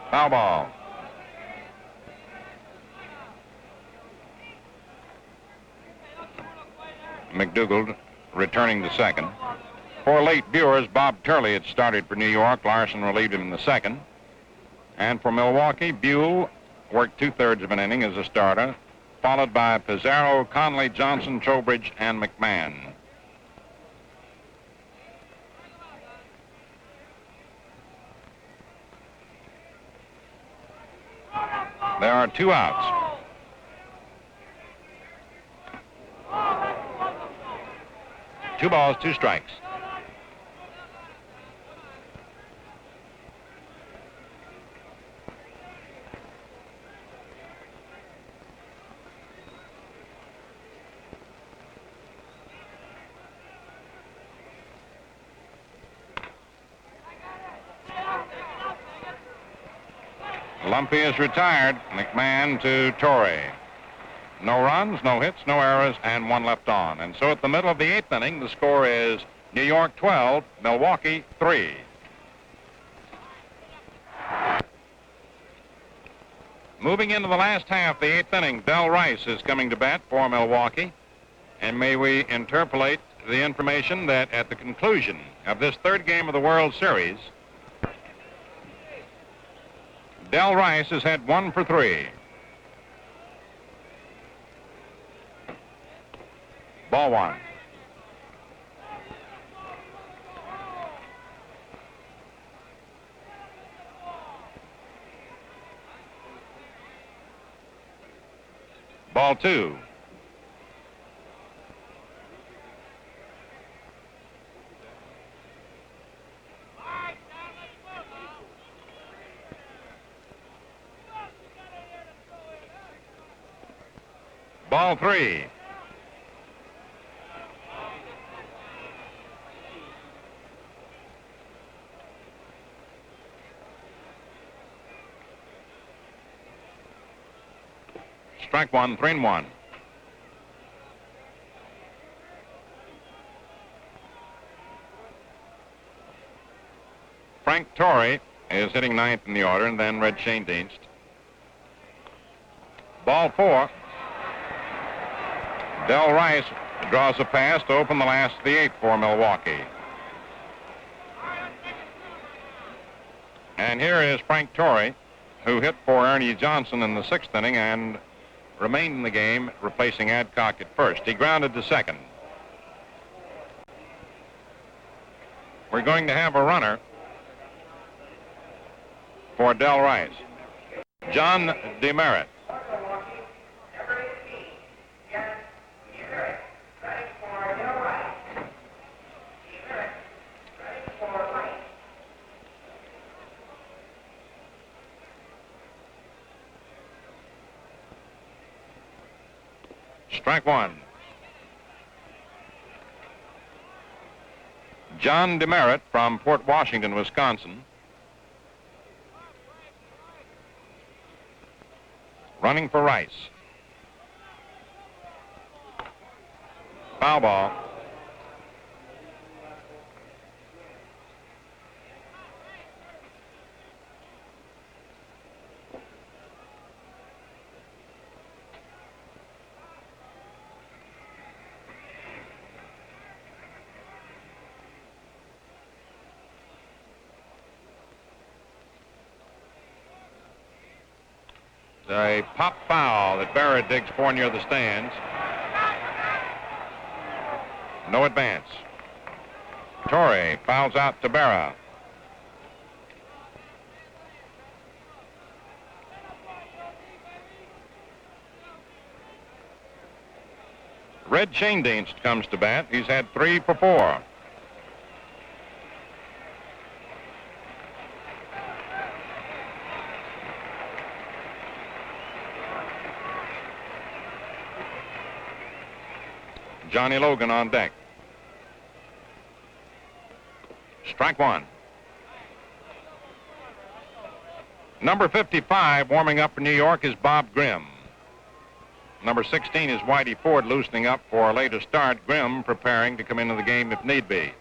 Foul ball. McDougald returning to second. For late viewers, Bob Turley had started for New York. Larson relieved him in the second. And for Milwaukee, Buell worked 2/3 of an inning as a starter, followed by Pizarro, Conley, Johnson, Trowbridge, and McMahon. There are 2 outs. Two balls, 2 strikes. Lumpy is retired. McMahon to Torrey. No runs, no hits, no errors, and 1 left on. And so at the middle of the 8th inning, the score is New York 12, Milwaukee 3. Moving into the last half, the 8th inning, Del Rice is coming to bat for Milwaukee. And may we interpolate the information that at the conclusion of this 3rd game of the World Series, Del Rice has had 1 for 3. Ball 1. Ball 2. Ball 3. Strike 1, 3-1. Frank Torrey is hitting 9th in the order, and then Red Schoendienst. Ball 4. Del Rice draws a pass to open the last of the 8th for Milwaukee. And here is Frank Torrey, who hit for Ernie Johnson in the 6th inning and remained in the game, replacing Adcock at first. He grounded to second. We're going to have a runner for Del Rice. John Demerit. Strike 1. John Demerit from Port Washington, Wisconsin. Running for Rice. Foul ball. A pop foul that Barrett digs for near the stands. No advance. Torrey fouls out to Berra. Red Schoendienst comes to bat. He's had 3 for 4. Johnny Logan on deck. Strike 1. Number 55, warming up for New York, is Bob Grimm. Number 16 is Whitey Ford, loosening up for a later start. Grimm preparing to come into the game if need be.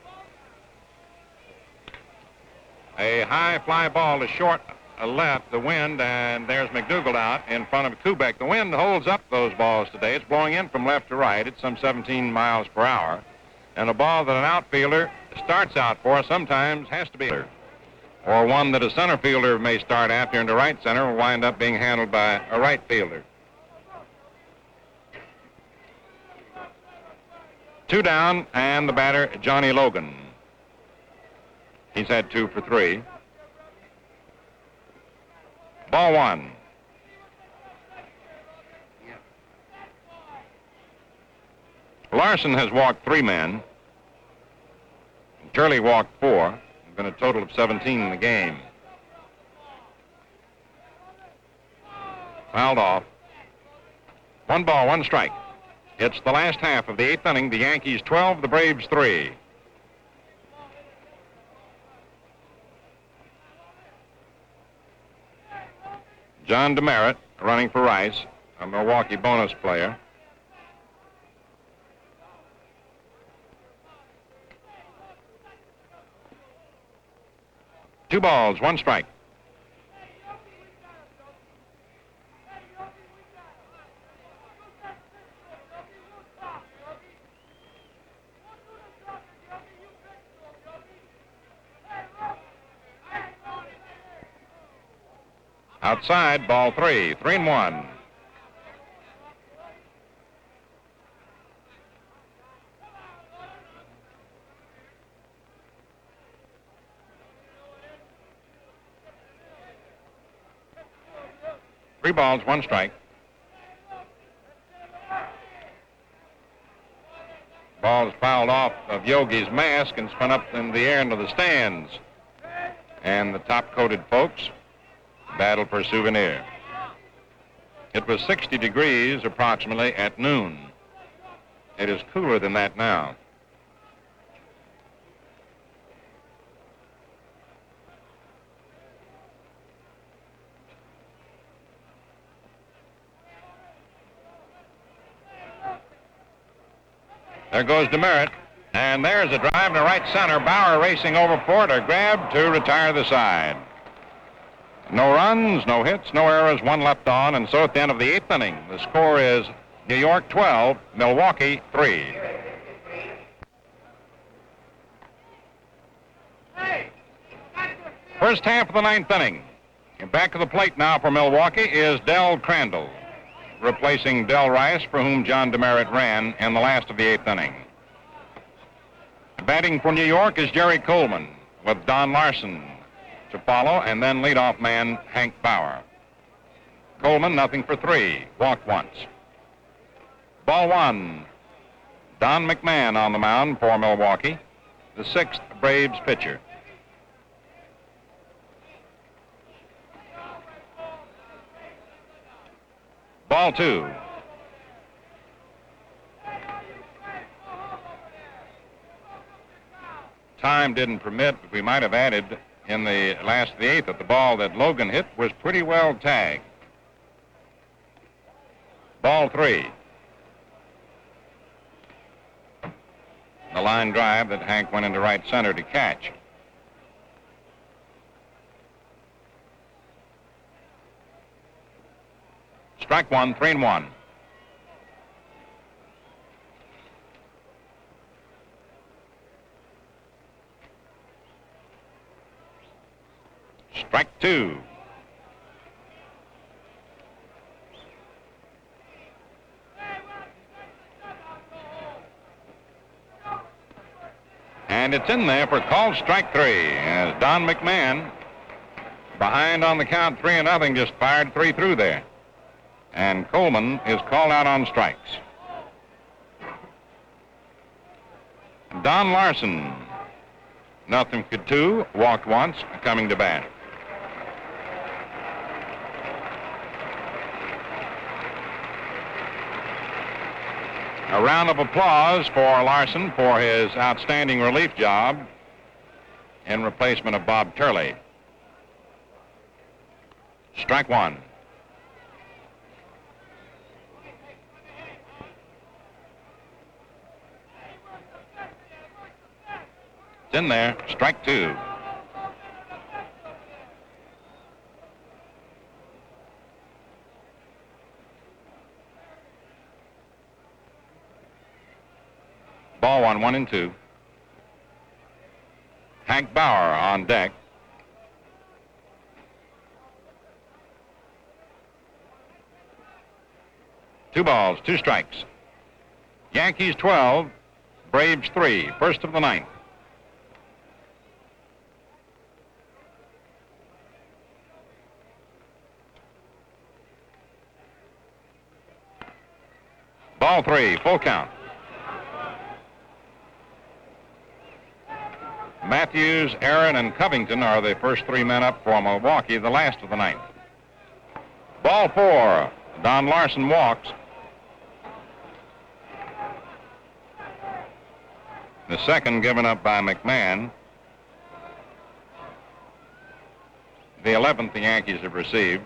A high fly ball to short left, the wind, and there's McDougald out in front of Kubek. The wind holds up those balls today. It's blowing in from left to right. It's some 17 miles per hour. And a ball that an outfielder starts out for sometimes has to be, or one that a center fielder may start after into right center will wind up being handled by a right fielder. 2 down, and the batter, Johnny Logan. He's had 2 for 3. Ball 1. Larson has walked 3 men. Turley walked 4. There's been a total of 17 in the game. Fouled off. 1 ball, 1 strike. It's the last half of the 8th inning. The Yankees 12, the Braves 3. John Demerit running for Rice, a Milwaukee bonus player. Two balls, 1 strike. Outside, ball 3, 3-1. Three balls, 1 strike. Ball is fouled off of Yogi's mask and spun up in the air into the stands. And the top-coated folks battle for a souvenir. It was 60 degrees approximately at noon. It is cooler than that now. There goes Demerit, and there's a drive to right center. Bauer racing over for it, or grab to retire the side. No runs, no hits, no errors, 1 left on, and so at the end of the 8th inning, the score is New York 12, Milwaukee 3. First half of the 9th inning. Back to the plate now for Milwaukee is Del Crandall, replacing Del Rice, for whom John Demerit ran in the last of the 8th inning. Batting for New York is Jerry Coleman, with Don Larson to follow, and then leadoff man Hank Bauer. Coleman, nothing for 3, walked once. Ball 1. Don McMahon on the mound for Milwaukee, the 6th Braves pitcher. Ball 2. Time didn't permit, but we might have added in the last of the 8th that the ball that Logan hit was pretty well tagged. Ball 3. The line drive that Hank went into right center to catch. Strike 1, 3-1. Strike 2. And it's in there for called strike 3, as Don McMahon, behind on the count 3-0, just fired 3 through there. And Coleman is called out on strikes. Don Larson, nothing for 2, walked once, coming to bat. A round of applause for Larson for his outstanding relief job in replacement of Bob Turley. Strike one. It's in there. Strike two. Ball one, 1-2. Hank Bauer on deck. Two balls, two strikes. Yankees 12, Braves 3, first of the ninth. Ball three, full count. Matthews, Aaron, and Covington are the first three men up for Milwaukee, the last of the ninth. Ball four, Don Larsen walks. The second given up by McMahon. The 11th the Yankees have received.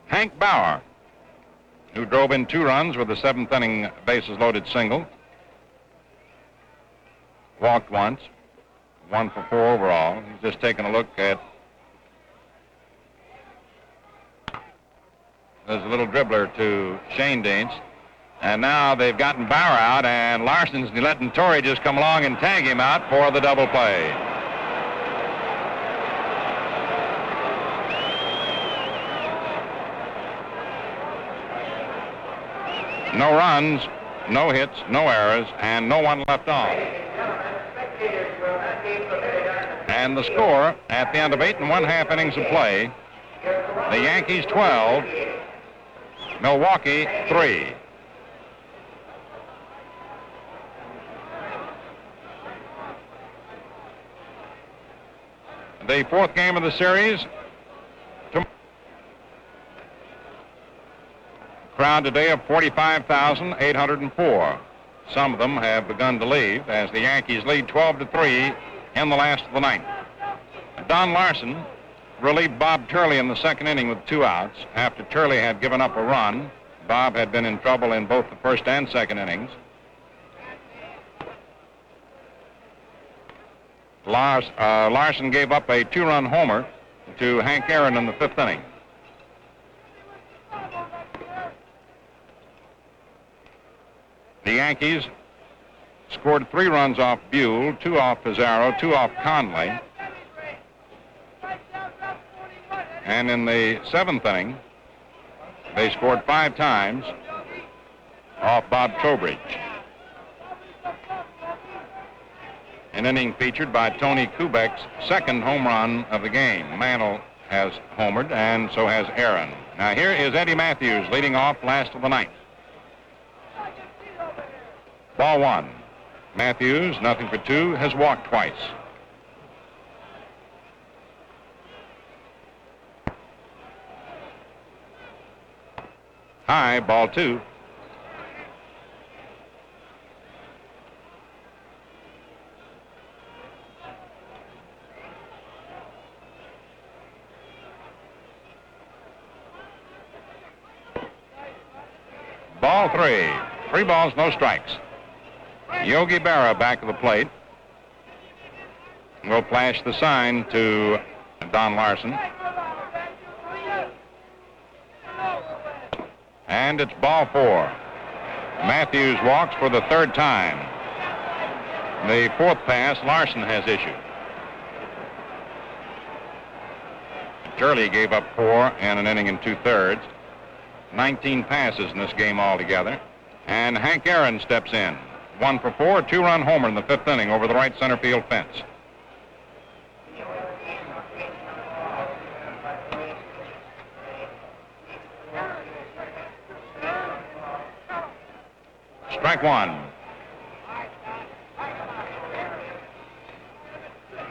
Hank Bauer, who drove in 2 runs with the 7th inning bases loaded single. Walked once, 1 for 4 overall. He's just taking a look at. There's a little dribbler to Shane Deans. And now they've gotten Bauer out, and Larson's letting Torrey just come along and tag him out for the double play. No runs, no hits, no errors, and no one left on. And the score at the end of 8 1/2 innings of play, the Yankees 12, Milwaukee 3. The 4th game of the series. Crowd today of 45,804. Some of them have begun to leave as the Yankees lead 12-3 in the last of the ninth. Don Larsen relieved Bob Turley in the 2nd inning with 2 outs. After Turley had given up a run, Bob had been in trouble in both the 1st and 2nd innings. Larsen gave up a 2-run homer to Hank Aaron in the 5th inning. The Yankees scored 3 runs off Buell, 2 off Pizarro, 2 off Conley. And in the 7th inning, they scored 5 times off Bob Trowbridge. An inning featured by Tony Kubek's 2nd home run of the game. Mantle has homered, and so has Aaron. Now here is Eddie Matthews leading off last of the ninth. Ball 1. Matthews, 0 for 2, has walked twice. High, ball 2. Ball 3. 3 balls, no strikes. Yogi Berra back of the plate. Will flash the sign to Don Larsen. And it's ball 4. Matthews walks for the 3rd time. The 4th pass Larsen has issued. Turley gave up 4 in an inning and 2/3. 19 passes in this game altogether. And Hank Aaron steps in. 1 for 4, 2-run homer in the 5th inning over the right center field fence. Strike 1.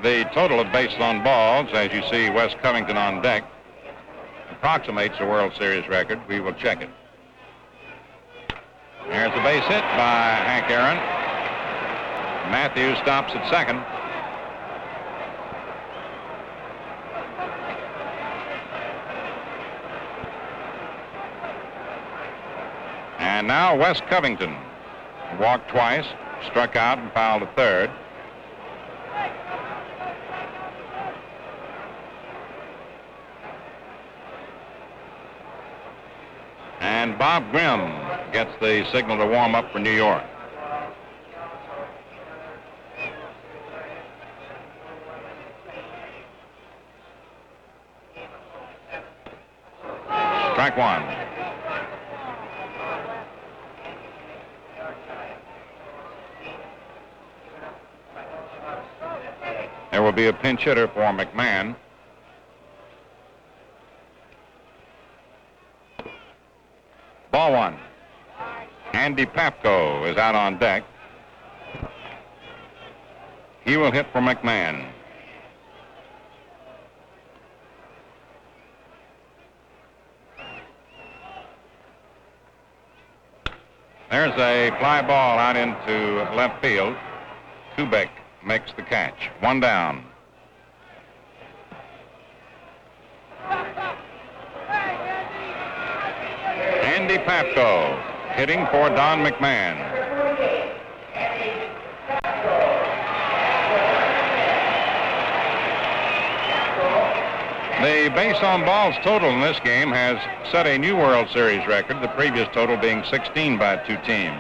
The total of bases on balls, as you see Wes Covington on deck, approximates a World Series record. We will check it. There's a base hit by Hank Aaron. Matthews stops at second. And now Wes Covington walked twice, struck out and fouled at third. And Bob Grimm gets the signal to warm up for New York. Strike one. There will be a pinch hitter for McMahon. Ball one. Andy Papko is out on deck. He will hit for McMahon. There's a fly ball out into left field. Kubek makes the catch. One down. Andy Papko hitting for Don McMahon. The base on balls total in this game has set a new World Series record, the previous total being 16 by two teams.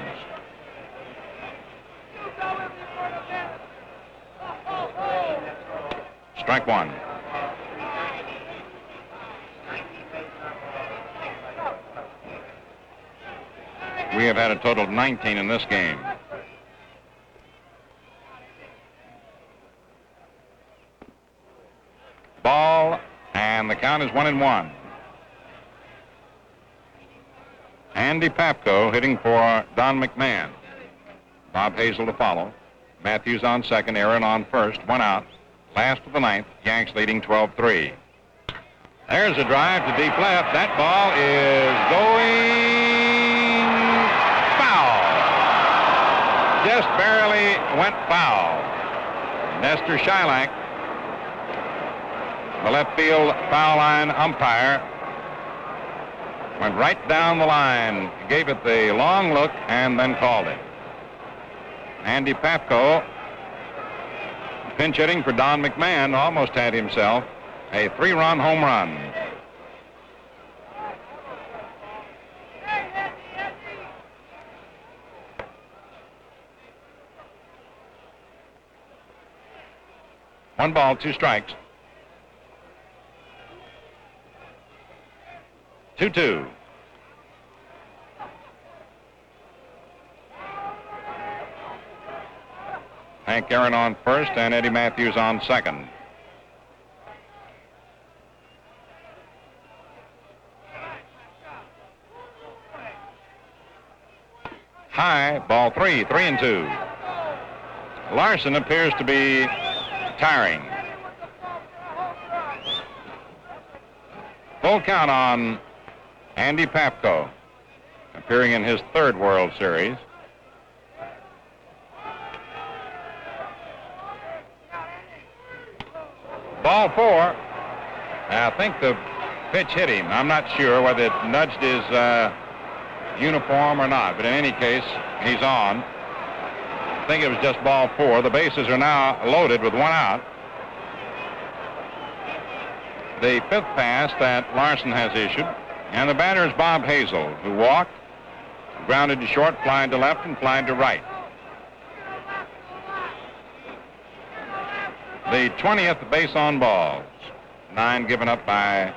Strike one. We have had a total of 19 in this game. Ball, and the count is 1-1. Andy Papko hitting for Don McMahon. Bob Hazel to follow. Matthews on second, Aaron on first, one out. Last of the ninth, Yanks leading 12-3. There's a drive to deep left. That ball is going foul. Just barely went foul. Nestor Shylock, the left field foul line umpire, went right down the line, gave it the long look, and then called it. Andy Papko, pinch hitting for Don McMahon, almost had himself a 3-run home run. One ball, two strikes. 2-2. Hank Aaron on first and Eddie Matthews on second. High, ball three, 3-2. Larson appears to be tiring. Full count on Andy Papko, appearing in his third World Series. Ball four. I think the pitch hit him. I'm not sure whether it nudged his uniform or not, but in any case, he's on. I think it was just ball four. The bases are now loaded with one out. The fifth pass that Larson has issued, and the batter is Bob Hazel, who walked, grounded to short, flying to left, and flying to right. The 20th base on balls, 9 given up by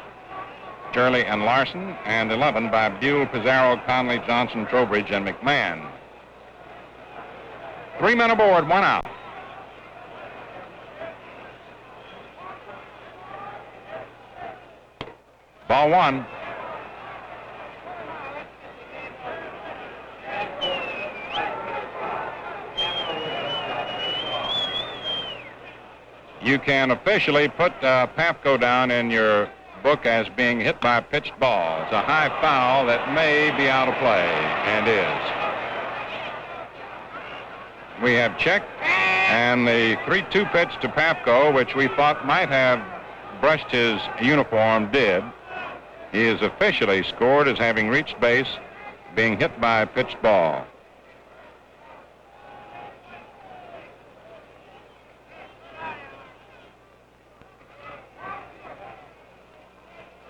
Shirley and Larson, and 11 by Buell, Pizarro, Conley, Johnson, Trowbridge, and McMahon. 3 men aboard, one out. Ball one. you can officially put Pafko down in your book as being hit by a pitched ball. It's a high foul that may be out of play, and is. We have checked, and the 3-2 pitch to Pafko, which we thought might have brushed his uniform, did. He is officially scored as having reached base, being hit by a pitched ball.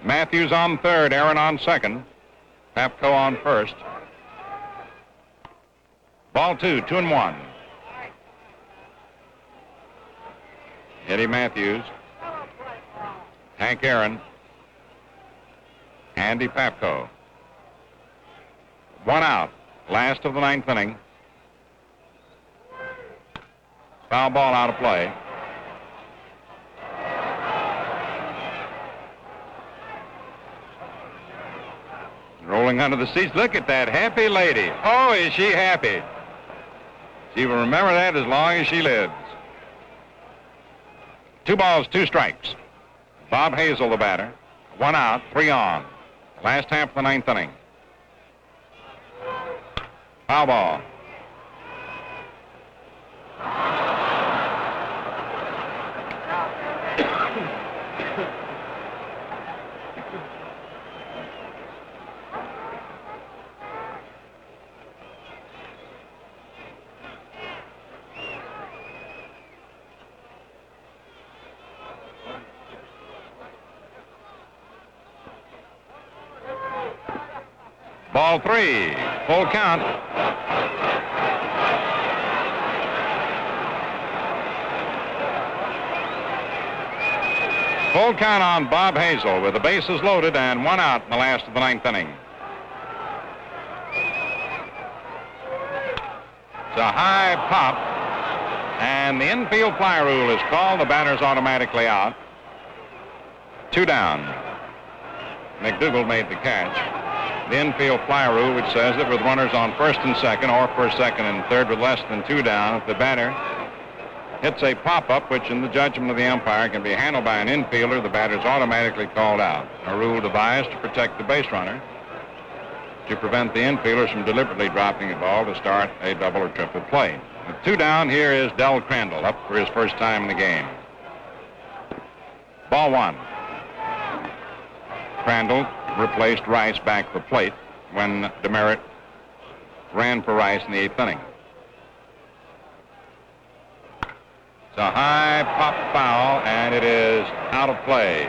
Matthews on third, Aaron on second, Pafko on first. Ball 2, 2-1. Eddie Matthews, Hank Aaron, Andy Pafko. 1 out, last of the 9th inning. Foul ball out of play. Rolling under the seats. Look at that happy lady. Oh, is she happy? She will remember that as long as she lives. 2 balls, 2 strikes. Bob Hazel, the batter. 1 out, 3 on. Last half of the 9th inning. Foul ball. Ball 3, full count. Full count on Bob Hazel with the bases loaded and 1 out in the last of the 9th inning. It's a high pop, and the infield fly rule is called. The batter's automatically out. 2 down. McDougal made the catch. The infield fly rule, which says that with runners on first and second, or first, second, and third with less than 2 down, if the batter hits a pop-up, which in the judgment of the umpire can be handled by an infielder, the batter is automatically called out. A rule devised to protect the base runner, to prevent the infielders from deliberately dropping the ball to start a double or triple play. With 2 down, here is Del Crandall, up for his first time in the game. Ball 1. Crandall replaced Rice back at the plate when Demerit ran for Rice in the 8th inning. It's a high pop foul, and it is out of play.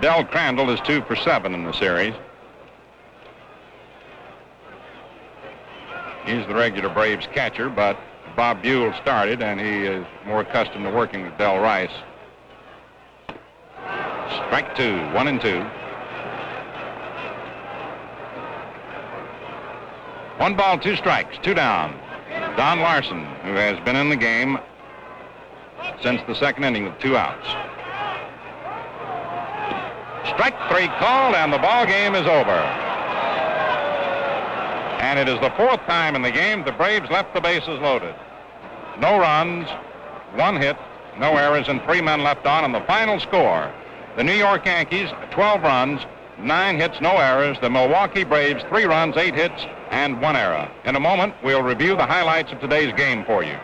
Del Crandall is 2 for 7 in the series. He's the regular Braves catcher, but Bob Buell started, and he is more accustomed to working with Del Rice. Strike 2, 1-2. 1 ball, 2 strikes, 2 down. Don Larson, who has been in the game since the 2nd inning with 2 outs. Strike 3 called, and the ball game is over. And it is the 4th time in the game the Braves left the bases loaded. No runs, 1 hit, no errors, and 3 men left on. And the final score, the New York Yankees, 12 runs, 9 hits, no errors. The Milwaukee Braves, 3 runs, 8 hits, and 1 error. In a moment, we'll review the highlights of today's game for you.